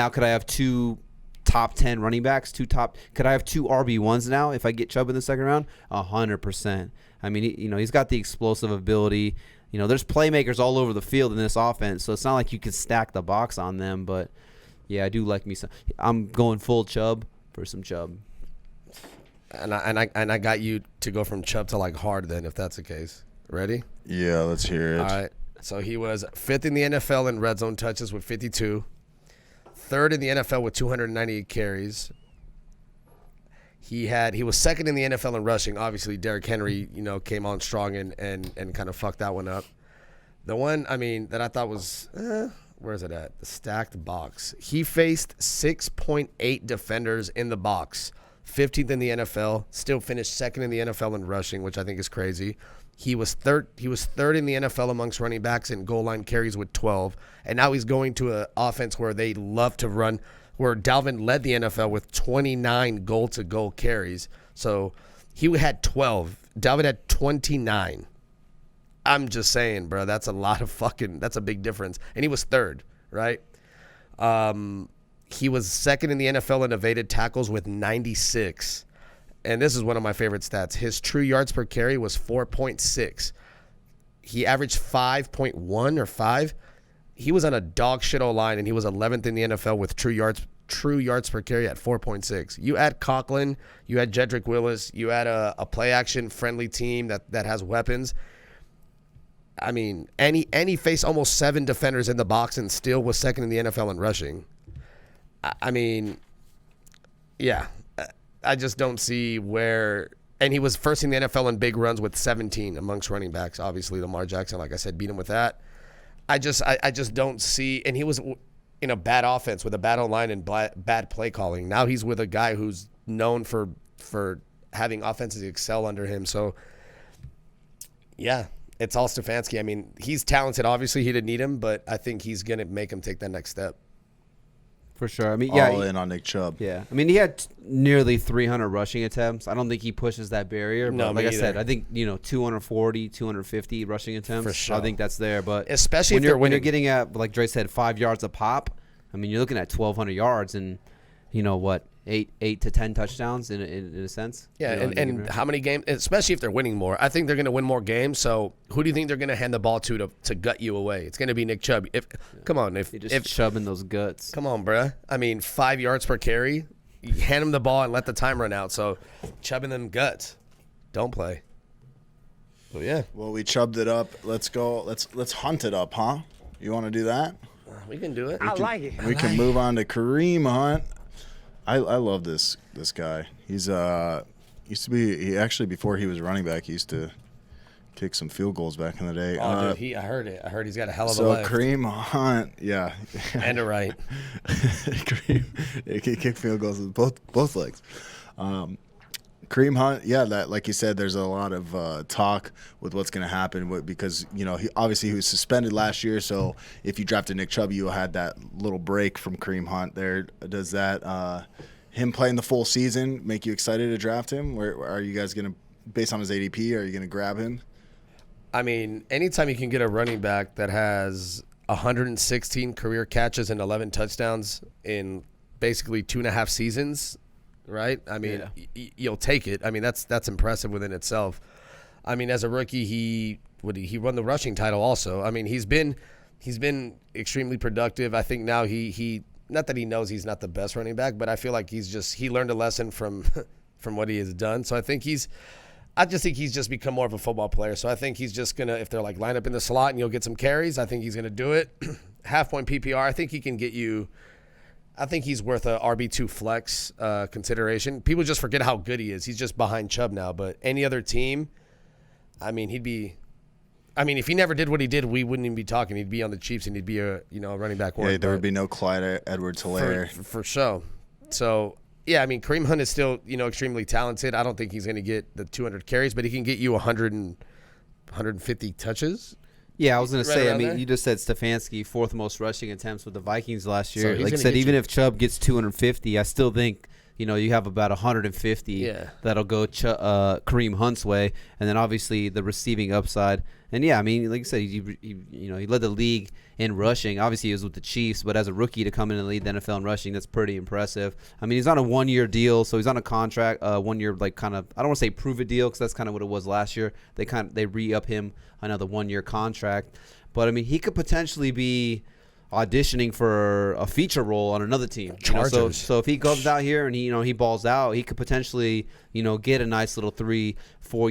could I have 2 top 10 running backs? Could I have 2 RB1s now if I get Chubb in the second round? 100%. I mean, he's got the explosive ability. There's playmakers all over the field in this offense, so it's not like you can stack the box on them. But yeah, I do like me some. I'm going full Chubb for some Chubb. And I got you to go from Chubb to like hard then, if that's the case. Ready? Yeah, let's hear it. All right. So he was 5th in the NFL in red zone touches with 52. 3rd in the NFL with 298 carries. He was 2nd in the NFL in rushing. Obviously, Derrick Henry, came on strong and kind of fucked that one up. The one, that I thought was, where is it at? The stacked box. He faced 6.8 defenders in the box. 15th in the NFL. Still finished 2nd in the NFL in rushing, which I think is crazy. He was third in the NFL amongst running backs in goal line carries with 12. And now he's going to an offense where they love to run, where Dalvin led the NFL with 29 goal-to-goal carries. So he had 12. Dalvin had 29. I'm just saying, bro, that's a big difference. And he was 3rd, right? He was 2nd in the NFL in evaded tackles with 96. And this is one of my favorite stats. His true yards per carry was 4.6. He averaged 5.1 or 5. He was on a dog shit O-line, and he was 11th in the NFL with true yards per carry at 4.6. You add Coughlin, you add Jedrick Willis, you add a play-action friendly team that has weapons. And he faced almost 7 defenders in the box and still was 2nd in the NFL in rushing. Yeah. I just don't see where – and he was first in the NFL in big runs with 17 amongst running backs. Obviously, Lamar Jackson, like I said, beat him with that. I just don't see – and he was in a bad offense with a bad O-line and bad play calling. Now he's with a guy who's known for having offenses excel under him. So, yeah, it's all Stefanski. He's talented. Obviously, he didn't need him, but I think he's going to make him take that next step. For sure. All in on Nick Chubb. Yeah. He had nearly 300 rushing attempts. I don't think he pushes that barrier. No, but like I said, I think, 240, 250 rushing attempts. For sure. I think that's there. But especially when if they're winning. When you're getting at, like Dre said, 5 yards a pop, you're looking at 1,200 yards and, 8 to 10 touchdowns in a sense. Yeah, and how many games, especially if they're winning more. I think they're going to win more games. So who do you think they're going to hand the ball to gut you away? It's going to be Nick Chubb. Come on. If chubbing those guts. Come on, bruh. 5 yards per carry. You hand him the ball and let the time run out. So chubbing them guts. Don't play. So, yeah. Well, we chubbed it up. Let's go. Let's hunt it up, huh? You want to do that? We can do it. I like it. We can move on to Kareem Hunt. I love this guy. He's used to be. He actually, before he was running back, he used to kick some field goals back in the day. Dude, I heard it. I heard he's got a hell of a so left. Kareem Hunt, yeah, and a right. Kareem, he can kick field goals with both legs. Kareem Hunt, yeah, that like you said, there's a lot of talk with what's going to happen because he obviously was suspended last year. So if you drafted Nick Chubb, you had that little break from Kareem Hunt there. Does that him playing the full season make you excited to draft him? Where are you guys going to, based on his ADP, are you going to grab him? Anytime you can get a running back that has 116 career catches and 11 touchdowns in basically 2.5 seasons. Right? You'll take it. That's impressive within itself. As a rookie, he won the rushing title also. He's been extremely productive. I think now he not that he knows he's not the best running back, but I feel like he learned a lesson from what he has done. So I think he's just become more of a football player. So I think he's just gonna, if they're like line up in the slot and you'll get some carries, I think he's gonna do it. Half point PPR, I think he can get you. I think he's worth a RB2 flex consideration. People just forget how good he is. He's just behind Chubb now. But any other team, he'd be. If he never did what he did, we wouldn't even be talking. He'd be on the Chiefs and he'd be a running back one. Yeah, there would be no Clyde Edwards-Helaire. For sure. So yeah, Kareem Hunt is still extremely talented. I don't think he's going to get the 200 carries, but he can get you 150 touches. Yeah, I was going to say, there? you just said Stefanski, 4th most rushing attempts with the Vikings last year. So like I said, even if Chubb gets 250, I still think, you have about 150 that'll go Kareem Hunt's way. And then obviously the receiving upside. And yeah, like you said, he led the league in rushing. Obviously he was with the Chiefs, but as a rookie to come in and lead the NFL in rushing, that's pretty impressive. He's on a 1-year deal, so he's on a contract, 1 year, I don't want to say prove it deal because that's kind of what it was last year. They re-up him another 1-year contract. But he could potentially be auditioning for a feature role on another team. You know, so if he comes out here and he balls out, he could potentially get a nice little 3-4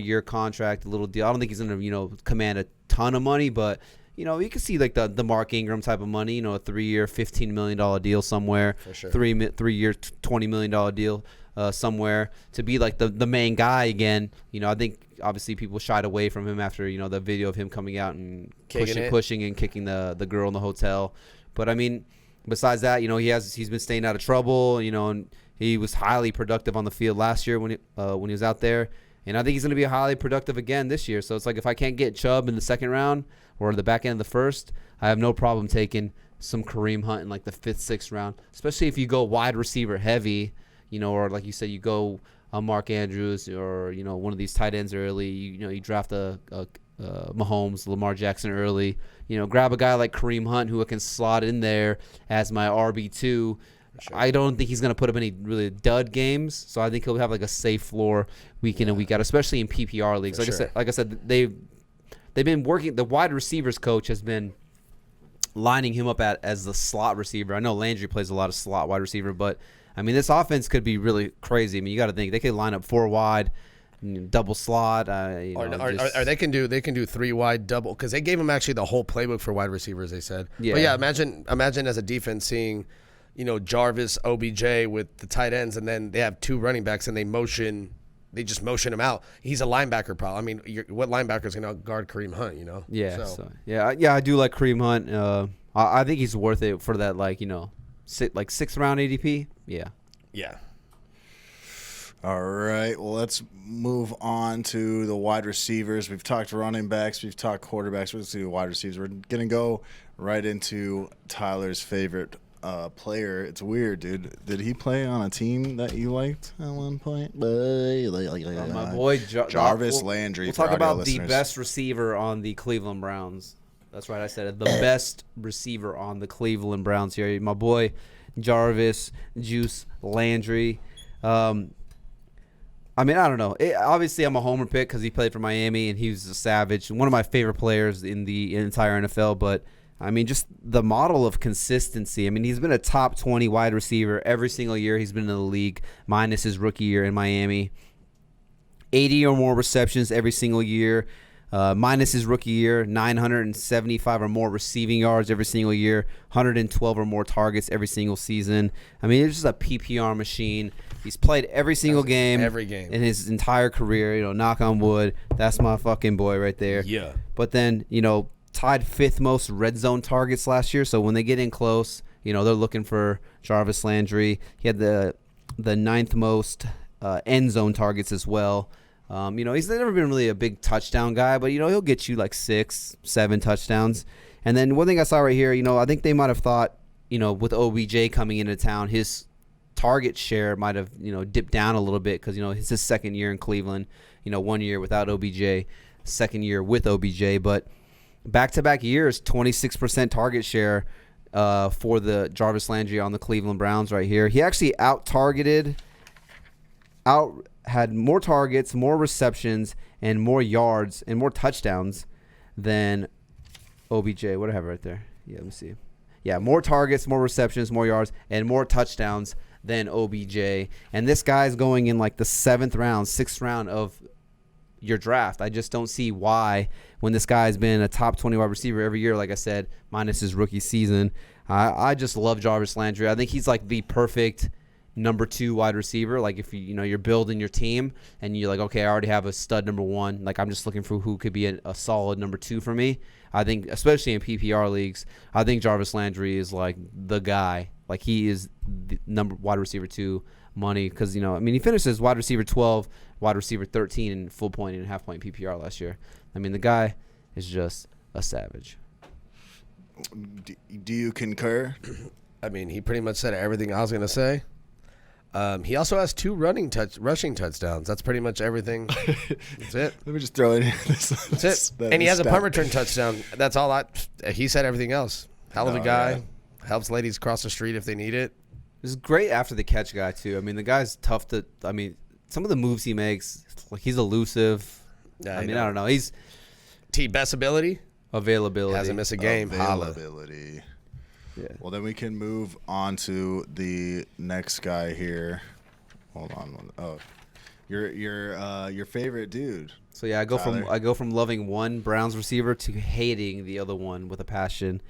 year contract, a little deal. I don't think he's gonna command a ton of money, but you can see like the Mark Ingram type of money, a 3-year, $15 million deal somewhere, for sure. 3-year, $20 million deal somewhere to be like the main guy again. I think obviously people shied away from him after the video of him coming out and pushing and kicking the girl in the hotel. But I mean, besides that, he's been staying out of trouble, and he was highly productive on the field last year when he was out there. And I think he's going to be highly productive again this year. So it's like if I can't get Chubb in the second round or the back end of the first, I have no problem taking some Kareem Hunt in like the 5th, 6th round, especially if you go wide receiver heavy, or like you said, you go Mark Andrews or, one of these tight ends early. You draft a Mahomes, Lamar Jackson early. Grab a guy like Kareem Hunt who can slot in there as my RB2. Sure. I don't think he's going to put up any really dud games, so I think he'll have like a safe floor week in and week out, especially in PPR leagues. Like I said, they've been working. The wide receivers coach has been lining him up as the slot receiver. I know Landry plays a lot of slot wide receiver, but I mean this offense could be really crazy. I mean you got to think they could line up 4 wide, double slot. Or they can do 3 wide double because they gave him actually the whole playbook for wide receivers. They said, yeah. But yeah, imagine as a defense seeing. Jarvis, OBJ with the tight ends, and then they have 2 running backs, and they just motion him out. He's a linebacker problem. I mean, what linebacker is going to guard Kareem Hunt, Yeah, I do like Kareem Hunt. I think he's worth it for that, 6th round ADP. Yeah. Yeah. All right, well, let's move on to the wide receivers. We've talked running backs. We've talked quarterbacks. We're going to wide receivers. We're going to go right into Tyler's favorite player. It's weird, dude. Did he play on a team that you liked at one point? My boy Jarvis Landry. We'll talk about the best receiver on the Cleveland Browns. That's right, I said it. The best receiver on the Cleveland Browns here. My boy Jarvis Juice Landry. I mean, I don't know. Obviously, I'm a homer pick because he played for Miami and he was a savage. One of my favorite players in the entire NFL, but I mean, just the model of consistency. I mean, he's been a top 20 wide receiver every single year he's been in the league, minus his rookie year in Miami. 80 or more receptions every single year, minus his rookie year. 975 or more receiving yards every single year. 112 or more targets every single season. I mean, it's just a PPR machine. He's played every single game in his entire career. Knock on wood. That's my fucking boy right there. Yeah. But then, tied 5th most red zone targets last year. So when they get in close, they're looking for Jarvis Landry. He had the 9th most end zone targets as well. He's never been really a big touchdown guy, but he'll get you like 6-7 touchdowns. And then one thing I saw right here, I think they might have thought, with OBJ coming into town, his target share might have dipped down a little bit because it's his 2nd year in Cleveland. 1 year without OBJ, 2nd year with OBJ, but back-to-back years, 26% target share for the Jarvis Landry on the Cleveland Browns right here. He actually had more targets, more receptions, and more yards and more touchdowns than OBJ. What do I have right there? Yeah, let me see. Yeah, more targets, more receptions, more yards, and more touchdowns than OBJ. And this guy's going in like the 7th round, 6th round of your draft. I just don't see why when this guy's been a top 20 wide receiver every year, like I said, minus his rookie season. I just love Jarvis Landry. I think he's like the perfect number 2 wide receiver. Like if you're building your team and you're like, okay, I already have a stud number 1. Like I'm just looking for who could be a solid number 2 for me. I think, especially in PPR leagues, I think Jarvis Landry is like the guy. Like he is the wide receiver 2 money because he finishes wide receiver 12, wide receiver 13 in full point and half point PPR last year. I mean, the guy is just a savage. Do you concur? I mean, he pretty much said everything I was gonna say. He also has 2 rushing touchdowns. That's pretty much everything. That's it. Let me just throw it in. That's it. And he has a punt return touchdown. That's all. He said everything else. Hell of a guy. Yeah. Helps ladies cross the street if they need it. He's a great after the catch guy too. I mean, the guy's tough to. I mean, some of the moves he makes, like he's elusive. Yeah, I don't know. He's best ability. Availability. Hasn't missed a game. Availability. Yeah. Well, then we can move on to the next guy here. Hold on. Oh, your favorite dude. So yeah, Tyler. I go from loving one Browns receiver to hating the other one with a passion.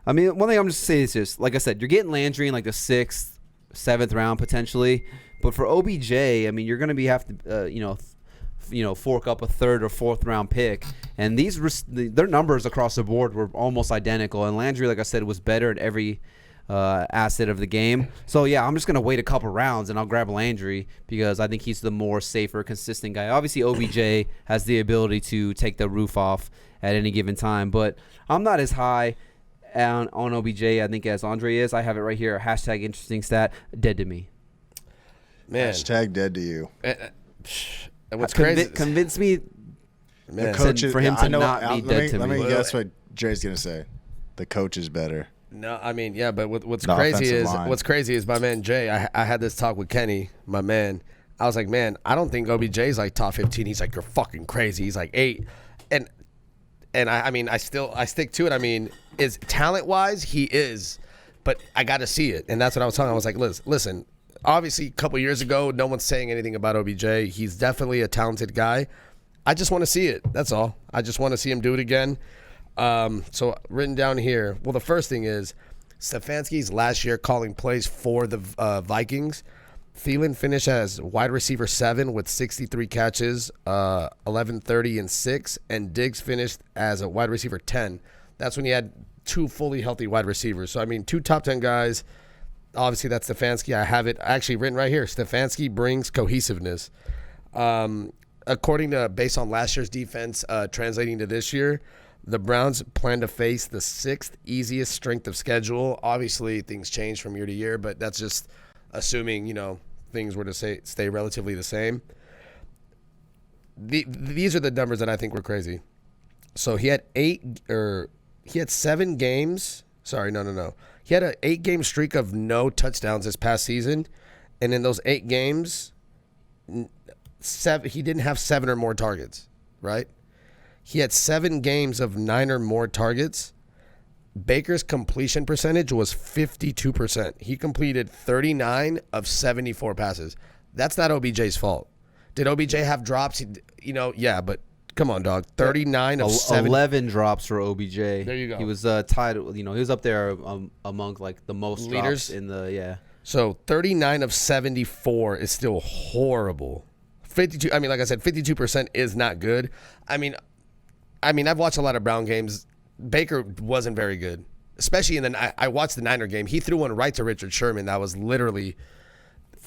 I mean, one thing I'm just saying is just like I said, you're getting Landry in like the 6th, 7th round potentially, but for OBJ, I mean, you're going to have to fork up a 3rd or 4th round pick, and their numbers across the board were almost identical. And Landry, like I said, was better at every asset of the game. So yeah, I'm just gonna wait a couple rounds and I'll grab Landry because I think he's the more safer, consistent guy. Obviously, OBJ has the ability to take the roof off at any given time, but I'm not as high on OBJ I think as Andre is. I have it right here. Hashtag interesting stat. Dead to me. Man, Hashtag dead to you. And what's crazy? Convince me. Man, The coach for him to not be dead to let me. me guess what Dre's gonna say. The coach is better. no, I mean, yeah, but what's The crazy offensive is my man Jay. I had this talk with Kenny, my man. I was like, man, I don't think OBJ's like top 15. He's like, you're fucking crazy. He's like 8, and I mean, I stick to it. I mean, is talent wise he is, but I got to see it, and that's what I was telling him. I was like, listen. Obviously, a couple years ago, no one's saying anything about OBJ. He's definitely a talented guy. I just want to see it. That's all. I just want to see him do it again. So written down here. Well, the first thing is Stefanski's last year calling plays for the Vikings. Thielen finished as wide receiver 7 with 63 catches, 1130 and 6, and Diggs finished as a wide receiver 10. That's when he had 2 fully healthy wide receivers. So I mean, 2 top 10 guys. Obviously, that's Stefanski. I have it actually written right here. Stefanski brings cohesiveness. According to, based on last year's defense, translating to this year, the Browns plan to face the 6th easiest strength of schedule. Obviously, things change from year to year, but that's just assuming, things were to stay relatively the same. These are the numbers that I think were crazy. So he had 7 games. Sorry, no. He had an 8-game streak of no touchdowns this past season, and in those 8 games, he didn't have 7 or more targets, right? He had 7 games of 9 or more targets. Baker's completion percentage was 52%. He completed 39 of 74 passes. That's not OBJ's fault. Did OBJ have drops? Yeah, but come on, dog. 39 of 11 drops for OBJ. There you go. He was tied. He was up there among like the most leaders drops in the So 39 of 74 is still horrible. 52. I mean, like I said, 52% is not good. I mean, I've watched a lot of Brown games. Baker wasn't very good, especially in I watched the Niner game. He threw one right to Richard Sherman. That was literally.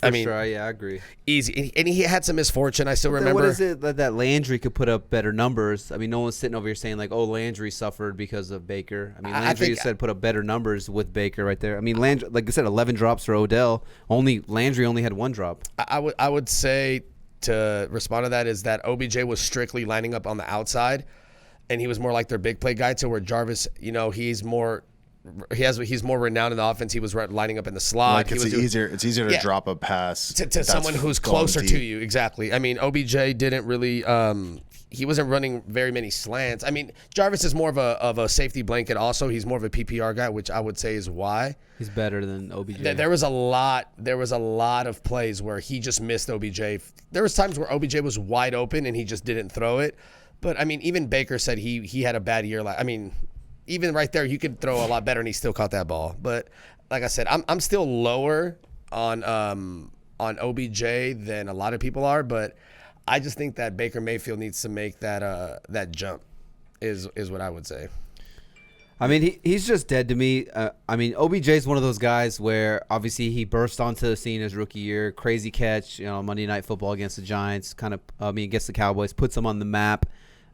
Sure, I agree. Easy. And he had some misfortune. I still remember. What is it that Landry could put up better numbers? I mean, no one's sitting over here saying like, oh, Landry suffered because of Baker. I mean, Landry said put up better numbers with Baker right there. I mean, Landry, like I said, 11 drops for Odell. Landry only had 1 drop. I would say to respond to that is that OBJ was strictly lining up on the outside, and he was more like their big play guy. To where Jarvis, he's more renowned in the offense. He was lining up in the slot. Like it's easier to drop a pass to someone who's closer to you. Exactly. I mean, OBJ didn't really. He wasn't running very many slants. I mean, Jarvis is more of a safety blanket. Also, he's more of a PPR guy, which I would say is why he's better than OBJ. There was a lot of plays where he just missed OBJ. There was times where OBJ was wide open and he just didn't throw it. But I mean, even Baker said he had a bad year. I mean. Even right there, you could throw a lot better, and he still caught that ball. But like I said, I'm still lower on OBJ than a lot of people are. But I just think that Baker Mayfield needs to make that jump, is what I would say. I mean, he's just dead to me. I mean, OBJ is one of those guys where obviously he burst onto the scene his rookie year, crazy catch, Monday Night Football against the Giants, against the Cowboys, puts them on the map.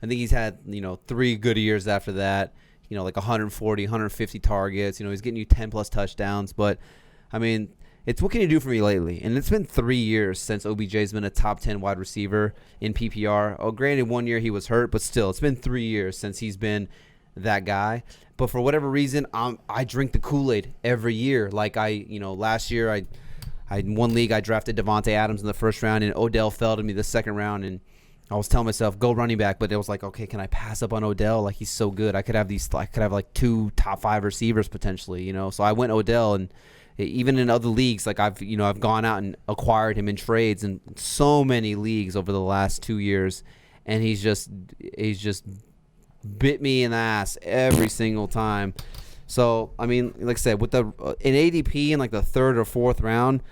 I think he's had 3 good years after that. Like 140, 150 targets. He's getting you 10-plus touchdowns. But, I mean, it's what can you do for me lately? And it's been 3 years since OBJ's been a top 10 wide receiver in PPR. Oh, granted, 1 year he was hurt, but still, it's been 3 years since he's been that guy. But for whatever reason, I drink the Kool-Aid every year. Like last year, I in one league I drafted Devontae Adams in the first round, and Odell fell to me the second round, and I was telling myself, go running back, but it was like, okay, can I pass up on Odell? Like, he's so good. I could have like 2 top 5 receivers potentially, So I went Odell, and even in other leagues, like I've gone out and acquired him in trades in so many leagues over the last 2 years, and he's just bit me in the ass every single time. So, I mean, like I said, with in ADP in like the 3rd or 4th round,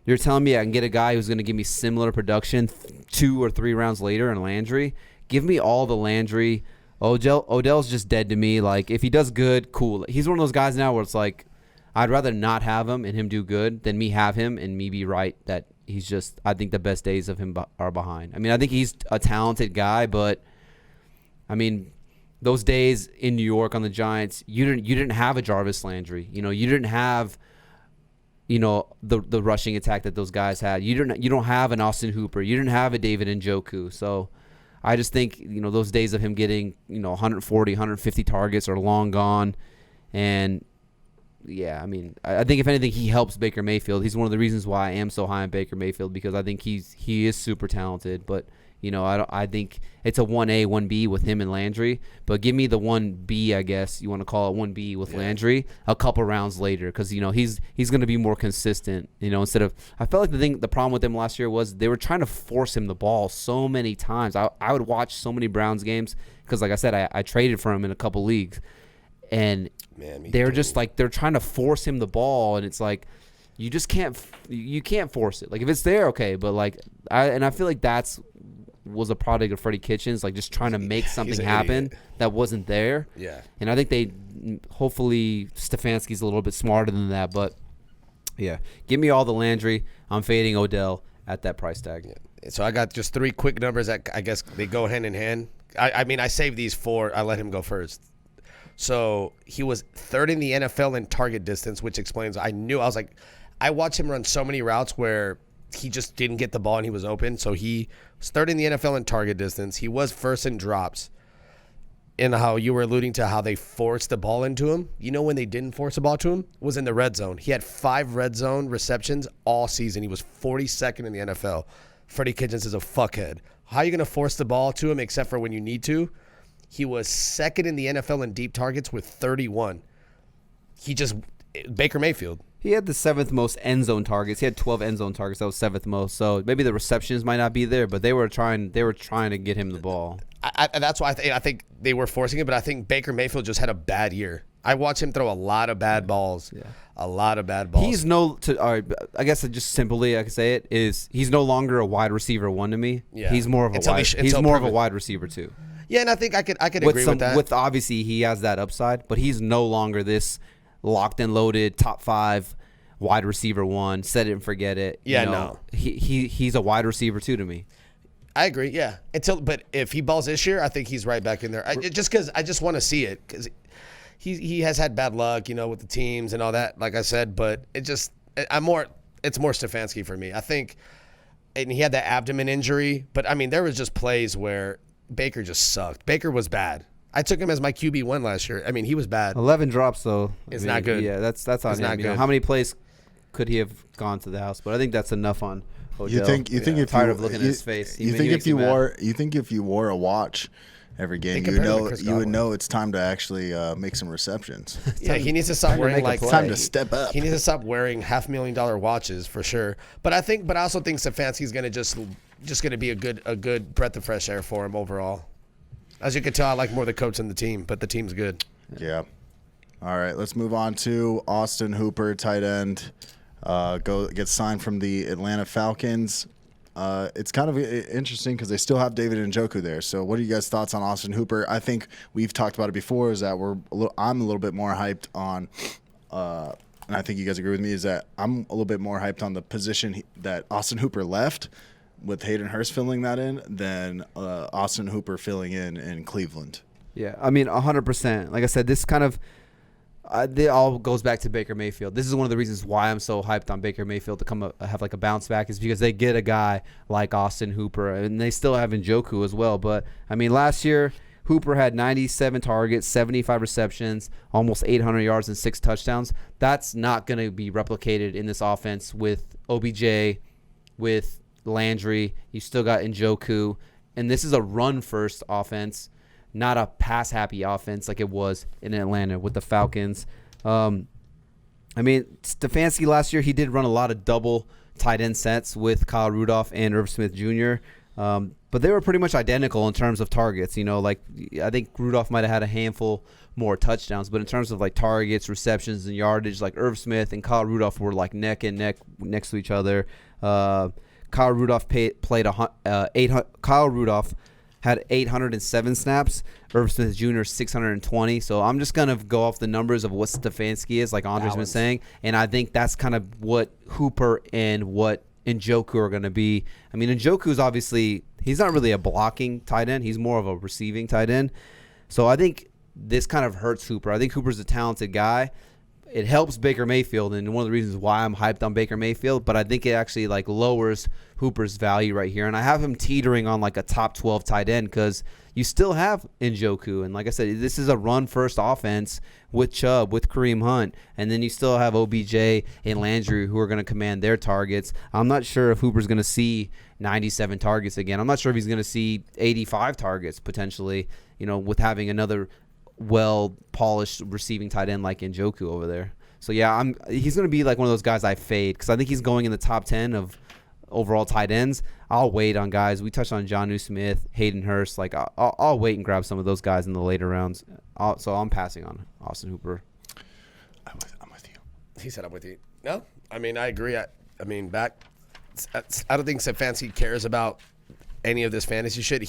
you're telling me I can get a guy who's going to give me similar production 2 or 3 rounds later in Landry? Give me all the Landry. Odell's just dead to me. Like, if he does good, cool. He's one of those guys now where it's like, I'd rather not have him and him do good than me have him and me be right that he's just, I think the best days of him are behind. I mean, I think he's a talented guy, but, I mean, those days in New York on the Giants, you didn't have a Jarvis Landry. You didn't have the rushing attack that those guys had. You don't have an Austin Hooper. You didn't have a David Njoku. So I just think, those days of him getting, 140, 150 targets are long gone. And yeah, I mean, I think if anything, he helps Baker Mayfield. He's one of the reasons why I am so high on Baker Mayfield, because I think he is super talented. But I think it's a 1A, 1B with him and Landry. But give me the 1B, I guess you want to call it 1B with Landry a couple rounds later, because he's going to be more consistent. Instead of, I felt like the problem with him last year was they were trying to force him the ball so many times. I would watch so many Browns games because, like I said, I traded for him in a couple leagues, and they're just like they're trying to force him the ball, and it's like you just can't force it. Like, if it's there, okay, but like I feel like was a product of Freddie Kitchens, like just trying to make something happen that wasn't there. Yeah. And I think hopefully Stefanski's a little bit smarter than that, but yeah. Give me all the Landry. I'm fading Odell at that price tag. Yeah. So I got just 3 quick numbers that I guess they go hand in hand. I mean, I saved these 4. I let him go first. So he was 3rd in the NFL in target distance, which explains, I watched him run so many routes where he just didn't get the ball and he was open. So he was 3rd in the NFL in target distance. He was 1st in drops. And how you were alluding to how they forced the ball into him. When they didn't force the ball to him was in the red zone. He had 5 red zone receptions all season. He was 42nd in the NFL. Freddie Kitchens is a fuckhead. How are you going to force the ball to him except for when you need to? He was 2nd in the NFL in deep targets with 31. Baker Mayfield. He had the 7th most end zone targets. He had 12 end zone targets. That was 7th most. So maybe the receptions might not be there, but they were trying to get him the ball. That's why I think they were forcing it, but I think Baker Mayfield just had a bad year. I watched him throw a lot of bad balls. Yeah. A lot of bad balls. All right, I guess just simply I can say it is he's no longer a wide receiver 1 to me. Yeah. He's more of a wide receiver 2. Yeah, and I think I could agree with that. With obviously he has that upside, but he's no longer this locked and loaded top 5 wide receiver 1, set it and forget it. Yeah, no. He's a wide receiver 2 to me. I agree, yeah. But if he balls this year, I think he's right back in there. Just because I just want to see it, because he has had bad luck, with the teams and all that, like I said. But it's more Stefanski for me. I think, and he had that abdomen injury, but I mean there was just plays where Baker just sucked. Baker was bad. I took him as my QB1 last year. I mean, he was bad. 11 drops though. It's not good. Yeah, that's on him. Not good. How many plays could he have gone to the house? But I think that's enough on Odell. You think if tired of looking at his face. You think if you wore a watch every game, you would know it's time to actually make some receptions. Yeah, he needs to stop wearing it's time to step up. He needs to stop wearing $500,000 watches for sure. But I also think Stefanski's going to just going to be a good breath of fresh air for him overall. As you can tell, I like more the coach than the team, but the team's good. Yeah. All right, let's move on to Austin Hooper, tight end. Gets signed from the Atlanta Falcons. It's kind of interesting because they still have David Njoku there. So what are you guys' thoughts on Austin Hooper? I think we've talked about it before, is that I'm a little bit more hyped on and I think you guys agree with me, is that I'm a little bit more hyped on the position that Austin Hooper left, with Hayden Hurst filling that in, than Austin Hooper filling in Cleveland. Yeah, I mean, 100%. Like I said, this kind of it all goes back to Baker Mayfield. This is one of the reasons why I'm so hyped on Baker Mayfield to have like a bounce back, is because they get a guy like Austin Hooper, and they still have Njoku as well. But I mean, last year Hooper had 97 targets, 75 receptions, almost 800 yards and 6 touchdowns. That's not going to be replicated in this offense with OBJ, with Landry. You still got Njoku. and this is a run-first offense, not a pass-happy offense like it was in Atlanta with the Falcons. I mean, Stefanski last year, he did run a lot of double tight end sets with Kyle Rudolph and Irv Smith Jr., but they were pretty much identical in terms of targets. Like I think Rudolph might have had a handful more touchdowns, but in terms of like targets, receptions, and yardage, like Irv Smith and Kyle Rudolph were like neck and neck next to each other. Kyle Rudolph Kyle Rudolph had 807 snaps. Irv Smith Jr. 620. So I'm just gonna go off the numbers of what Stefanski is, like Andre's been saying, and I think that's kind of what Hooper and what Njoku are gonna be. I mean, Njoku's obviously he's not really a blocking tight end. He's more of a receiving tight end. So I think this kind of hurts Hooper. I think Hooper's a talented guy. It helps Baker Mayfield, and one of the reasons why I'm hyped on Baker Mayfield, but I think it actually like lowers Hooper's value right here. And I have him teetering on like a top 12 tight end because you still have Njoku. And like I said, this is a run-first offense with Chubb, with Kareem Hunt, and then you still have OBJ and Landry who are going to command their targets. I'm not sure if Hooper's going to see 97 targets again. I'm not sure if he's going to see 85 targets potentially, with having another well-polished receiving tight end like Njoku over there. So, yeah, he's going to be like one of those guys I fade because I think he's going in the top 10 of overall tight ends. I'll wait on guys. We touched on Jonnu Smith, Hayden Hurst. Like, I'll wait and grab some of those guys in the later rounds. So I'm passing on Austin Hooper. I'm with you. He said I'm with you. No, I mean, I agree. I don't think Stefanski cares about any of this fantasy shit.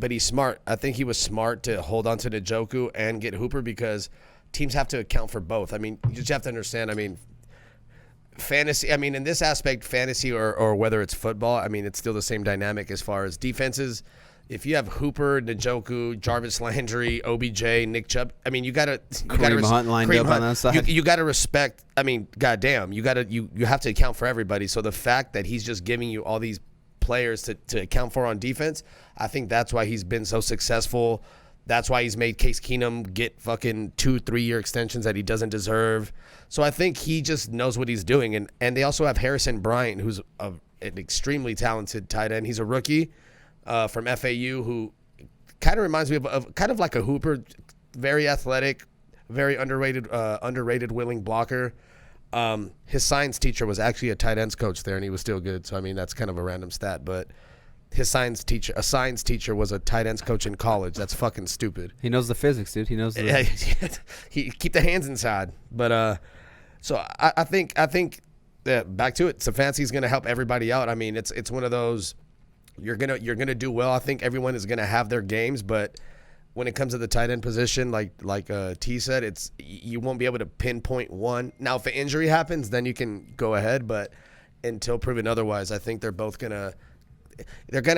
But he's smart. I think he was smart to hold on to Njoku and get Hooper because teams have to account for both. I mean, you just have to understand, fantasy, in this aspect, fantasy or whether it's football, it's still the same dynamic as far as defenses. If you have Hooper, Njoku, Jarvis Landry, OBJ, Nick Chubb, you gotta Kareem Hunt lined up on that side. You gotta respect. Goddamn, you have to account for everybody. So the fact that he's just giving you all these players to account for on defense, I think that's why he's been so successful. That's why he's made Case Keenum get fucking 2-3 year extensions that he doesn't deserve. So I think he just knows what he's doing. And they also have Harrison Bryant, who's an extremely talented tight end. He's a rookie from FAU who kind of reminds me of kind of like a Hooper, very athletic, very underrated willing blocker. His science teacher was actually a tight ends coach there, and he was still good. So, that's kind of a random stat. But a science teacher was a tight ends coach in college. That's fucking stupid. He knows the physics, dude. He knows the he keep the hands inside. But so I think that back to it, Stefanski's going to help everybody out. It's one of those you're gonna do well. I think everyone is going to have their games, but when it comes to the tight end position, like T said, you won't be able to pinpoint one. Now, if an injury happens, then you can go ahead. But until proven otherwise, I think they're gonna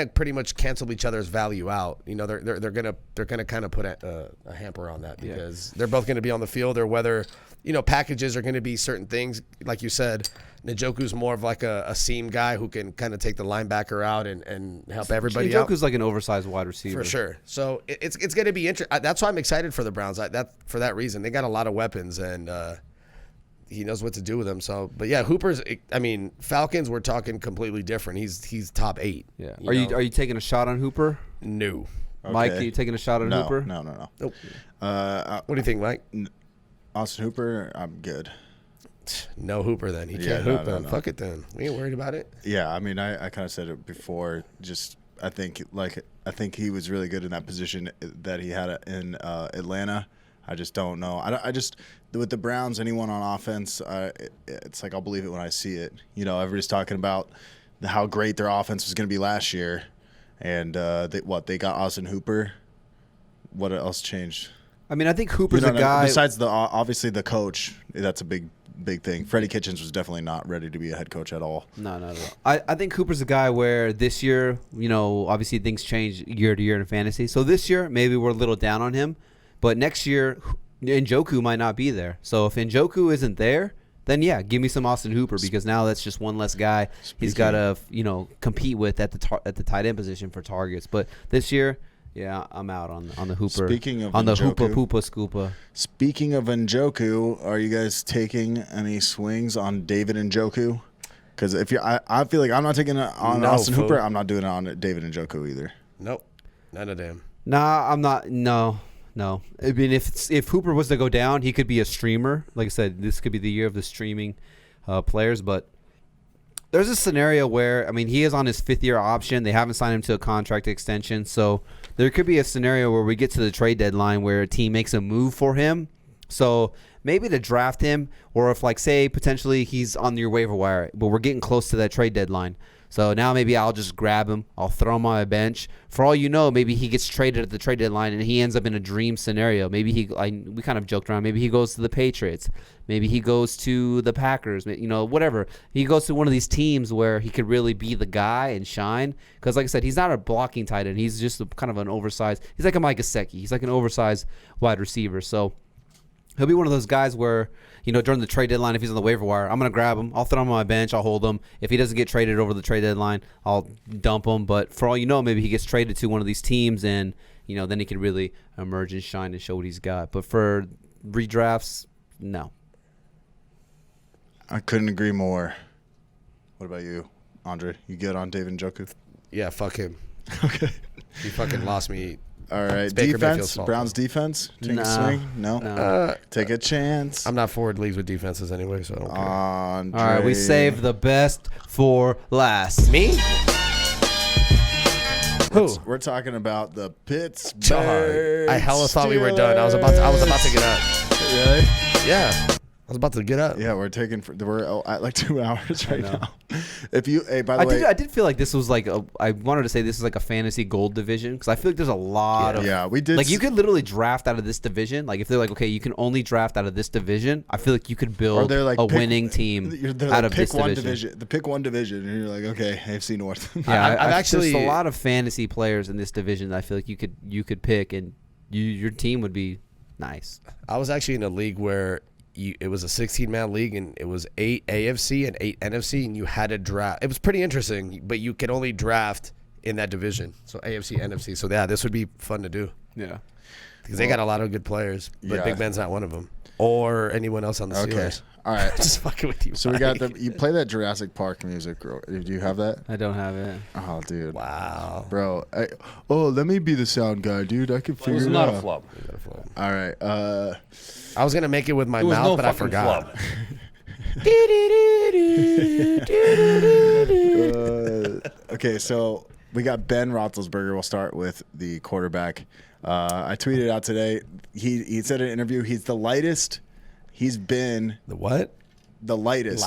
pretty much cancel each other's value out. They're gonna kind of put a hamper on that because they're both gonna be on the field, or whether packages are gonna be certain things. Like you said, Njoku's more of like a seam guy who can kind of take the linebacker out and help everybody out. Njoku's like an oversized wide receiver. For sure. So it's going to be interesting. That's why I'm excited for the Browns. For that reason. They got a lot of weapons, and he knows what to do with them. So, but yeah, Hooper's, Falcons, we're talking completely different. He's top 8. Yeah. Are you taking a shot on Hooper? No. Okay. Mike, are you taking a shot on Hooper? No. Nope. What do you think, Mike? Austin Hooper, I'm good. No Hooper then. He can't hoop then. Fuck it then. We ain't worried about it. Yeah, I kind of said it before. I think he was really good in that position that he had in Atlanta. I just don't know. With the Browns, anyone on offense, it's like I'll believe it when I see it. Everybody's talking about how great their offense was going to be last year, and they got Austin Hooper. What else changed? I think Hooper's a guy. Besides obviously the coach, that's a big thing. Freddie Kitchens was definitely not ready to be a head coach at all. No, not at all. I think Hooper's a guy where this year, obviously things change year to year in fantasy. So this year, maybe we're a little down on him. But next year, Njoku might not be there. So if Njoku isn't there, then yeah, give me some Austin Hooper because now that's just one less guy he's got to, compete with at the tight end position for targets. But this year, yeah, I'm out on the Hooper. Speaking of on the Njoku, Hoopa Poopa Scoopa. Speaking of Njoku, are you guys taking any swings on David Njoku? Because I feel like I'm not taking it on Austin Hooper. I'm not doing it on David Njoku either. Nope. None of them. Nah, I'm not. No. I mean, if Hooper was to go down, he could be a streamer. Like I said, this could be the year of the streaming players. But there's a scenario where, I mean, he is on his 5th-year option. They haven't signed him to a contract extension. So there could be a scenario where we get to the trade deadline where a team makes a move for him. So maybe to draft him, or if, like, say, potentially he's on your waiver wire, but we're getting close to that trade deadline. So now maybe I'll just grab him. I'll throw him on my bench. For all you know, maybe he gets traded at the trade deadline and he ends up in a dream scenario. Maybe we kind of joked around. Maybe he goes to the Patriots. Maybe he goes to the Packers. Whatever. He goes to one of these teams where he could really be the guy and shine. Because, like I said, he's not a blocking tight end. He's just kind of an oversized. He's like a Mike Gesicki. He's like an oversized wide receiver. So he'll be one of those guys where, during the trade deadline, if he's on the waiver wire, I'm going to grab him. I'll throw him on my bench. I'll hold him. If he doesn't get traded over the trade deadline, I'll dump him. But for all you know, maybe he gets traded to one of these teams and, then he can really emerge and shine and show what he's got. But for redrafts, no. I couldn't agree more. What about you, Andre? You good on David Njoku? Yeah, fuck him. Okay. He fucking lost me. All right, It's Baker defense. Mayfield's fault. Browns defense. Take Nah. a swing. No. Take a chance. I'm not forward leagues with defenses anyway, so I don't care. Andre. All right, we saved the best for last. Me? Who? We're talking about the Pittsburgh. I hella thought we were done. I was about to get up. Really? Yeah. I was about to get up. Yeah, we're at like 2 hours right now. If you, hey, by the way, I did feel like this was like I wanted to say this is like a fantasy gold division because I feel like there's a lot of we did. like you could literally draft out of this division. Like if they're like, okay, you can only draft out of this division. I feel like you could build a winning team out of this division. The pick one division, and you're like, okay, AFC North. Yeah, I've actually there's a lot of fantasy players in this division that I feel like you could pick and your team would be nice. I was actually in a league where it was a 16-man league, and it was 8 AFC and 8 NFC, and you had to draft. It was pretty interesting, but you could only draft in that division. So AFC, NFC. So, yeah, this would be fun to do. Yeah. Because they got a lot of good players, but Big Ben's not one of them. Or anyone else on the Steelers. All right. Just fucking with you. So we got you play that Jurassic Park music. Do you have that? I don't have it. Oh, dude. Wow. Bro. Let me be the sound guy, dude. I can figure it out. It was not a flub. All right. I was going to make it with my mouth, but I forgot. Okay, so we got Ben Roethlisberger. We'll start with the quarterback. I tweeted out today. He said in an interview he's the lightest he's been. The what? The lightest.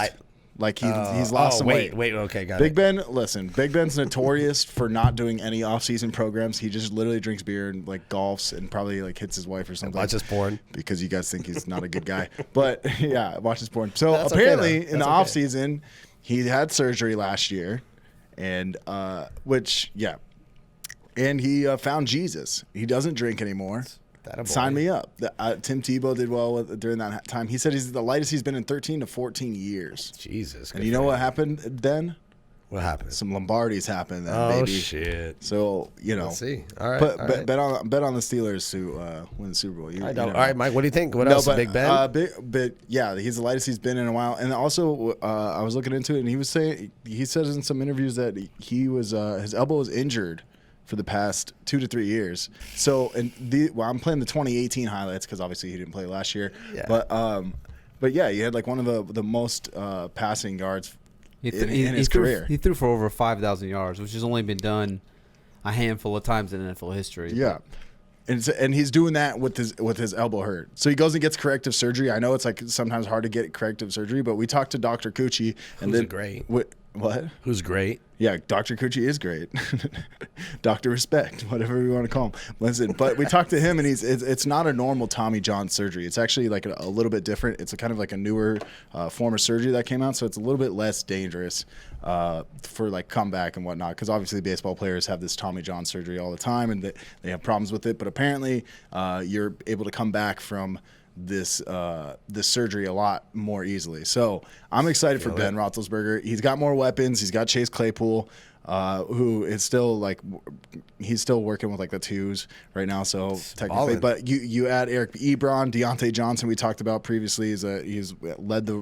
Like he's lost some weight. Wait, okay, got Big it. Ben, listen, Big Ben's notorious for not doing any off-season programs. He just literally drinks beer and like golfs and probably like hits his wife or something. Watches porn. Because you guys think he's not a good guy. But yeah, watches porn. So That's apparently okay, though. in the That's off-season, he had surgery last year, and and he found Jesus. He doesn't drink anymore. Sign me up. Tim Tebow did well during that time. He said he's the lightest he's been in 13 to 14 years. Jesus. And you know what happened then? What happened? Some Lombardies happened then, Oh, baby. shit. So, Let's see. All right. Bet on the Steelers to win the Super Bowl. All right, Mike, what do you think? What else? Big Ben? He's the lightest he's been in a while. And also, I was looking into it, and he says in some interviews that he was his elbow was injured for the past 2 to 3 years. So, I'm playing the 2018 highlights because obviously he didn't play last year. Yeah. But yeah, he had like one of the most passing yards in his career. He threw for over 5,000 yards, which has only been done a handful of times in NFL history. Yeah. And he's doing that with his elbow hurt. So he goes and gets corrective surgery. I know it's like sometimes hard to get corrective surgery, but we talked to Dr. Cucci. Who's great. What? Who's great? Yeah, Dr. Cucci is great. Dr. Respect, whatever we want to call him. Listen, but we talked to him, and it's not a normal Tommy John surgery. It's actually like a little bit different. It's a kind of like a newer form of surgery that came out, so it's a little bit less dangerous for like comeback and whatnot. Because obviously baseball players have this Tommy John surgery all the time, and they have problems with it. But apparently, you're able to come back from this surgery a lot more easily. So I'm excited for Ben Roethlisberger. He's got more weapons. He's got Chase Claypool. who is still like he's still working with like the twos right now. So technically, ballin'. but you add Eric Ebron, Deontay Johnson. We talked about previously. He's led the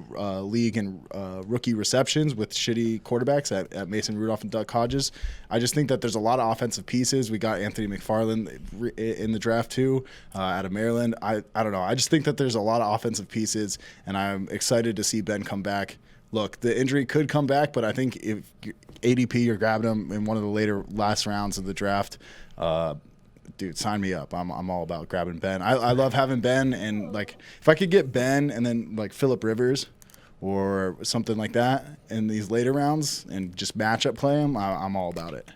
league in rookie receptions with shitty quarterbacks at Mason Rudolph and Duck Hodges. I just think that there's a lot of offensive pieces. We got Anthony McFarland in the draft too, out of Maryland. I don't know. I just think that there's a lot of offensive pieces, and I'm excited to see Ben come back. Look, the injury could come back, but I think if ADP, you're grabbing him in one of the last rounds of the draft. Dude, sign me up. I'm all about grabbing Ben. I love having Ben, and like if I could get Ben and then like Phillip Rivers or something like that in these later rounds and just matchup play him, I'm all about it.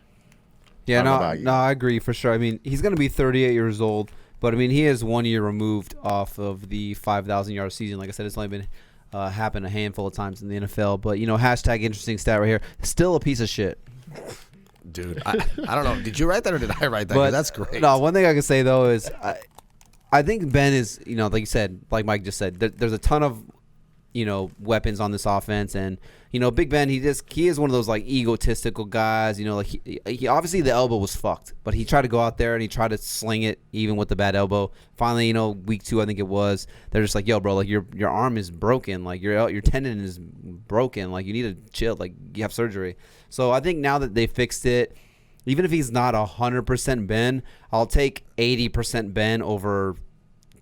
Yeah, no, I agree for sure. I mean, he's going to be 38 years old, but I mean, he is 1 year removed off of the 5,000-yard season. Like I said, it's only been happened a handful of times in the NFL, but hashtag interesting stat right here. Still a piece of shit, dude. I don't know. Did you write that or did I write that? But That's great. No, one thing I can say though is I think Ben is like you said, like Mike just said, there's a ton of weapons on this offense, and Big Ben, he is one of those like egotistical guys. Like he obviously the elbow was fucked, but he tried to go out there and he tried to sling it even with the bad elbow. Finally, week 2 I think it was, they're just like, yo, bro, like your arm is broken, like your tendon is broken, like you need to chill, like you have surgery. So I think now that they fixed it, even if he's not 100% Ben, I'll take 80% Ben over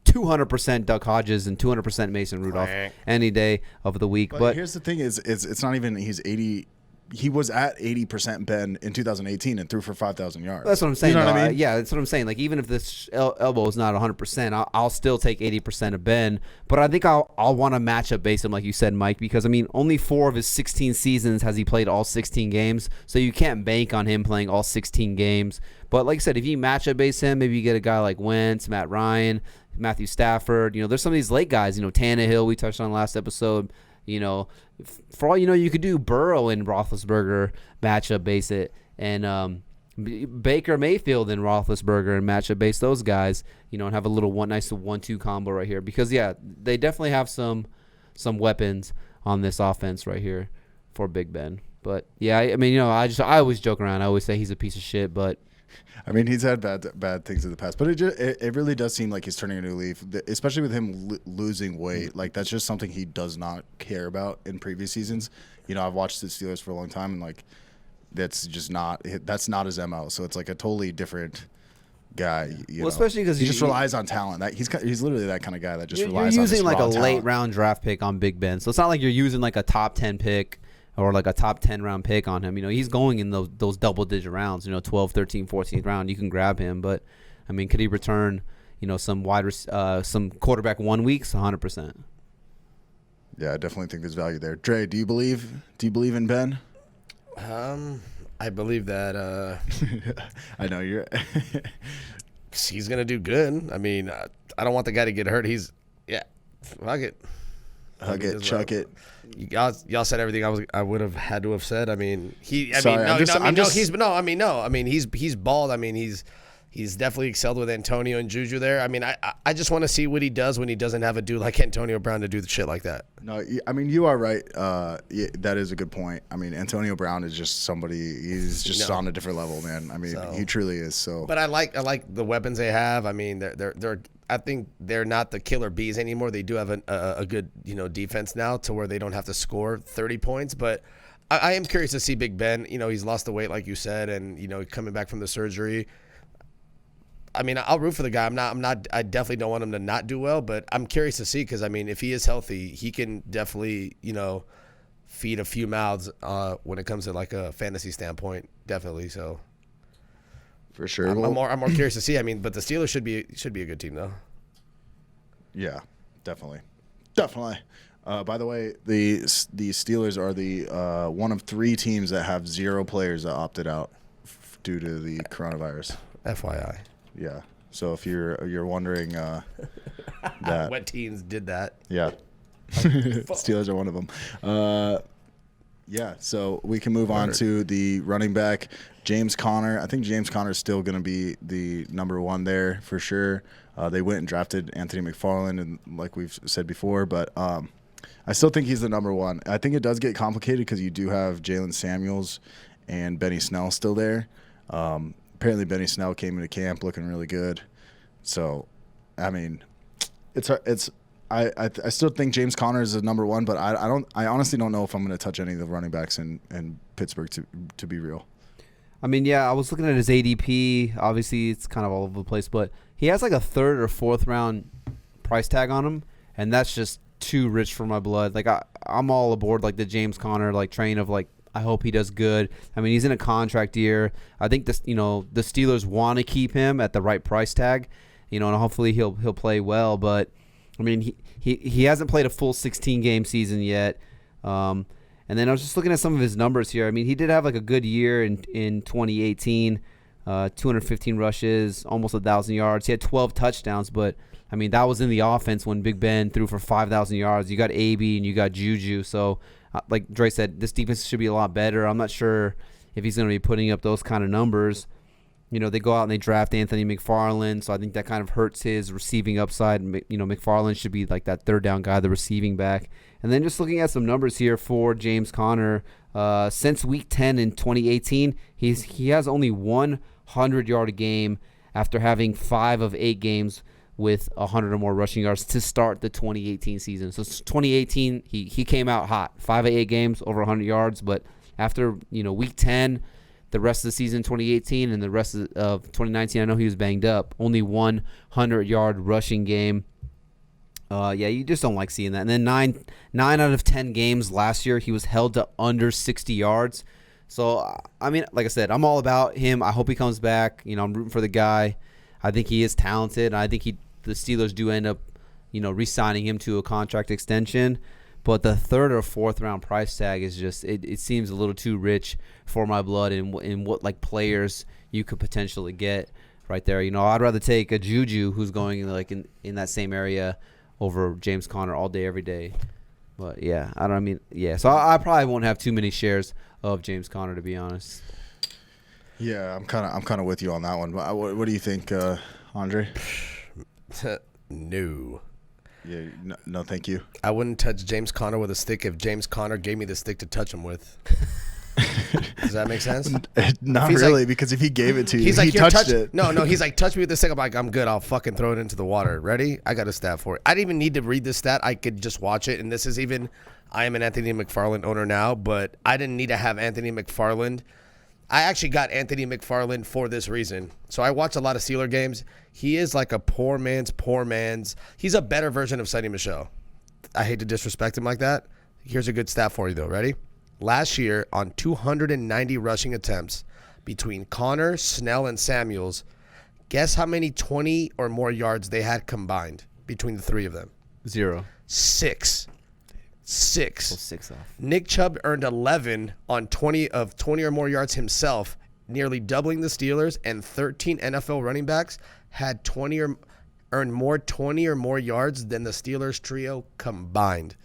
200% Duck Hodges and 200% Mason Rudolph any day of the week. But here's the thing: it's not even he's 80. He was at 80% Ben in 2018 and threw for 5,000 yards. That's what I'm saying. You know what I mean? Yeah, that's what I'm saying. Like even if this elbow is not 100%, I'll still take 80% of Ben. But I think I'll want to match up base him, like you said, Mike, because I mean only 4 of his 16 seasons has he played all 16 games, so you can't bank on him playing all 16 games. But like I said, if you match up base him, maybe you get a guy like Wentz, Matt Ryan, Matthew Stafford. There's some of these late guys. Tannehill we touched on last episode. For all you could do Burrow and Roethlisberger matchup base it, and Baker Mayfield and Roethlisberger and matchup base those guys. And have a little nice 1-2 combo right here, because they definitely have some weapons on this offense right here for Big Ben. But yeah, I mean I always joke around. I always say he's a piece of shit, but. I mean, he's had bad things in the past, but it really does seem like he's turning a new leaf, especially with him losing weight. Like, that's just something he does not care about in previous seasons. I've watched the Steelers for a long time, and, like, that's not his MO. So it's, like, a totally different guy. Especially because he just relies on talent. He's literally that kind of guy that just relies on You're using, like, a late-round talent. draft pick on Big Ben. So it's not like you're using, like, a top 10 pick or like a top 10 round pick on him. He's going in those double digit rounds, 12, 13, 14th round. You can grab him, but I mean, could he return, some quarterback 1 weeks? 100%. Yeah, I definitely think there's value there. Dre, do you believe in Ben? I believe that I know you're he's going to do good. I mean, I don't want the guy to get hurt. Fuck it. Hug it, chuck it. Y'all said everything I would have had to have said. I mean, he's bald. I mean, he's definitely excelled with Antonio and Juju there. I mean, I just want to see what he does when he doesn't have a dude like Antonio Brown to do the shit like that. No, I mean, you are right. That is a good point. I mean, Antonio Brown is just somebody. He's just on a different level, man. I mean, he truly is. So, but I like the weapons they have. I mean, they're. I think they're not the killer bees anymore. They do have a good defense now to where they don't have to score 30 points. But I am curious to see Big Ben. He's lost the weight like you said, and coming back from the surgery. I mean, I'll root for the guy. I definitely don't want him to not do well, but I'm curious to see, because I mean, if he is healthy, he can definitely feed a few mouths when it comes to like a fantasy standpoint. Definitely. So. For sure. I'm more curious to see. I mean, but the Steelers should be a good team though. Yeah, definitely. By the way, the Steelers are the one of 3 teams that have 0 players that opted out due to the coronavirus. FYI. Yeah. So if you're wondering that what teams did that? Yeah. Steelers are one of them. Yeah, so we can move on to the running back, James Conner. I think James Conner is still going to be the number 1 there for sure. They went and drafted Anthony McFarland, and like we've said before, but I still think he's the number 1. I think it does get complicated because you do have Jalen Samuels and Benny Snell's still there. Apparently Benny Snell came into camp looking really good. So, I mean, I still think James Conner is the number one, but I honestly don't know if I'm going to touch any of the running backs in Pittsburgh to be real. I mean, yeah, I was looking at his ADP. Obviously, it's kind of all over the place, but he has like a 3rd or 4th round price tag on him, and that's just too rich for my blood. Like I'm all aboard like the James Conner like train of like I hope he does good. I mean, he's in a contract year. I think this, the Steelers want to keep him at the right price tag, and hopefully he'll play well. But I mean, he hasn't played a full 16 game season yet. And then I was just looking at some of his numbers here. I mean, he did have like a good year in 2018, 215 rushes, almost 1,000 yards. He had 12 touchdowns, but I mean, that was in the offense when Big Ben threw for 5,000 yards. You got AB and you got Juju. So, like Dre said, this defense should be a lot better. I'm not sure if he's going to be putting up those kind of numbers. They go out and they draft Anthony McFarland, so I think that kind of hurts his receiving upside. McFarland should be like that 3rd down guy, the receiving back. And then just looking at some numbers here for James Conner, since Week 10 in 2018, he has only 100-yard a game after having 5 of 8 games with 100 or more rushing yards to start the 2018 season. So 2018, he came out hot, 5 of 8 games, over 100 yards. But after Week 10, the rest of the season 2018 and the rest of 2019, I know he was banged up. Only 100-yard rushing game. You just don't like seeing that. And then 9 out of 10 games last year, he was held to under 60 yards. So, I mean, like I said, I'm all about him. I hope he comes back. I'm rooting for the guy. I think he is talented. I think the Steelers do end up, re-signing him to a contract extension. But the 3rd or 4th round price tag is just it seems a little too rich for my blood in what like players you could potentially get right there. I'd rather take a Juju who's going like in that same area over James Conner all day every day. But yeah, so I probably won't have too many shares of James Conner, to be honest. Yeah, I'm kind of with you on that one. What do you think, Andre? No. Yeah, no, thank you. I wouldn't touch James Conner with a stick if James Conner gave me the stick to touch him with. Does that make sense? Not really, because if he gave it to you, he's like, he touched it. No, he's like, touch me with the stick. I'm like, I'm good. I'll fucking throw it into the water. Ready? I got a stat for it. I didn't even need to read this stat. I could just watch it. And this is I am an Anthony McFarland owner now, but I didn't need to have Anthony McFarland. I actually got Anthony McFarland for this reason. So I watch a lot of Steeler games. He is like a poor man's. He's a better version of Sonny Michel. I hate to disrespect him like that. Here's a good stat for you, though. Ready? Last year, on 290 rushing attempts between Conner, Snell, and Samuels, guess how many 20 or more yards they had combined between the 3 of them? 0. 6. Well, 6 off. Nick Chubb earned 11 on 20 or more yards himself, nearly doubling the Steelers, and 13 NFL running backs had earned more 20 or more yards than the Steelers trio combined.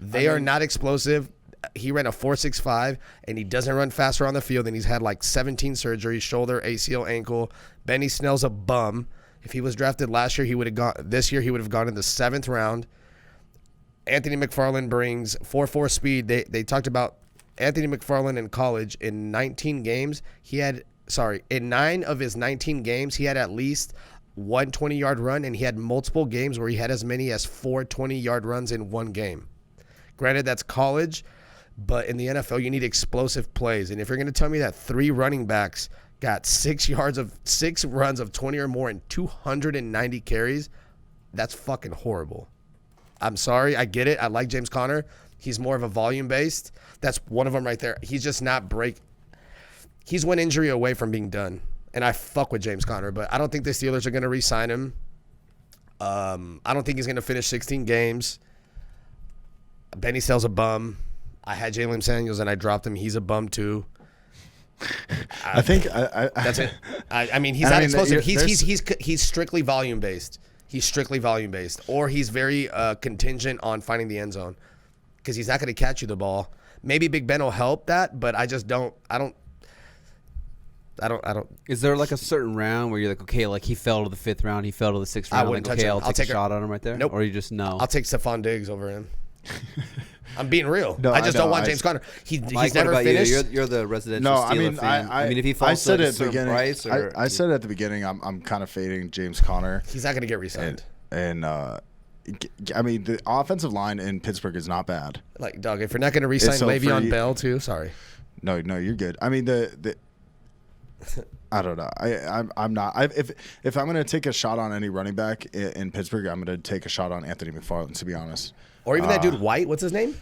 They are not explosive. He ran a 4.65, and he doesn't run faster on the field, and he's had like 17 surgeries, shoulder, ACL, ankle. Benny Snell's a bum. If he was drafted last year, this year he would have gone in the 7th round. Anthony McFarland brings 4.4 speed. They talked about Anthony McFarland in college in 19 games. In 9 of his 19 games, he had at least one 20-yard run, and he had multiple games where he had as many as 4 20-yard runs in one game. Granted, that's college, but in the NFL, you need explosive plays. And if you're going to tell me that 3 running backs got 6 runs of 20 or more and 290 carries, that's fucking horrible. I'm sorry. I get it. I like James Conner. He's more of a volume-based. That's one of them right there. He's just not He's one injury away from being done. And I fuck with James Conner, but I don't think the Steelers are going to re-sign him. I don't think he's going to finish 16 games. Benny Snell's a bum. I had Jalen Samuels and I dropped him. He's a bum too. I think that's it. I mean, he's not explosive. He's strictly volume-based. He's strictly volume-based, or he's very contingent on finding the end zone because he's not going to catch you the ball. Maybe Big Ben will help that, but I just don't. I don't. Is there like a certain round where you're like, okay, like he fell to the 5th round, he fell to the 6th round, I wouldn't touch okay, him. I'll take a shot on him right there? Nope. Or you just no? I'll take Stephon Diggs over him. I'm being real. No, I just I know. don't want James Conner. He's Mike, never what about finished. you? You're the residential Steeler fan. I mean, if he falls I said to it a at the certain beginning. price, or, I said it at the beginning. I'm kind of fading James Conner. He's not going to get re-signed. And I mean, the offensive line in Pittsburgh is not bad. Like, Doug, if you're not going to re-sign So Le'Veon Bell too, sorry. No, you're good. I mean, I don't know. I'm not. If I'm going to take a shot on any running back in Pittsburgh, I'm going to take a shot on Anthony McFarland, to be honest. Or even that dude White. What's his name?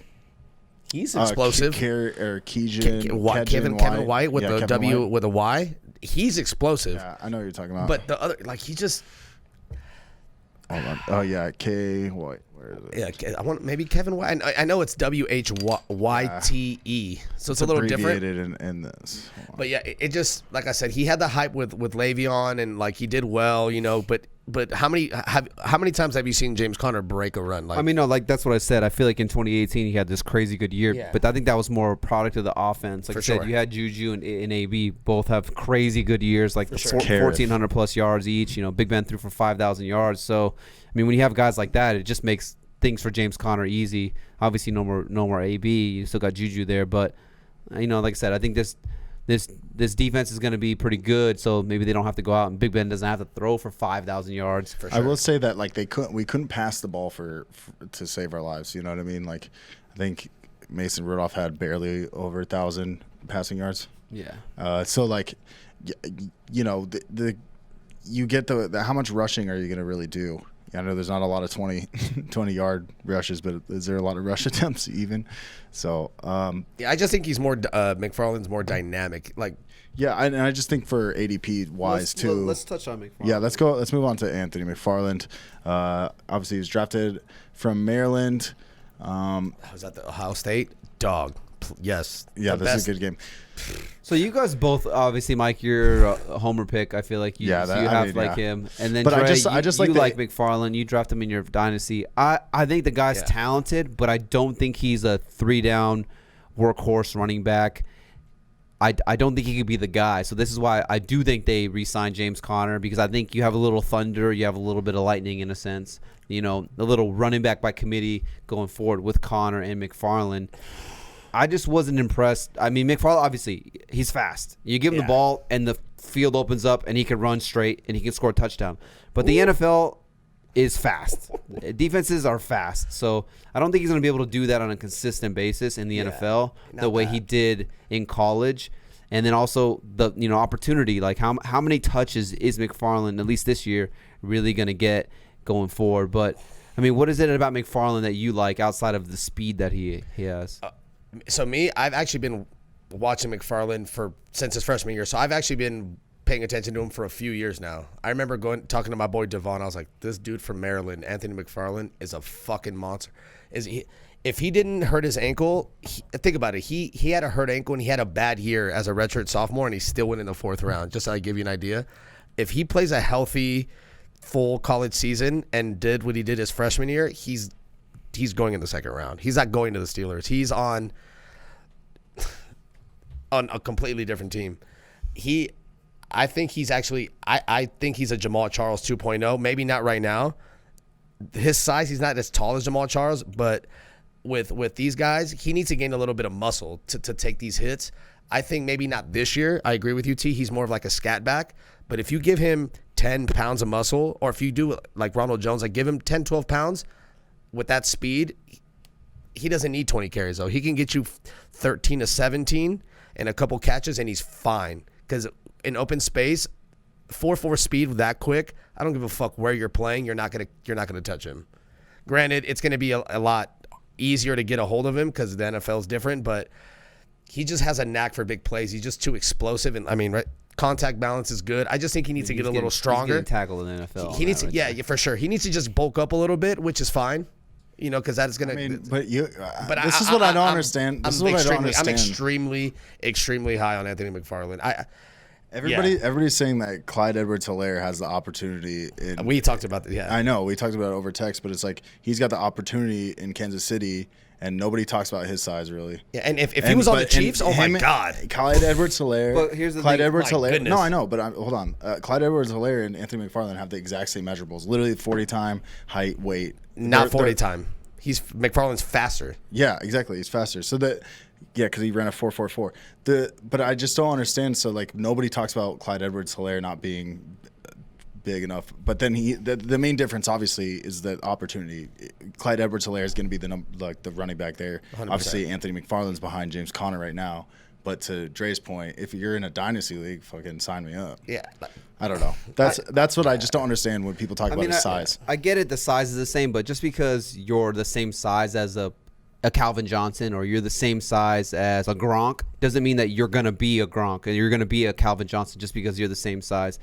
He's explosive. Kevin White with the W White. with a Y. He's explosive. Yeah, I know what you're talking about. But the other, like, he just. Hold on. Oh yeah, K White. Where is it? Yeah, I want maybe Kevin White. I know it's WHYTE, so it's a little different. Abbreviated in this. But yeah, it just, like I said, he had the hype with Le'Veon, and like he did well, you know. But how many times have you seen James Conner break a run? Like, I mean, no, like that's what I said. I feel like in 2018 he had this crazy good year, but I think that was more a product of the offense. Like I said, you had Juju and AB both have crazy good years, like 1,400 plus yards each. You know, Big Ben threw for 5,000 yards. So, I mean, when you have guys like that, it just makes things for James Conner easy. Obviously, no more AB. You still got Juju there, but you know, like I said, I think this defense is going to be pretty good, so maybe they don't have to go out and Big Ben doesn't have to throw for 5,000 yards. For sure. I will say that like we couldn't pass the ball to save our lives. You know what I mean? Like I think Mason Rudolph had barely over 1,000 passing yards. Yeah. So like, you know, you get the how much rushing are you going to really do? I know there's not a lot of 20-yard rushes, but is there a lot of rush attempts even? So yeah, I just think he's more McFarland's more dynamic. Like, yeah, and I just think for ADP wise too. Let's touch on McFarland. Yeah, let's go. Let's move on to Anthony McFarland. Obviously, he was drafted from Maryland. Was that the Ohio State dog? Yes. Yeah, this is a good game. So you guys both, obviously, Mike, you're a homer pick. I feel like you have him, and then but Dre, I just you like McFarland. You draft him in your dynasty. I think the guy's talented, but I don't think he's a 3-down workhorse running back. I don't think he could be the guy. So this is why I do think they re-signed James Conner, because I think you have a little thunder, you have a little bit of lightning in a sense. You know, a little running back by committee going forward with Conner and McFarland. I just wasn't impressed. I mean, McFarland, obviously, he's fast. You give him the ball, and the field opens up, and he can run straight, and he can score a touchdown. But the NFL is fast. Defenses are fast. So I don't think he's going to be able to do that on a consistent basis in the NFL the way he did in college. And then also the opportunity. Like, how many touches is McFarland, at least this year, really going to get going forward? But, I mean, what is it about McFarland that you like outside of the speed that he has? So me, I've actually been watching McFarland since his freshman year. So I've actually been paying attention to him for a few years now. I remember talking to my boy Devin. I was like, this dude from Maryland, Anthony McFarland, is a fucking monster. If he didn't hurt his ankle, think about it. He had a hurt ankle and he had a bad year as a redshirt sophomore, and he still went in the 4th round. Just so I give you an idea, if he plays a healthy, full college season and did what he did his freshman year, he's going in the 2nd round. He's not going to the Steelers. He's on a completely different team. I think he's a Jamal Charles 2.0. Maybe not right now. His size, he's not as tall as Jamal Charles, but with these guys, he needs to gain a little bit of muscle to take these hits. I think maybe not this year. I agree with you, T. He's more of like a scat back. But if you give him 10 pounds of muscle, or if you do like Ronald Jones, like give him 10, 12 pounds, with that speed, he doesn't need 20 carries, though. He can get you 13 to 17 and a couple catches, and he's fine. Because in open space, 4.4 speed that quick, I don't give a fuck where you're playing. You're not gonna touch him. Granted, it's gonna be a lot easier to get a hold of him because the NFL is different, but he just has a knack for big plays. He's just too explosive, and I mean, right? Contact balance is good. I just think he needs to get a little stronger. He's getting tackled in the NFL. He needs to, yeah, for sure. He needs to just bulk up a little bit, which is fine. You know, because that is going to. I mean, this is what I don't understand. This is what I don't understand. I'm extremely high on Anthony McFarland. Everybody's saying that Clyde Edwards-Helaire has the opportunity. We talked about that. Yeah, I know we talked about it over text, but it's like he's got the opportunity in Kansas City, and nobody talks about his size really. Yeah, and if he was on the Chiefs, oh my God, Clyde Edwards-Helaire. But here's the Clyde thing. Edwards-Helaire. No, I know, but hold on. Clyde Edwards-Helaire and Anthony McFarland have the exact same measurables. Literally 40 time, height, weight. Not 40 time. McFarland's faster. Yeah, exactly. He's faster. So because he ran a 4.44. But I just don't understand. So like nobody talks about Clyde Edwards-Helaire not being big enough. But then the main difference obviously is that opportunity. Clyde Edwards-Helaire is going to be the running back there. 100%. Obviously Anthony McFarland's behind James Conner right now. But to Dre's point, if you're in a dynasty league, fucking sign me up. Yeah. I don't know. That's what I just don't understand when people talk about his size. I get it. The size is the same, but just because you're the same size as a Calvin Johnson or you're the same size as a Gronk doesn't mean that you're going to be a Gronk and you're going to be a Calvin Johnson just because you're the same size.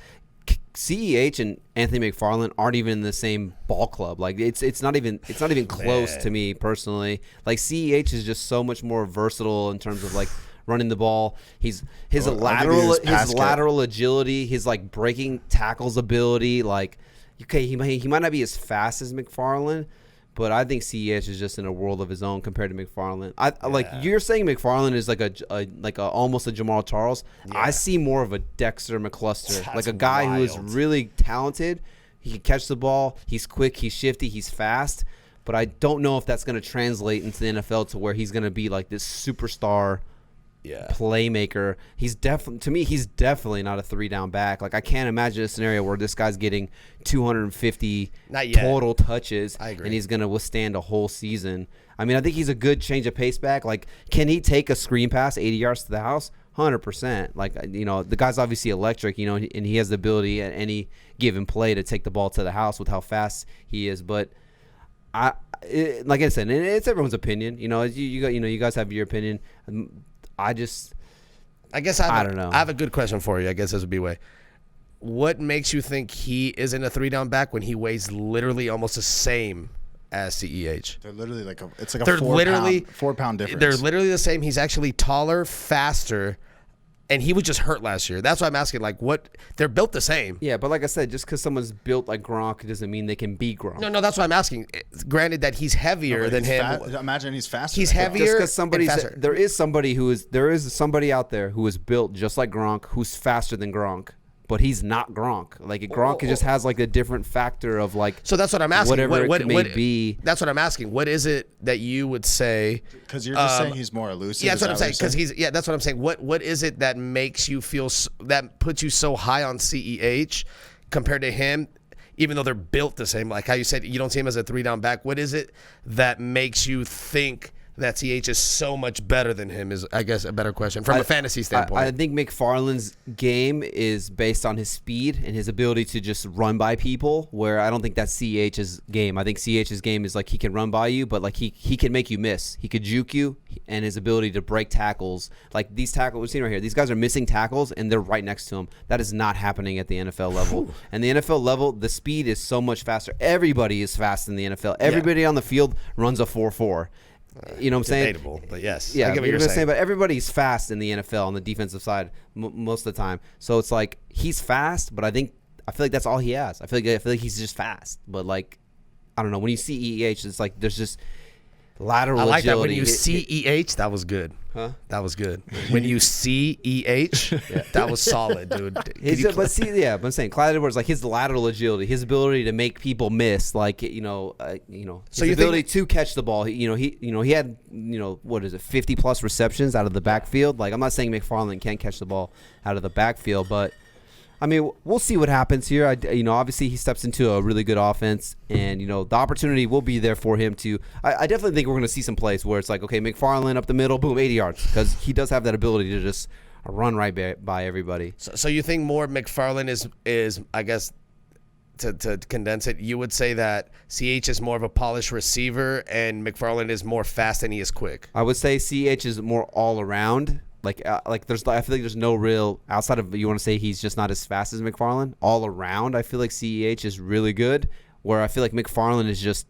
CEH and Anthony McFarland aren't even in the same ball club. Like it's not even close to me personally. Like CEH is just so much more versatile in terms of like running the ball. His lateral agility, his like breaking tackles ability. Like okay, he might not be as fast as McFarland, but I think CEH is just in a world of his own compared to McFarland. Like you're saying McFarland is like a almost a Jamal Charles. Yeah. I see more of a Dexter McCluster, like a guy who is really talented. He can catch the ball. He's quick. He's shifty. He's fast. But I don't know if that's going to translate into the NFL to where he's going to be like this superstar playmaker. He's definitely not a 3-down back. Like I can't imagine a scenario where this guy's getting 250 total touches and he's going to withstand a whole season. I mean, I think he's a good change of pace back. Like, can he take a screen pass 80 yards to the house? 100%. Like, you know, the guy's obviously electric, you know, and he has the ability at any given play to take the ball to the house with how fast he is. But like I said, it's everyone's opinion. You know, you guys have your opinion. I don't know. I have a good question for you. I guess this would be way. What makes you think he isn't a 3-down back when he weighs literally almost the same as CEH? They're literally like a 4 pound difference. They're literally the same. He's actually taller, faster, and he was just hurt last year. That's why I'm asking. Like, what? They're built the same. Yeah, but like I said, just because someone's built like Gronk doesn't mean they can be Gronk. No, that's what I'm asking. Granted that he's heavier than him. Imagine he's faster. He's heavier. Just because there is somebody out there who is built just like Gronk, who's faster than Gronk, but he's not Gronk. Like Gronk just has like a different factor of like. So that's what I'm asking. Whatever it may be. That's what I'm asking. What is it that you would say? Because you're just saying he's more elusive. Yeah, that's what I'm saying. Because that's what I'm saying. What is it that makes you feel that puts you so high on CEH compared to him? Even though they're built the same, like how you said, you don't see him as a 3-down back. What is it that makes you think that CH is so much better than him is, I guess, a better question from a fantasy standpoint. I think McFarland's game is based on his speed and his ability to just run by people, where I don't think that's CH's game. I think CH's game is like he can run by you, but like he can make you miss. He could juke you, and his ability to break tackles. Like these tackles we're seeing right here, these guys are missing tackles, and they're right next to him. That is not happening at the NFL level. And the NFL level, the speed is so much faster. Everybody is fast in the NFL. Everybody on the field runs a 4.4. You know what I'm saying? Debatable, but yes. Yeah, I get what you're saying. But everybody's fast in the NFL on the defensive side most of the time. So it's like he's fast, but I feel like that's all he has. I feel like he's just fast. But like, I don't know. When you see EH, it's like there's just lateral agility. I like that. When you see EH, that was good. Huh? That was good. When you see EH, that was solid, dude. But I'm saying Clyde Edwards, like his lateral agility, his ability to make people miss, like his ability to catch the ball. He had 50 plus receptions out of the backfield. Like I'm not saying McFarland can't catch the ball out of the backfield, but I mean, we'll see what happens here. Obviously he steps into a really good offense, and the opportunity will be there for him to. I definitely think we're going to see some plays where it's like, okay, McFarland up the middle, boom, 80 yards, because he does have that ability to just run right by everybody. So you think more McFarland is I guess to condense it, you would say that CH is more of a polished receiver and McFarland is more fast and he is quick. I would say CH is more all around. I feel like there's no real outside of, you want to say he's just not as fast as McFarland. All around, I feel like CEH is really good, where I feel like McFarland is just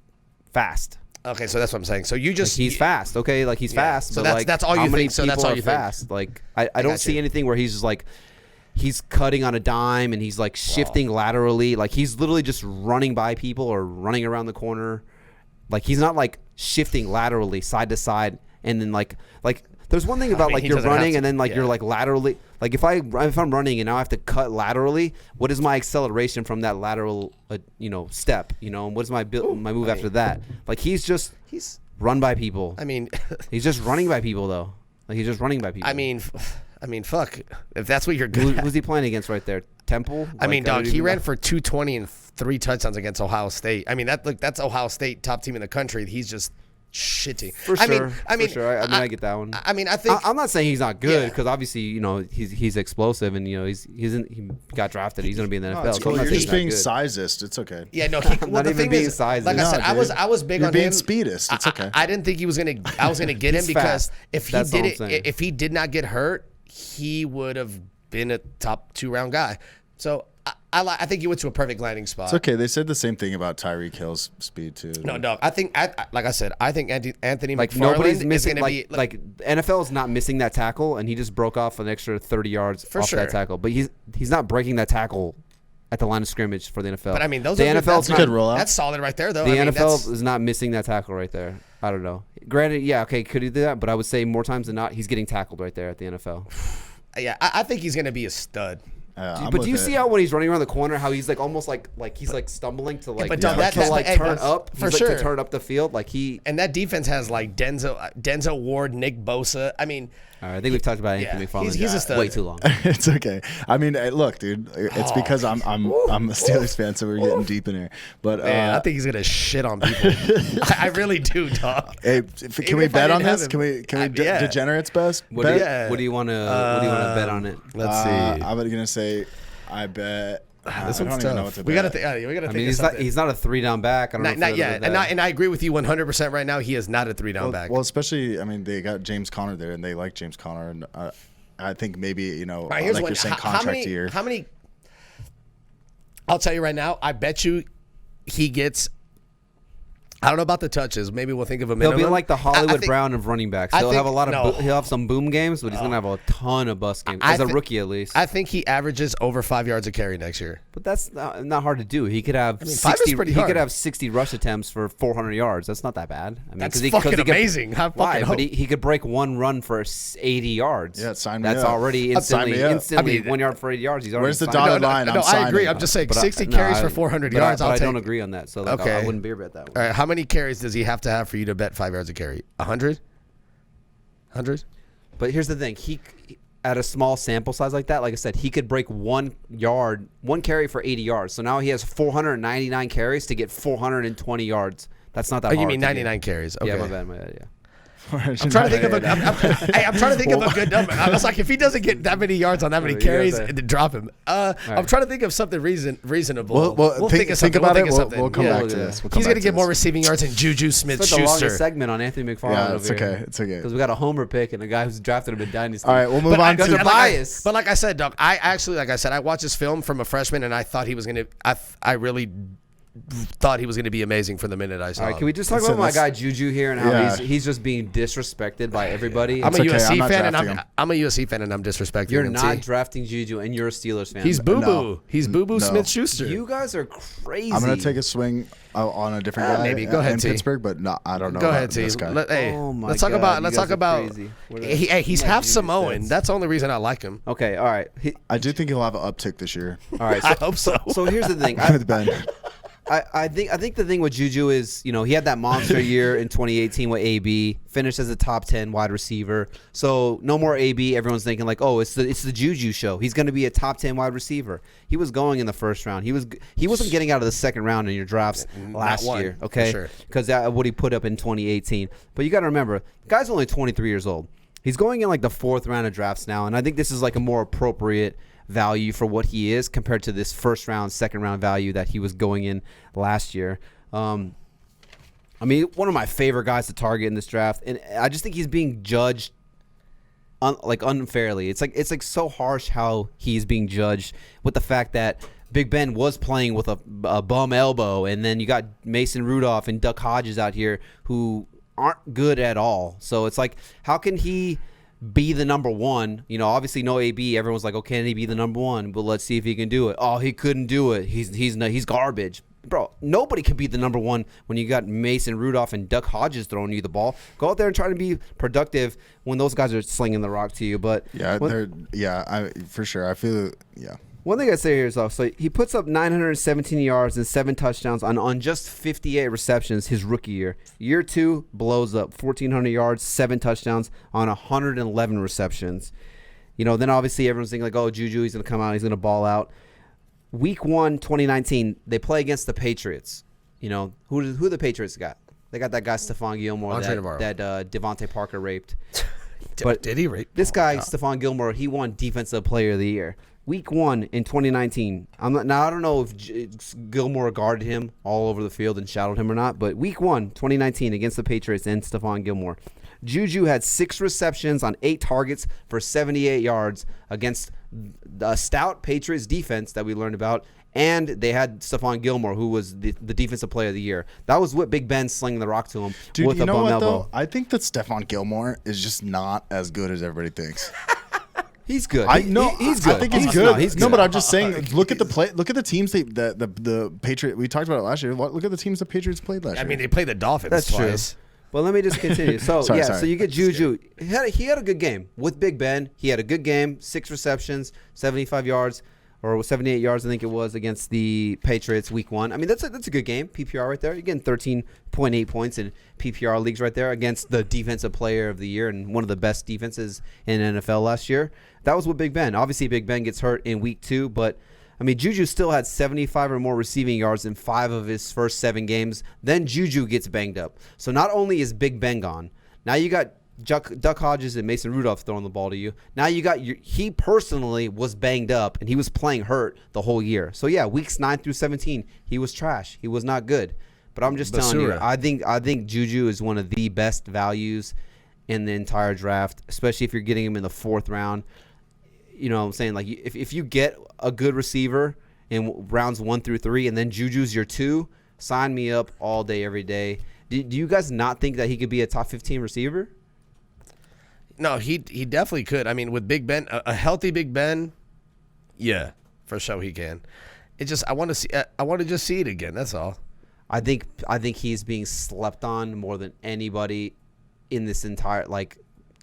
fast. Okay, so that's what I'm saying. So you just he's fast, okay? Like he's fast, so but that's all you think. So that's all you fast. Think. Like I don't see anything where he's just like he's cutting on a dime and he's like shifting laterally. Like he's literally just running by people or running around the corner. Like he's not like shifting laterally side to side and then like. There's one thing about mean, like he you're doesn't have running to- and then like yeah. you're like laterally. Like if I'm running and now I have to cut laterally, what is my acceleration from that lateral, step? And what is my move after that? Like he's run by people. I mean, He's just running by people though. Like he's just running by people. I mean, fuck. If that's what you're good at. Who's he playing against right there? Temple. I mean, don't dog, he even ran know. for 220 and 3 touchdowns against Ohio State. I mean, that's Ohio State, top team in the country. He's just shitty. For sure. For sure. I get that one. I mean, I think I'm not saying he's not good Yeah. because obviously, he's explosive and he got drafted. He's going to be in the NFL. It's So cool. I'm not You're saying just he's not being good. sizist. It's okay. Yeah, no. I'm Well, not the even thing being is, sizist. like I said, No, I was big You're on being him. speedist. It's okay. I didn't think I was gonna get him He's because fast. if he That's all I'm saying. if he did not get hurt, he would have been a top 2-round guy. So I think he went to a perfect landing spot. It's okay. They said the same thing about Tyreek Hill's speed too. No, dog. I think, like I said, I think Anthony Like McFarland nobody's is missing. gonna be Like NFL is not missing that tackle, and he just broke off an extra 30 yards For off sure. that tackle. But he's not breaking that tackle at the line of scrimmage for the NFL. But I mean, those the are good- NFL's that's not. good rollout. That's solid right there, though. The I mean, NFL that's- is not missing that tackle right there. I don't know. Granted, yeah, okay, could he do that? But I would say more times than not, he's getting tackled right there at the NFL. Yeah, I think he's gonna be a stud. But do you see how when he's running around the corner, how he's like almost like he's like stumbling to like but dog, that- to that- like hey, turn but up for he's like sure. to turn up the field like he. And that defense has like Denzel Ward, Nick Bosa. I mean, All right, I think we've talked about Anthony Yeah, McFarland he's a stud. way too long. It's okay. I mean, look, dude. It's because I'm a Steelers fan, so we're getting deep in here. But man, I think he's gonna shit on people. I really do, dog. hey, Even can we if I bet on didn't have this? him. Can we Yeah. degenerates best? What bet? do you, Yeah. what do you want to bet on it? Let's see. I'm gonna say I bet. This I one's don't even know tough. what to We gotta bet. think. We gotta I think. mean, of he's not a 3-down back. I don't know. Not if yet, and I agree with you 100% right now. He is not a 3-down back. Well, especially, I mean, they got James Conner there, and they like James Conner, and I think maybe All right, here's like one. you're saying, How contract many? year. How many? I'll tell you right now. I bet you he gets. I don't know about the touches. Maybe we'll think of a He'll minimum. be like the I Hollywood think- Brown of running backs. I He'll have a think- lot of no. he'll have some boom games, but he's gonna have a ton of bust games I as a thi- rookie at least. I think he averages over 5 yards a carry next year. But that's not hard to do. He could have 5 is 60. pretty He hard. could have 60 rush attempts for 400 yards. That's not that bad. I mean, That's 'cause he fucking could- amazing. I Why? fucking But hope. he could break one run for 80 yards. Yeah, sign me That's up. already Sign me instantly up. instantly I mean, 1 yard for 80 yards. He's already Where's the signed dotted up. line? No, I'm I agree. signing. I'm just saying But 60 no, carries for 400 yards. But I'll I take. don't agree on that. So like, Okay. I wouldn't beer bet that one. All right, how many carries does he have to have for you to bet 5 yards a carry? 100? 100? But here's the thing: he at a small sample size like that, like I said, he could break 1 carry for 80 yards. So now he has 499 carries to get 420 yards. That's not that Oh, hard. you mean to get. 99 carries? Okay. Yeah, my bad. Yeah. I'm trying to think of a. I'm trying to think of a good number. I was like, if he doesn't get that many yards on that many You gotta carries, say. then drop him. I'm trying to think of something reasonable. Well, think of something. about We'll it. think of something. We'll come Yeah. back to this. We'll come He's back gonna to get more this. receiving yards than Juju It's like the Smith-Schuster. longest segment on Anthony McFarland. Yeah, over it's here. okay. It's okay. Because we got a homer pick and a guy who's drafted him in Dynasty. All right, we'll move on Because to they're biased. But like I said, Doug, I actually, like I said, I watched this film from a freshman, and I thought he was gonna. I really thought he was gonna be amazing from the minute I saw All right, him. can we just talk Listen, about my let's- guy Juju here and how Yeah. he's just being disrespected by everybody? I'm a okay, USC I'm not fan, and drafting him. I'm a USC fan, and I'm disrespecting You're him. not T. drafting Juju, and you're a Steelers fan. He's boo boo. No. He's boo boo No. Smith-Schuster. You guys are crazy. I'm gonna take a swing on a different guy. maybe. Go ahead, in T. Pittsburgh, but no, I don't know. Go about ahead, T. this guy. Hey, Oh my let's talk God, about. you Let's guys talk are about. crazy. What are- He's my half Juju Samoan. stats. That's the only reason I like him. Okay, all right. I do think he'll have an uptick this year. All right. I So, hope so. so here's the thing. With Ben. I think the thing with Juju is, he had that monster year in 2018 with AB, finished as a top 10 wide receiver. So no more AB. Everyone's thinking like, oh, it's the Juju show. He's going to be a top 10 wide receiver. He was going in the first round. He wasn't getting out of the second round in your drafts last one, year. for Okay, sure. because what he put up in 2018. But you got to remember, the guy's only 23 years old. He's going in like the 4th round of drafts now, and I think this is like a more appropriate value for what he is compared to this first round, second round value that he was going in last year. I mean, one of my favorite guys to target in this draft, and I just think he's being judged unfairly. It's like so harsh how he's being judged with the fact that Big Ben was playing with a bum elbow, and then you got Mason Rudolph and Duck Hodges out here who aren't good at all. So it's like, how can he be the number one? Obviously no AB. Everyone's like, oh, can he be the number one? But let's see if he can do it. Oh, he couldn't do it. He's garbage. bro, nobody could be the number one when you got Mason Rudolph and Duck Hodges throwing you the ball. Go out there and try to be productive when those guys are slinging the rock to you. But for sure. I feel one thing I say here is so he puts up 917 yards and 7 touchdowns on just 58 receptions his rookie year. Year 2 blows up 1,400 yards, 7 touchdowns on 111 receptions. Then obviously everyone's thinking like, oh, Juju, he's going to come out, he's going to ball out. Week 1, 2019, they play against the Patriots. Who the Patriots got? They got that guy Stephon Gilmore that Devontae Parker raped. But did he rape? This guy, Stephon Gilmore, he won Defensive Player of the Year. Week 1 in 2019. I don't know if Gilmore guarded him all over the field and shadowed him or not, but Week 1, 2019 against the Patriots and Stephon Gilmore. Juju had 6 receptions on 8 targets for 78 yards against the stout Patriots defense that we learned about, and they had Stephon Gilmore, who was the Defensive Player of the Year. That was what Big Ben slinging the rock to him with a bum elbow. Though? I think that Stephon Gilmore is just not as good as everybody thinks. He's good. He's good. I think he's good. No, but I'm just saying. Look at the play. Look at the teams. The Patriots. We talked about it last year. Look at the teams the Patriots played last year. I mean, they played the Dolphins. That's twice. True. But let me just continue. So sorry. So you get Juju. He had a good game with Big Ben. He had a good game. 6 receptions, 75 yards, or 78 yards, I think it was, against the Patriots Week 1. I mean, that's a good game. PPR right there. You're getting 13.8 points in PPR leagues right there against the Defensive Player of the Year and one of the best defenses in NFL last year. That was with Big Ben. Obviously, Big Ben gets hurt in Week 2, but I mean, Juju still had 75 or more receiving yards in 5 of his first 7 games. Then Juju gets banged up. So not only is Big Ben gone, now you got Duck Hodges and Mason Rudolph throwing the ball to you. Now you got he personally was banged up, and he was playing hurt the whole year. So, yeah, weeks 9 through 17, he was trash. He was not good. But I'm just telling you, I think Juju is one of the best values in the entire draft, especially if you're getting him in the 4th round. You know what I'm saying? Like, if you get a good receiver in rounds 1 through 3 and then Juju's your 2, sign me up all day, every day. Do you guys not think that he could be a top 15 receiver? No, he definitely could. I mean, with Big Ben, a healthy Big Ben, yeah, for sure he can. I want to just see it again. That's all. I think he's being slept on more than anybody in this entire,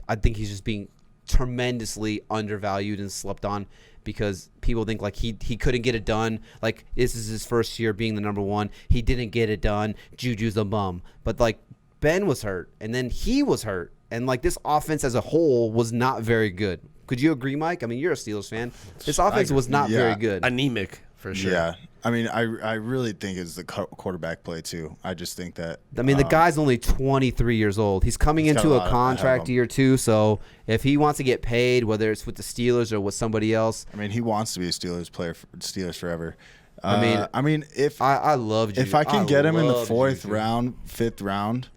I think he's just being tremendously undervalued and slept on because people think like he couldn't get it done. Like, this is his first year being the number 1. He didn't get it done. Juju's a bum. But like, Ben was hurt and then he was hurt. And like, this offense as a whole was not very good. Could you agree, Mike? I mean, you're a Steelers fan. This offense was not very good. Anemic, for sure. Yeah. I mean, I really think it's the quarterback play, too. I just think that. I mean, the guy's only 23 years old. He's coming into a contract year, too. So if he wants to get paid, whether it's with the Steelers or with somebody else. I mean, he wants to be a Steelers player, Steelers forever. I mean, if I love Juju. If I can get him in the 4th round, 5th round,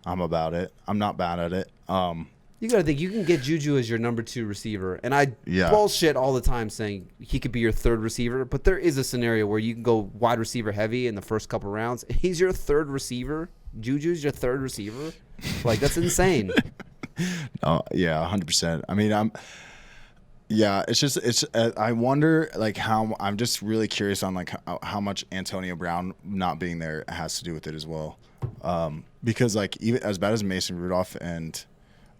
I'm about it. I'm not bad at it. You got to think you can get Juju as your number 2 receiver. And I bullshit all the time saying he could be your 3rd receiver. But there is a scenario where you can go wide receiver heavy in the first couple rounds. He's your 3rd receiver. Juju's your 3rd receiver. Like, that's insane. Oh, yeah, 100%. I mean, I wonder, like, how I'm just really curious on, like, how much Antonio Brown not being there has to do with it as well. Because, like, even as bad as Mason Rudolph and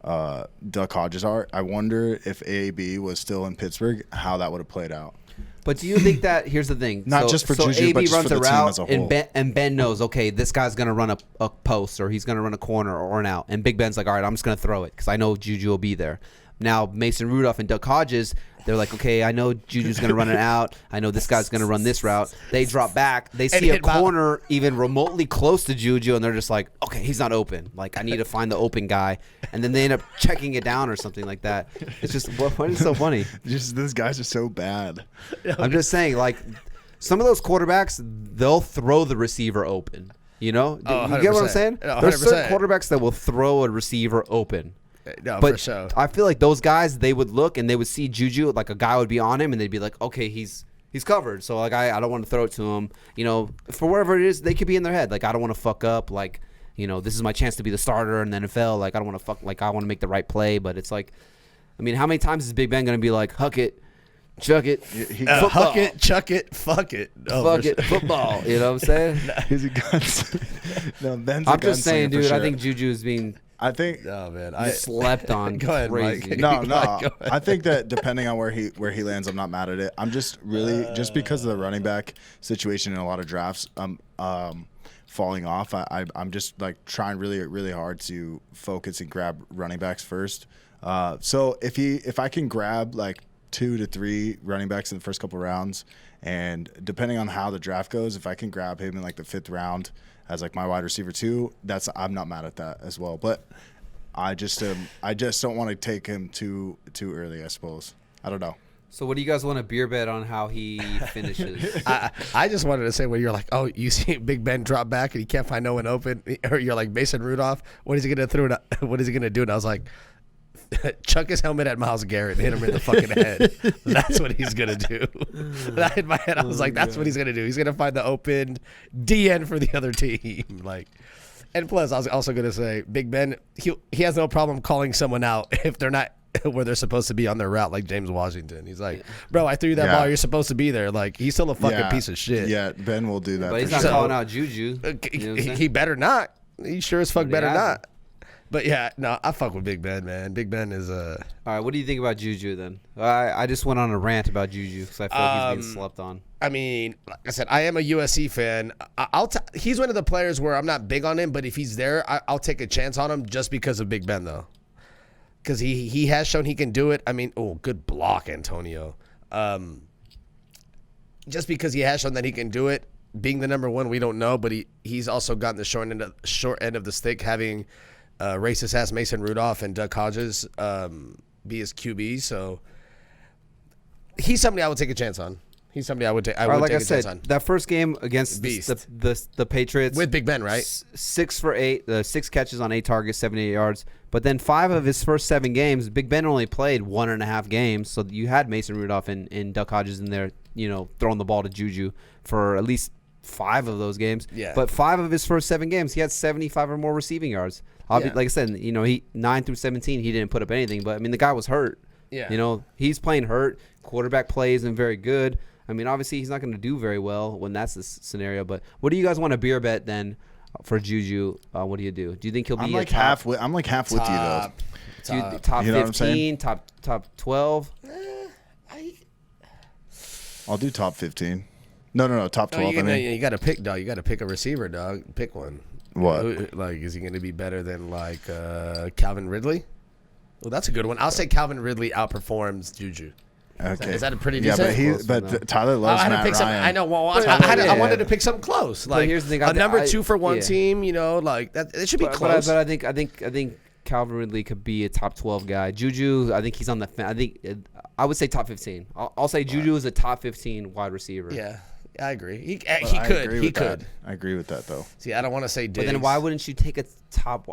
Duck Hodges are, I wonder if AB was still in Pittsburgh, how that would have played out. But do you think that, here's the thing. Not just for Juju, AB but just runs for the team as a whole. And Ben knows, okay, this guy's going to run a post or he's going to run a corner or an out. And Big Ben's like, all right, I'm just going to throw it because I know Juju will be there. Now, Mason Rudolph and Duck Hodges, they're like, okay, I know Juju's going to run it out. I know this guy's going to run this route. They drop back. They see a corner even remotely close to Juju, and they're just like, okay, he's not open. Like, I need to find the open guy. And then they end up checking it down or something like that. It's just, what is so funny? Just these guys are so bad. I'm just saying, like, some of those quarterbacks, they'll throw the receiver open. You know? You get what I'm saying? There's certain quarterbacks that will throw a receiver open. No, but for sure. I feel like those guys, they would look and they would see Juju, like a guy would be on him, and they'd be like, okay, he's covered. So, like, I don't want to throw it to him. You know, for whatever it is, they could be in their head. Like, I don't want to fuck up. Like, you know, this is my chance to be the starter in the NFL. Like, I don't want to fuck. Like, I want to make the right play. But it's like, I mean, how many times is Big Ben going to be like, huck it, Chuck it. Huck it, chuck it, fuck it. Oh, Fuck it. Football. You know what I'm saying? He's a guns. No, Ben's a I'm just saying, gunslinger for dude. sure. I think Juju is being I think Oh man, slept on. Go ahead, crazy. Mike. no. Go ahead. I think that depending on where he lands, I'm not mad at it. I'm just really just because of the running back situation in a lot of drafts, falling off. I'm just like trying really hard to focus and grab running backs first. So if I can grab like 2 to 3 running backs in the first couple rounds, and depending on how the draft goes, if I can grab him in like the 5th round as like my wide receiver 2, I'm not mad at that as well. But I just don't want to take him too early, I suppose. I don't know. So what do you guys want to beer bet on how he finishes? I just wanted to say where you're like, oh, you see Big Ben drop back and he can't find no one open, or you're like Mason Rudolph. What is he gonna throw? What is he gonna do? And I was like, chuck his helmet at Myles Garrett and hit him in the fucking head. That's what he's gonna do. And I in my head, I was like, that's what he's gonna do. He's gonna find the open DN for the other team. Like, and plus, I was also gonna say, Big Ben, he has no problem calling someone out if they're not where they're supposed to be on their route, like James Washington. He's like, bro, I threw you that ball. You're supposed to be there. Like, he's still a fucking piece of shit. Yeah, Ben will do that. But he's for not sure. calling out Juju. You know He better not. He sure as fuck But he better hasn't. not. But yeah, no, I fuck with Big Ben, man. Big Ben is All right, what do you think about Juju then? I just went on a rant about Juju because I feel like he's being slept on. I mean, like I said, I am a USC fan. He's one of the players where I'm not big on him, but if he's there, I'll take a chance on him just because of Big Ben, though. Because he has shown he can do it. I mean, good block, Antonio. Just because he has shown that he can do it, being the number 1, we don't know, but he's also gotten the short end of the stick, having racist ass Mason Rudolph and Duck Hodges be his QB. So he's somebody I would take a chance on. He's somebody I would take. Like take I a chance on. said, that first game against the Patriots With Big Ben, right? 6 for 8, 6 catches on 8 targets, 78 yards. But then 5 of his first 7 games, Big Ben only played 1.5 games. So you had Mason Rudolph and Duck Hodges in there, throwing the ball to Juju for at least 5 of those games. Yeah. But 5 of his first 7 games, he had 75 or more receiving yards. Like I said, he 9 through 17, he didn't put up anything. But I mean, the guy was hurt. Yeah. He's playing hurt. Quarterback play isn't very good. I mean, obviously, he's not going to do very well when that's the scenario. But what do you guys want to beer bet then for Juju? What do you do? Do you think he'll be I'm like half with you though. top You know what I'm saying? 15, top 12? I'll do top 15. No, top 12. You got to pick, dog. You got to pick a receiver, dog. Pick one. What? Like, is he going to be better than like Calvin Ridley? Well, that's a good one. I'll say Calvin Ridley outperforms Juju. Okay. Is that a pretty decent? Yeah, but Tyler loves I had to Matt pick something. Ryan. I know. Well, I wanted to pick something close. Like here's the thing, a number 2 for one yeah. team. Like that. It should be close. But I think Calvin Ridley could be a top 12 guy. Juju, I think he's on the. I think I would say top 15. I'll say Juju is a top 15 wide receiver. Yeah, I agree. He I could. agree He with could. that. I agree with that though. See, I don't want to say Diggs. But then why wouldn't you take a top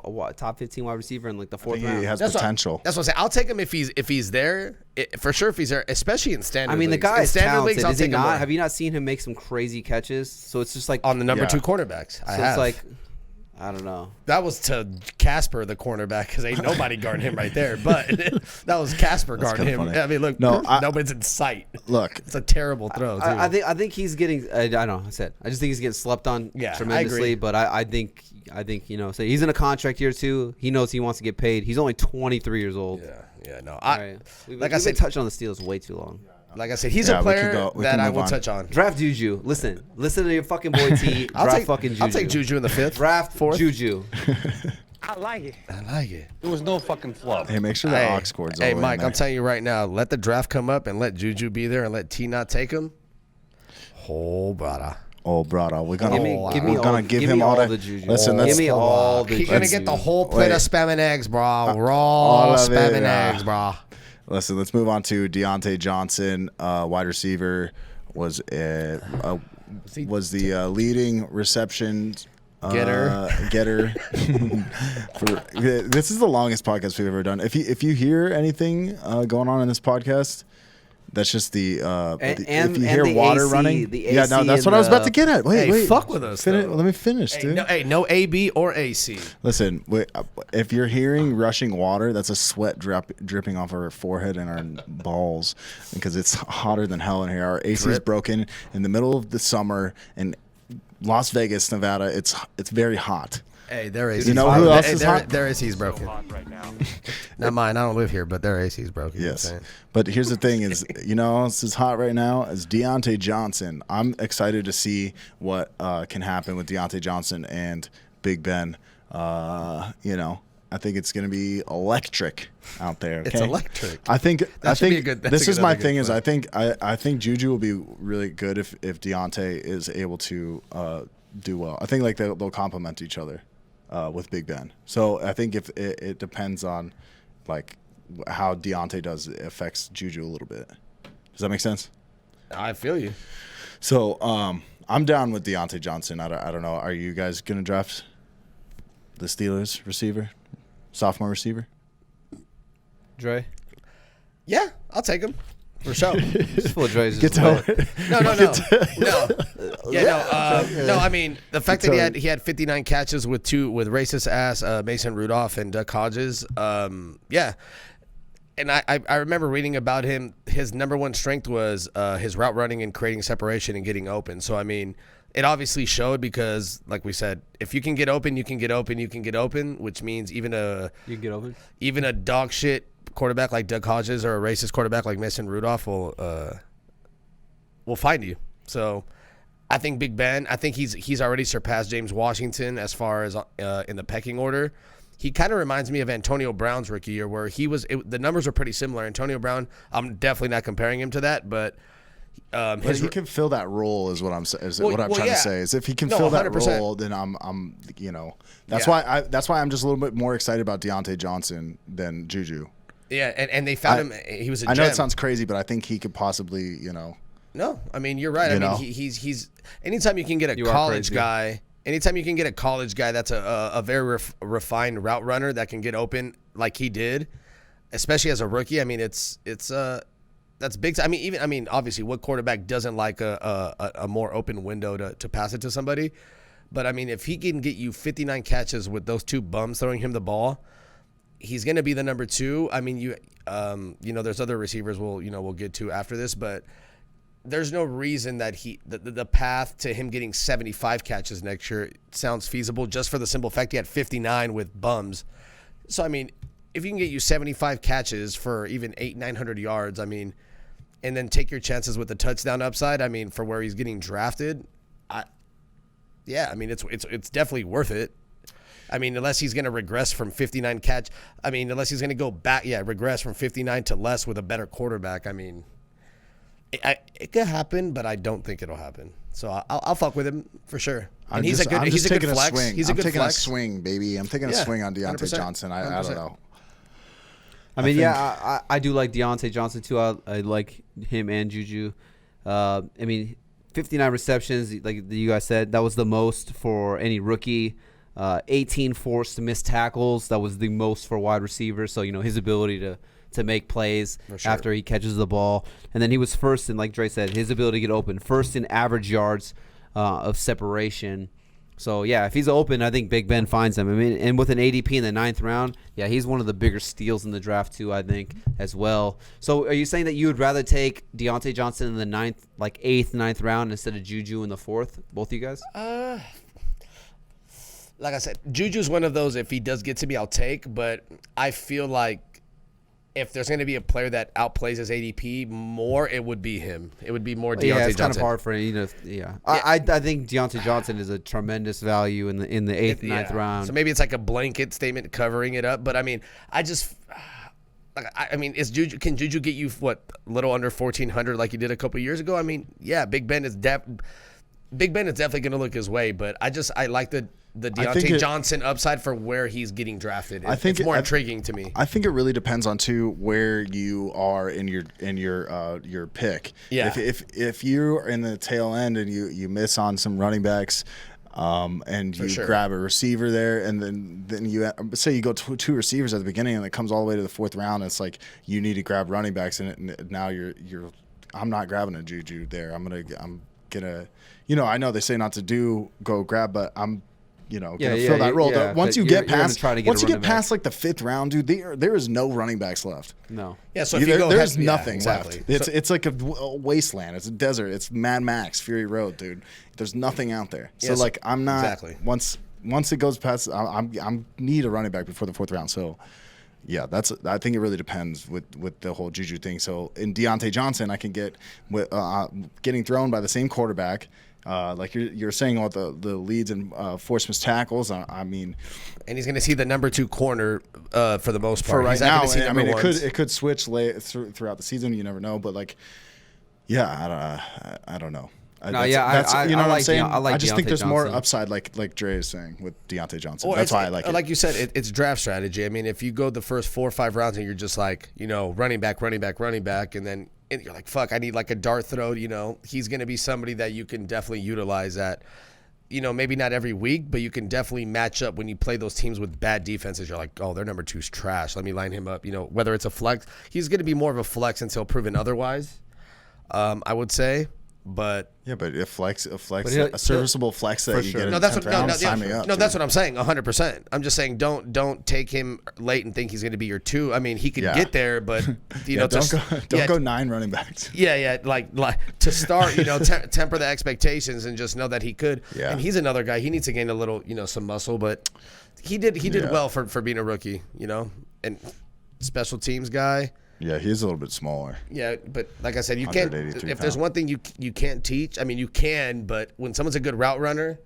15 wide receiver in like the I 4th think round? he has That's potential. That's what I'm saying. I'll take him if he's there. For sure, if he's there, especially in standard. I mean, the leagues. guy in is standard talented. leagues, I'll Is he take him not? more. Have you not seen him make some crazy catches? So it's just like On the number Yeah. 2 quarterbacks. I so have. it's like I don't know. That was to Casper, the cornerback, because ain't nobody guarding him right there. But that was Casper guarding kinda him. funny. I mean, look, nobody's in sight. Look, It's a terrible throw, too. I think he's getting. I don't know. I just think he's getting slept on Yeah, I tremendously. agree. But I think so he's in a contract year too. He knows he wants to get paid. He's only 23 years old. Yeah, no. All right. We've I been said, touching on the Steelers way too long. like I said, he's Yeah, a we can player go- we that can I move will on. touch on. Draft Juju. Listen to your fucking boy T. Draft fucking Juju. I'll take Juju in the 5th. Draft 4th. Juju. I like it. I like it. There was no fucking fluff. hey, make sure the aux cord's all Hey, the way in Mike, there. I'm telling you right now, let the draft come up and let Juju be there and let T not take him. Oh, brother. Oh, brother, we're gonna Give him me all the Juju. Listen, Give let's me all the He's Juju. going to get the whole plate Wait. of spam and eggs, bro. all Raw of it, spam and yeah. eggs, bro. listen. Let's move on to Deontay Johnson, wide receiver, was the leading reception Getter. This is the longest podcast we've ever done. If you hear anything going on in this podcast, That's just the And- if you and hear the water AC, running. the Yeah, no, AC that's and what I was about the- to get at. Wait, Hey, wait. fuck with us, though. Let me finish, dude. No AB or AC. Listen, if you're hearing rushing water, that's a sweat dripping off our forehead and our balls because it's hotter than hell in here. Our AC is Drip. broken in the middle of the summer in Las Vegas, Nevada. It's very hot. Hey, their AC. You know who else Hey, is their, hot? their AC's broken. right now. Not mine. I don't live here, but their AC's broken. Yes, but here's the thing: is you know who else is hot right now is Deontay Johnson. I'm excited to see what can happen with Deontay Johnson and Big Ben. You know, I think it's going to be electric out there. Okay? It's electric. I think. should be a good- that's This a is good- my that's a thing. good Is point. I think Juju will be really good if Deontay is able to do well. I think like they'll complement each other with Big Ben. So I think if it depends on like how Deontay does affects Juju a little bit. Does that make sense? I feel you. So I'm down with Deontay Johnson. I don't know. Are you guys gonna draft the Steelers receiver, sophomore receiver? Dre. Yeah, I'll take him for sure. Just full of Dre's. Get just wet. to No. No. I mean, the fact that he had 59 catches with racist ass Mason Rudolph and Duck Hodges. Yeah. And I remember reading about him. His number one strength was his route running and creating separation and getting open. So I mean, it obviously showed because, like we said, if you can get open, you can get open. You can get open, which means even You can get over. a dog shit quarterback like Doug Hodges or a racist quarterback like Mason Rudolph will find you. So I think Big Ben, I think he's already surpassed James Washington as far as in the pecking order. He kind of reminds me of Antonio Brown's rookie year where the numbers are pretty similar. Antonio Brown, I'm definitely not comparing him to that, but But he can fill that role, is what I'm saying. Well, What I'm well, trying yeah. to say is, if he can No, fill that 100%. role, then I'm, you know, that's Yeah. why I'm just a little bit more excited about Deontay Johnson than Juju. yeah, and they found him. He was a I know gem. it sounds crazy, but I think he could possibly, you know, No, I mean you're right. You I know? mean he's anytime you can get a You are college crazy. guy, that's a very refined route runner that can get open like he did, especially as a rookie. I mean that's big. I mean obviously what quarterback doesn't like a more open window to pass it to somebody, but I mean if he can get you 59 catches with those two bums throwing him the ball, he's going to be the number 2. I mean, you know, there's other receivers we'll get to after this, but there's no reason that the path to him getting 75 catches next year sounds feasible just for the simple fact he had 59 with bums. So, I mean, if you can get you 75 catches for even 900 yards, I mean, and then take your chances with the touchdown upside, I mean, for where he's getting drafted, I mean, it's definitely worth it. I mean, unless he's going to regress from 59 catch. I mean, unless he's going to go back, regress from 59 to less with a better quarterback. I mean, it could happen, but I don't think it'll happen. So I'll fuck with him for sure. And he's a good flex. swing. He's a I'm good taking flex. a swing, baby. I'm taking a Yeah, swing on Deontay 100%. Johnson. I don't 100%. know. I mean, yeah, I do like Deontay Johnson too. I like him and Juju. I mean, 59 receptions, like you guys said, that was the most for any rookie. 18 forced missed tackles, that was the most for wide receivers. So, you know, his ability to make plays sure. after he catches the ball. And then he was first in, like Dre said, his ability to get open, first in average yards of separation. So, yeah, if he's open, I think Big Ben finds him. I mean, and with an ADP in the 9th round, yeah, he's one of the bigger steals in the draft too, I think, as well. So are you saying that you would rather take Deontay Johnson in the 9th, like 8th, 9th round instead of Juju in the 4th, both of you guys? Like I said, Juju's one of those, if he does get to me, I'll take. But I feel like if there's going to be a player that outplays his ADP more, it would be him. It would be more Deontay Yeah, it's kind of Johnson. hard for him. You know, yeah. I think Deontay Johnson is a tremendous value in the 8th, 9th round. So maybe it's like a blanket statement covering it up. But I mean, can Juju get you a little under 1,400 like he did a couple years ago? I mean, yeah, Big Ben is definitely going to look his way. But I like the Deontay Johnson upside for where he's getting drafted. It's more intriguing to me. I think it really depends on too where you are in your pick. Yeah. If you're in the tail end and you miss on some running backs, and you sure. grab a receiver there, and then you say you go two receivers at the beginning, and it comes all the way to the 4th round. And it's like you need to grab running backs, and now you're. I'm not grabbing a Juju there. I'm gonna. I know they say not to go grab, but I'm. Gonna fill that role. Yeah, once you get past, like the 5th round, dude, there is no running backs left. No. Yeah, so if you go there's ahead, nothing exactly. left. It's like a wasteland. It's a desert. It's Mad Max Fury Road, dude. There's nothing out there. So Yes, I'm not exactly. Once it goes past, I'm need a running back before the 4th round. So. Yeah, I think it really depends with the whole Juju thing. So in Deontay Johnson, I can get with getting thrown by the same quarterback. Like you're saying about the leads and forced missed tackles. I mean, and he's going to see the number 2 corner for the most part. For right he's not now, gonna see I mean, number ones. it could switch throughout the season. You never know, but I don't know. You know what I'm saying. I just think there's Deontay more Johnson. upside, like Dre is saying with Deontay Johnson. Well, That's why I like it. Like you said, it's draft strategy. I mean, if you go the first 4 or 5 rounds and you're just like, running back, and then you're like, fuck, I need like a dart throw. He's going to be somebody that you can definitely utilize at. Maybe not every week, but you can definitely match up when you play those teams with bad defenses. You're like, oh, their number 2's trash. Let me line him up. Whether it's a flex, he's going to be more of a flex until proven otherwise. I would say. But a serviceable flex that you get. No, that's what. Sign me up. No, that's what I'm saying. 100%. I'm just saying, don't take him late and think he's going to be your 2. I mean, he could get there, but don't go 9 running backs. Yeah. Like to start, temper the expectations and just know that he could. Yeah. And he's another guy. He needs to gain a little, some muscle, but he did well for being a rookie, and special teams guy. Yeah, he's a little bit smaller. Yeah, but like I said, you can't. If there's one thing you can't teach, I mean, you can. But when someone's a good route runner,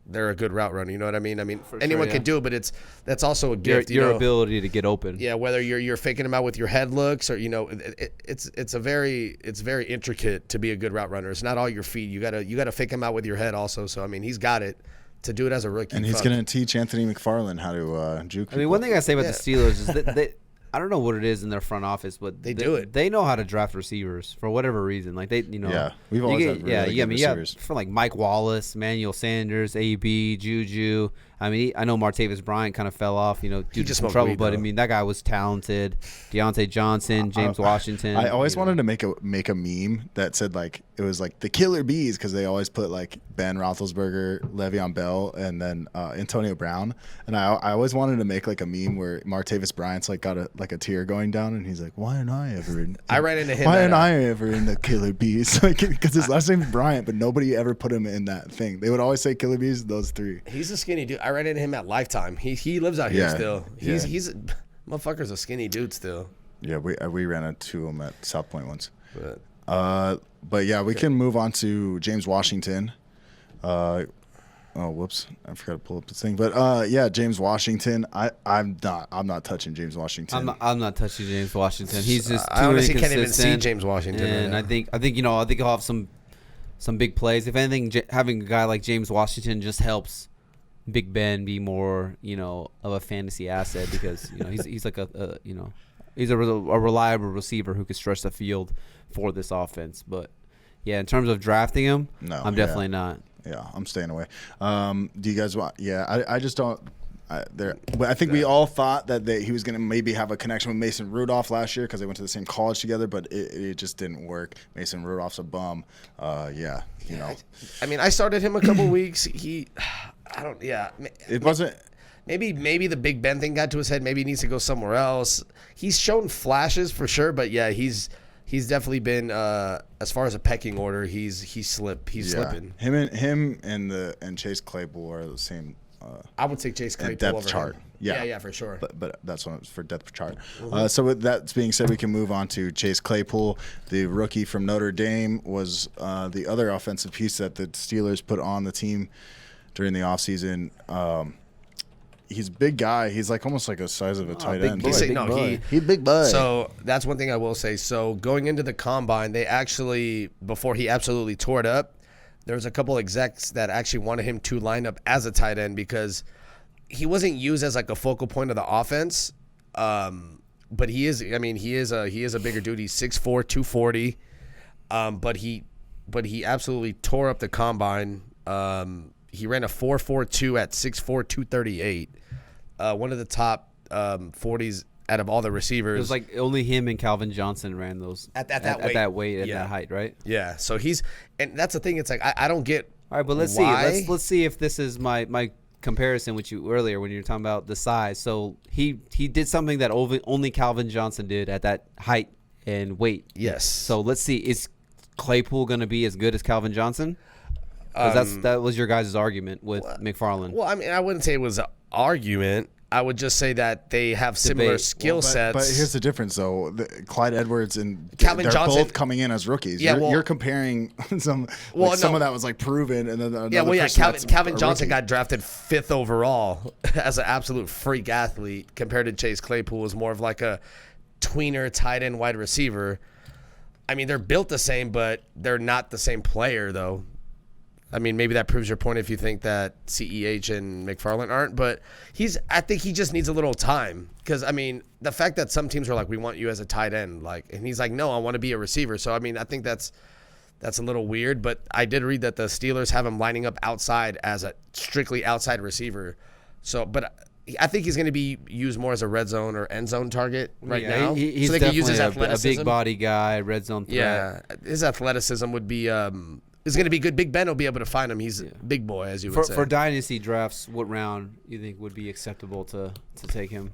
they're a good route runner. You know what I mean? I mean, anyone can do it, but that's also a gift. Your ability to get open. Yeah, whether you're faking them out with your head looks or it's very intricate to be a good route runner. It's not all your feet. You gotta fake them out with your head also. So I mean, he's got it to do it as a rookie. And he's gonna teach Anthony McFarland how to juke. I mean, one thing I say about the Steelers is that I don't know what it is in their front office, but they do it. They know how to draft receivers for whatever reason. Like Yeah, we've always had really good receivers. For like Mike Wallace, Emmanuel Sanders, AB, Juju. I mean, I know Martavis Bryant kind of fell off, due to some trouble, but I mean that guy was talented. Deontay Johnson, James Washington. I always wanted to make a meme that said like it was like the killer bees because they always put like Ben Roethlisberger, Le'Veon Bell, and then Antonio Brown. And I always wanted to make like a meme where Martavis Bryant's like got a tear going down, and he's like, "Why am I ever in?" I ran into him. Why am I ever in the killer bees? Like because his last name is Bryant, but nobody ever put him in that thing. They would always say killer bees. Those 3. He's a skinny dude. I ran into him at Lifetime. He lives out here still. He's motherfucker's a skinny dude still. Yeah, we ran into him at South Point once. But yeah, we can move on to James Washington. Oh, whoops! I forgot to pull up this thing. But yeah, James Washington. I'm not touching James Washington. I'm not touching James Washington. He's just too I honestly can't even see inconsistent. James Washington. And right now. I think he'll have some big plays. If anything, having a guy like James Washington just helps Big Ben be more of a fantasy asset because he's like he's a reliable receiver who could stretch the field for this offense. But yeah, in terms of drafting him, I'm definitely not. Yeah, I'm staying away. Do you guys want? Yeah, I just don't. But I think we all thought that he was going to maybe have a connection with Mason Rudolph last year because they went to the same college together, but it just didn't work. Mason Rudolph's a bum. I mean, I started him a couple weeks. It wasn't. Maybe the Big Ben thing got to his head. Maybe he needs to go somewhere else. He's shown flashes for sure, but yeah, he's definitely been as far as a pecking order. He's slipping. Him and Chase Claypool are the same. I would say Chase Claypool depth over chart. him. Yeah. Yeah, for sure. But that's one for depth chart. Mm-hmm. So with that being said, we can move on to Chase Claypool, the rookie from Notre Dame, was the other offensive piece that the Steelers put on the team during the offseason. He's a big guy. He's like almost like the size of a tight end. He's big boy. So that's one thing I will say. So going into the combine, they actually, before he absolutely tore it up, there was a couple execs that actually wanted him to line up as a tight end because he wasn't used as like a focal point of the offense. But he is. I mean, he is a bigger dude. He's 6'4", 240. But he absolutely tore up the combine. he ran a 4.42 at 6'4", 238. One of the top 40s out of all the receivers. It was like only him and Calvin Johnson ran those at that weight. At that height, right? Yeah. So and that's the thing. It's like I don't get. All right, but let's see. Let's see if this is my comparison with you earlier when you were talking about the size. So he did something that only Calvin Johnson did at that height and weight. Yes. So let's see. Is Claypool going to be as good as Calvin Johnson? Because that was your guys' argument with McFarland. Well, I mean, I wouldn't say it was an argument. I would just say that they have similar skill sets. But here's the difference, though. Clyde Edwards and Calvin they're Johnson both coming in as rookies. Yeah, you're comparing some of that was like proven, and then Calvin Johnson got drafted 5th overall as an absolute freak athlete compared to Chase Claypool, was more of like a tweener tight end wide receiver. I mean, they're built the same, but they're not the same player, though. I mean, maybe that proves your point if you think that CEH and McFarland aren't. But I think he just needs a little time. Because, I mean, the fact that some teams are like, we want you as a tight end. And he's like, no, I want to be a receiver. So, I mean, I think that's a little weird. But I did read that the Steelers have him lining up outside as a strictly outside receiver. So, but I think he's going to be used more as a red zone or end zone target now. He's so they can use his athleticism. A big body guy, red zone threat. Yeah, his athleticism would be is going to be good. Big Ben will be able to find him. He's a big boy, as you would say. For dynasty drafts, what round you think would be acceptable to take him?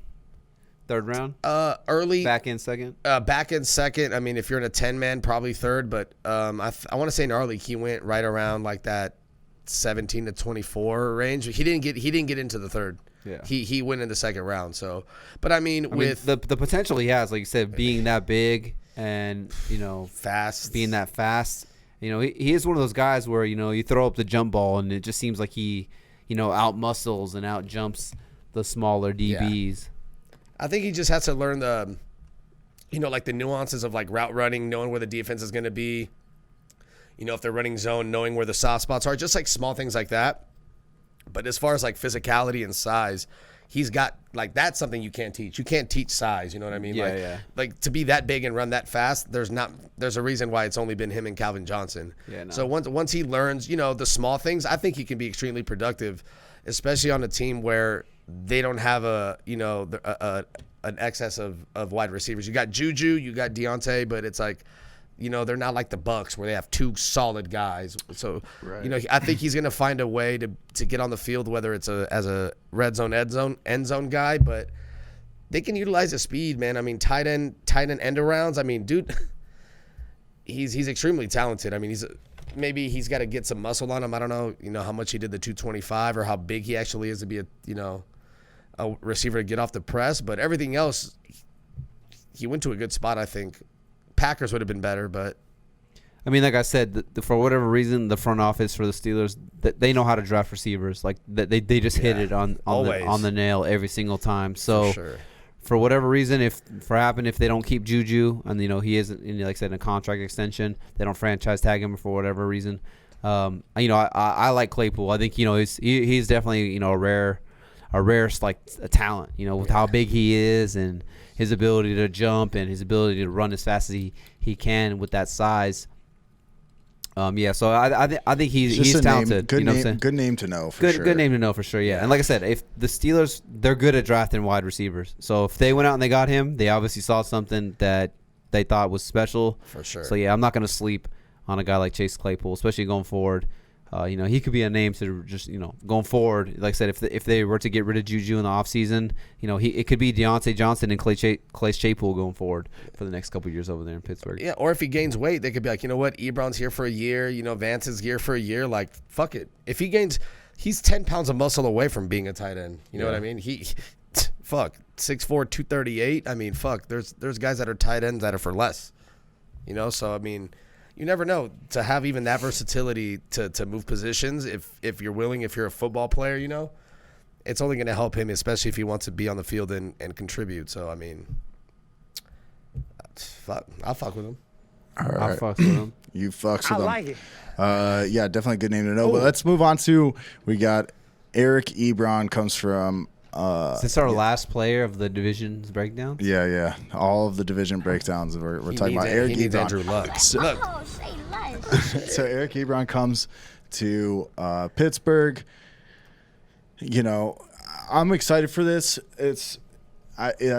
3rd round? Early. Back in second? Back in second. I mean, if you're in a 10-man, probably 3rd. But I want to say in our league, he went right around like that 17 to 24 range. He didn't get into the 3rd. Yeah. He went in the 2nd round. So, but I mean, with the potential he has, like you said, being that big and fast, being that fast. He is one of those guys where, you throw up the jump ball and it just seems like he, out muscles and out jumps the smaller DBs. Yeah. I think he just has to learn the, like the nuances of like route running, knowing where the defense is going to be. If they're running zone, knowing where the soft spots are, just like small things like that. But as far as like physicality and size, he's got like that's something you can't teach. You can't teach size. You know what I mean? Yeah, Like to be that big and run that fast. There's a reason why it's only been him and Calvin Johnson. Yeah. No. So once he learns, the small things, I think he can be extremely productive, especially on a team where they don't have an excess of wide receivers. You got Juju, you got Deontay, but it's like, they're not like the Bucs where they have 2 solid guys. So, I think he's going to find a way to get on the field, whether it's as a red zone, end zone guy, but they can utilize his speed, man. I mean, tight end end arounds. I mean, dude, he's extremely talented. I mean, maybe he's got to get some muscle on him. I don't know, how much he did the 225 or how big he actually is to be a receiver to get off the press, but everything else, he went to a good spot, I think. Packers would have been better, but I mean, like I said, for whatever reason, the front office for the Steelers, they know how to draft receivers. Like they just hit it on the nail every single time. So for whatever reason, if they don't keep Juju, and he isn't, like I said, in a contract extension, they don't franchise tag him for whatever reason. I like Claypool. I think he's definitely a rare like a talent. With how big he is and his ability to jump and his ability to run as fast as he can with that size. So I think he's talented. Good what I'm saying? Good name to know for sure. Good name to know for sure, yeah. And like I said, if the Steelers, they're good at drafting wide receivers. So if they went out and they got him, they obviously saw something that they thought was special. For sure. So yeah, I'm not going to sleep on a guy like Chase Claypool, especially going forward. He could be a name to just, going forward. Like I said, if they were to get rid of Juju in the offseason, it could be Deontay Johnson and Clay Claypool going forward for the next couple of years over there in Pittsburgh. Yeah, or if he gains weight, they could be like, you know what, Ebron's here for a year, Vance is here for a year. Like, fuck it. If he's 10 pounds of muscle away from being a tight end. You know what I mean? 6'4", 238. I mean, fuck, there's guys that are tight ends that are for less. So, I mean, you never know, to have even that versatility to move positions. If you're willing, if you're a football player, it's only going to help him, especially if he wants to be on the field and contribute. So, I mean, I'll fuck with him. All right. I'll fuck with him. You fucks with him. I like it. Yeah, definitely a good name to know. But let's move on to, we got Eric Ebron comes from. Is this our last player of the division's breakdown? Yeah. All of the division breakdowns. We're talking about Eric Ebron. Andrew Luck. Oh, say less. So Eric Ebron comes to Pittsburgh. You know, I'm excited for this.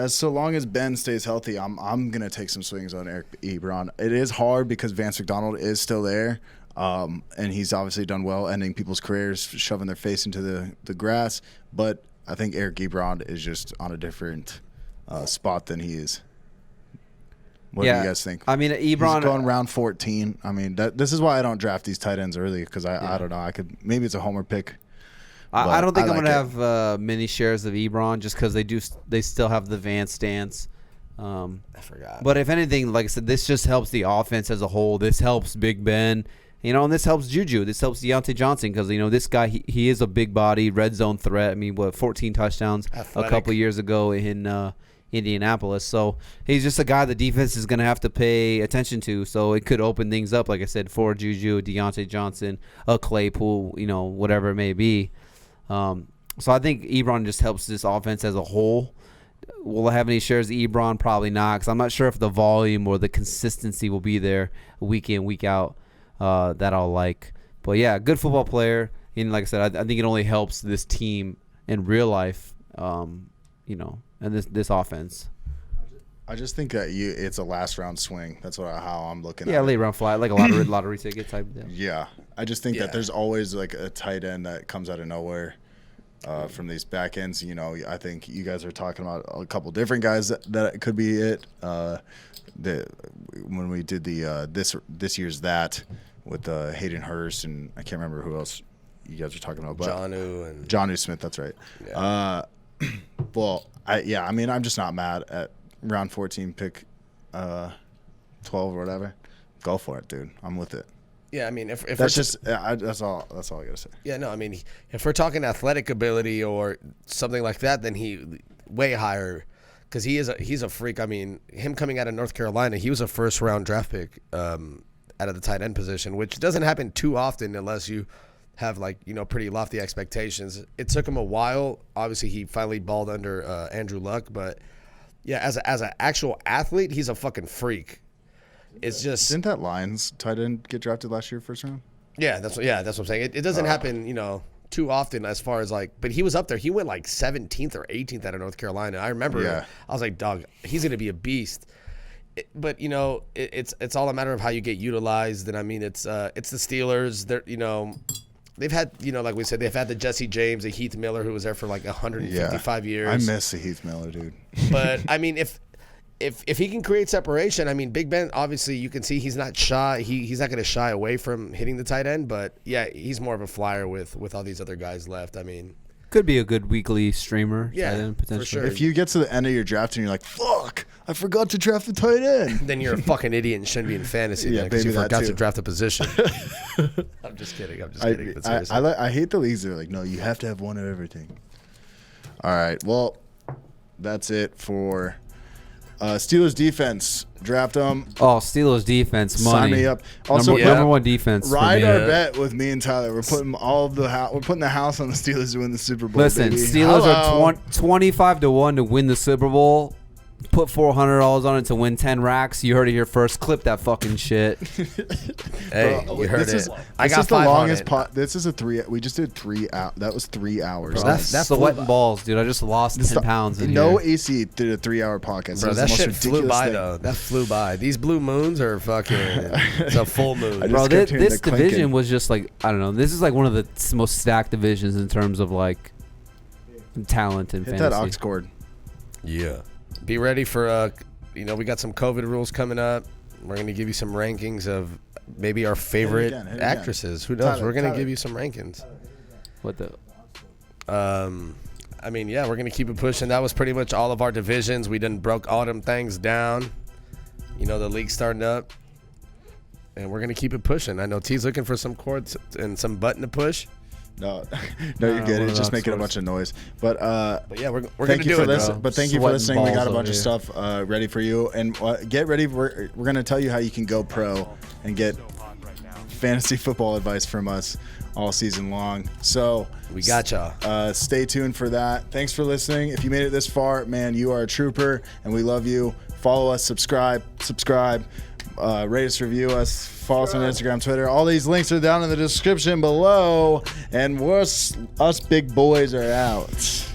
So long as Ben stays healthy, I'm gonna take some swings on Eric Ebron. It is hard because Vance McDonald is still there, and he's obviously done well, ending people's careers, shoving their face into the grass. But I think Eric Ebron is just on a different spot than he is. What do you guys think? I mean, Ebron He's going round 14. I mean, this is why I don't draft these tight ends early because I don't know. Maybe it's a homer pick. I don't think I'm gonna have many shares of Ebron just because they still have the Vance stance. I forgot. But if anything, like I said, this just helps the offense as a whole. This helps Big Ben, and this helps Juju. This helps Deontay Johnson because this guy he is a big body red zone threat. I mean, 14 touchdowns Athletic. a couple years ago in Indianapolis. So he's just a guy the defense is gonna have to pay attention to. So it could open things up, like I said, for Juju, Deontay Johnson, a Claypool, whatever it may be. So I think Ebron just helps this offense as a whole. Will I have any shares of Ebron? Probably not, because I'm not sure if the volume or the consistency will be there week in, week out that I'll like. But, yeah, good football player. And like I said, I think it only helps this team in real life, and this offense. I just think that it's a last-round swing. That's how I'm looking at it. Yeah, late round fly, like a lottery ticket type deal. Yeah. I just think that there's always like a tight end that comes out of nowhere from these back ends. I think you guys are talking about a couple different guys that could be it. When we did the this year's that with Hayden Hurst and I can't remember who else you guys were talking about. But Jonnu Smith, that's right. Yeah. I'm just not mad at round 14 pick 12 or whatever. Go for it, dude. I'm with it. Yeah, I mean, if that's all I gotta say. Yeah, no, I mean, if we're talking athletic ability or something like that, then he way higher because he's a freak. I mean, him coming out of North Carolina, he was a first round draft pick out of the tight end position, which doesn't happen too often unless you have pretty lofty expectations. It took him a while. Obviously, he finally balled under Andrew Luck, but yeah, as an actual athlete, he's a fucking freak. It's just didn't that Lions tight end get drafted last year first round? Yeah, that's what I'm saying. It doesn't happen, too often as far as but he was up there. He went 17th or 18th out of North Carolina. I remember. Yeah. I was like, dog, he's gonna be a beast. But it's all a matter of how you get utilized. And I mean, it's the Steelers. They're they've had like we said, they've had the Jesse James, the Heath Miller, who was there for 155 years. I miss the Heath Miller, dude. But I mean, if he can create separation, I mean, Big Ben, obviously you can see he's not shy. He's not going to shy away from hitting the tight end, but yeah, he's more of a flyer with all these other guys left. I mean, could be a good weekly streamer. Yeah, tight end, potentially. for sure. If you get to the end of your draft and you're like, fuck, I forgot to draft the tight end. Then you're a fucking idiot and shouldn't be in fantasy because you forgot to draft a position. I'm just kidding. But seriously. I hate the leagues that are like, no, you have to have one of everything. All right, well, that's it for Steelers defense. Draft them. Oh, Steelers defense, money. Sign me up. Also, number one defense. Ride our bet with me and Tyler. We're putting we're putting the house on the Steelers to win the Super Bowl. Listen, baby. Steelers are 25-1 to win the Super Bowl. Put $400 on it to win 10 racks. You heard it here first. Clip that fucking shit. Hey, you heard it. I got 5 on it. This is a 3. We just did 3 out. That was 3 hours. Bro, that's sweating balls, dude. I just lost 10 pounds in No here. AC did a 3-hour podcast. Bro, that shit flew by, though. That flew by. These blue moons are fucking. It's a full moon. Bro, this division was just I don't know. This is one of the most stacked divisions in terms of talent and fantasy. Hit that aux cord. Yeah. Be ready for we got some COVID rules coming up. We're gonna give you some rankings of maybe our favorite actresses. Who knows? We're gonna give you some rankings. What the? I mean, yeah, we're gonna keep it pushing. That was pretty much all of our divisions. We done broke all them things down. The league's starting up, and we're gonna keep it pushing. I know T's looking for some chords and some button to push. No, you're good. It's just making a bunch of noise. But yeah, we're gonna do it. But thank you for listening. We got a bunch of stuff ready for you, and get ready. We're gonna tell you how you can go pro and get fantasy football advice from us all season long. So we got y'all. Stay tuned for that. Thanks for listening. If you made it this far, man, you are a trooper, and we love you. Follow us, subscribe. Rate us, review us, follow us on Instagram, Twitter. All these links are down in the description below. And us big boys are out.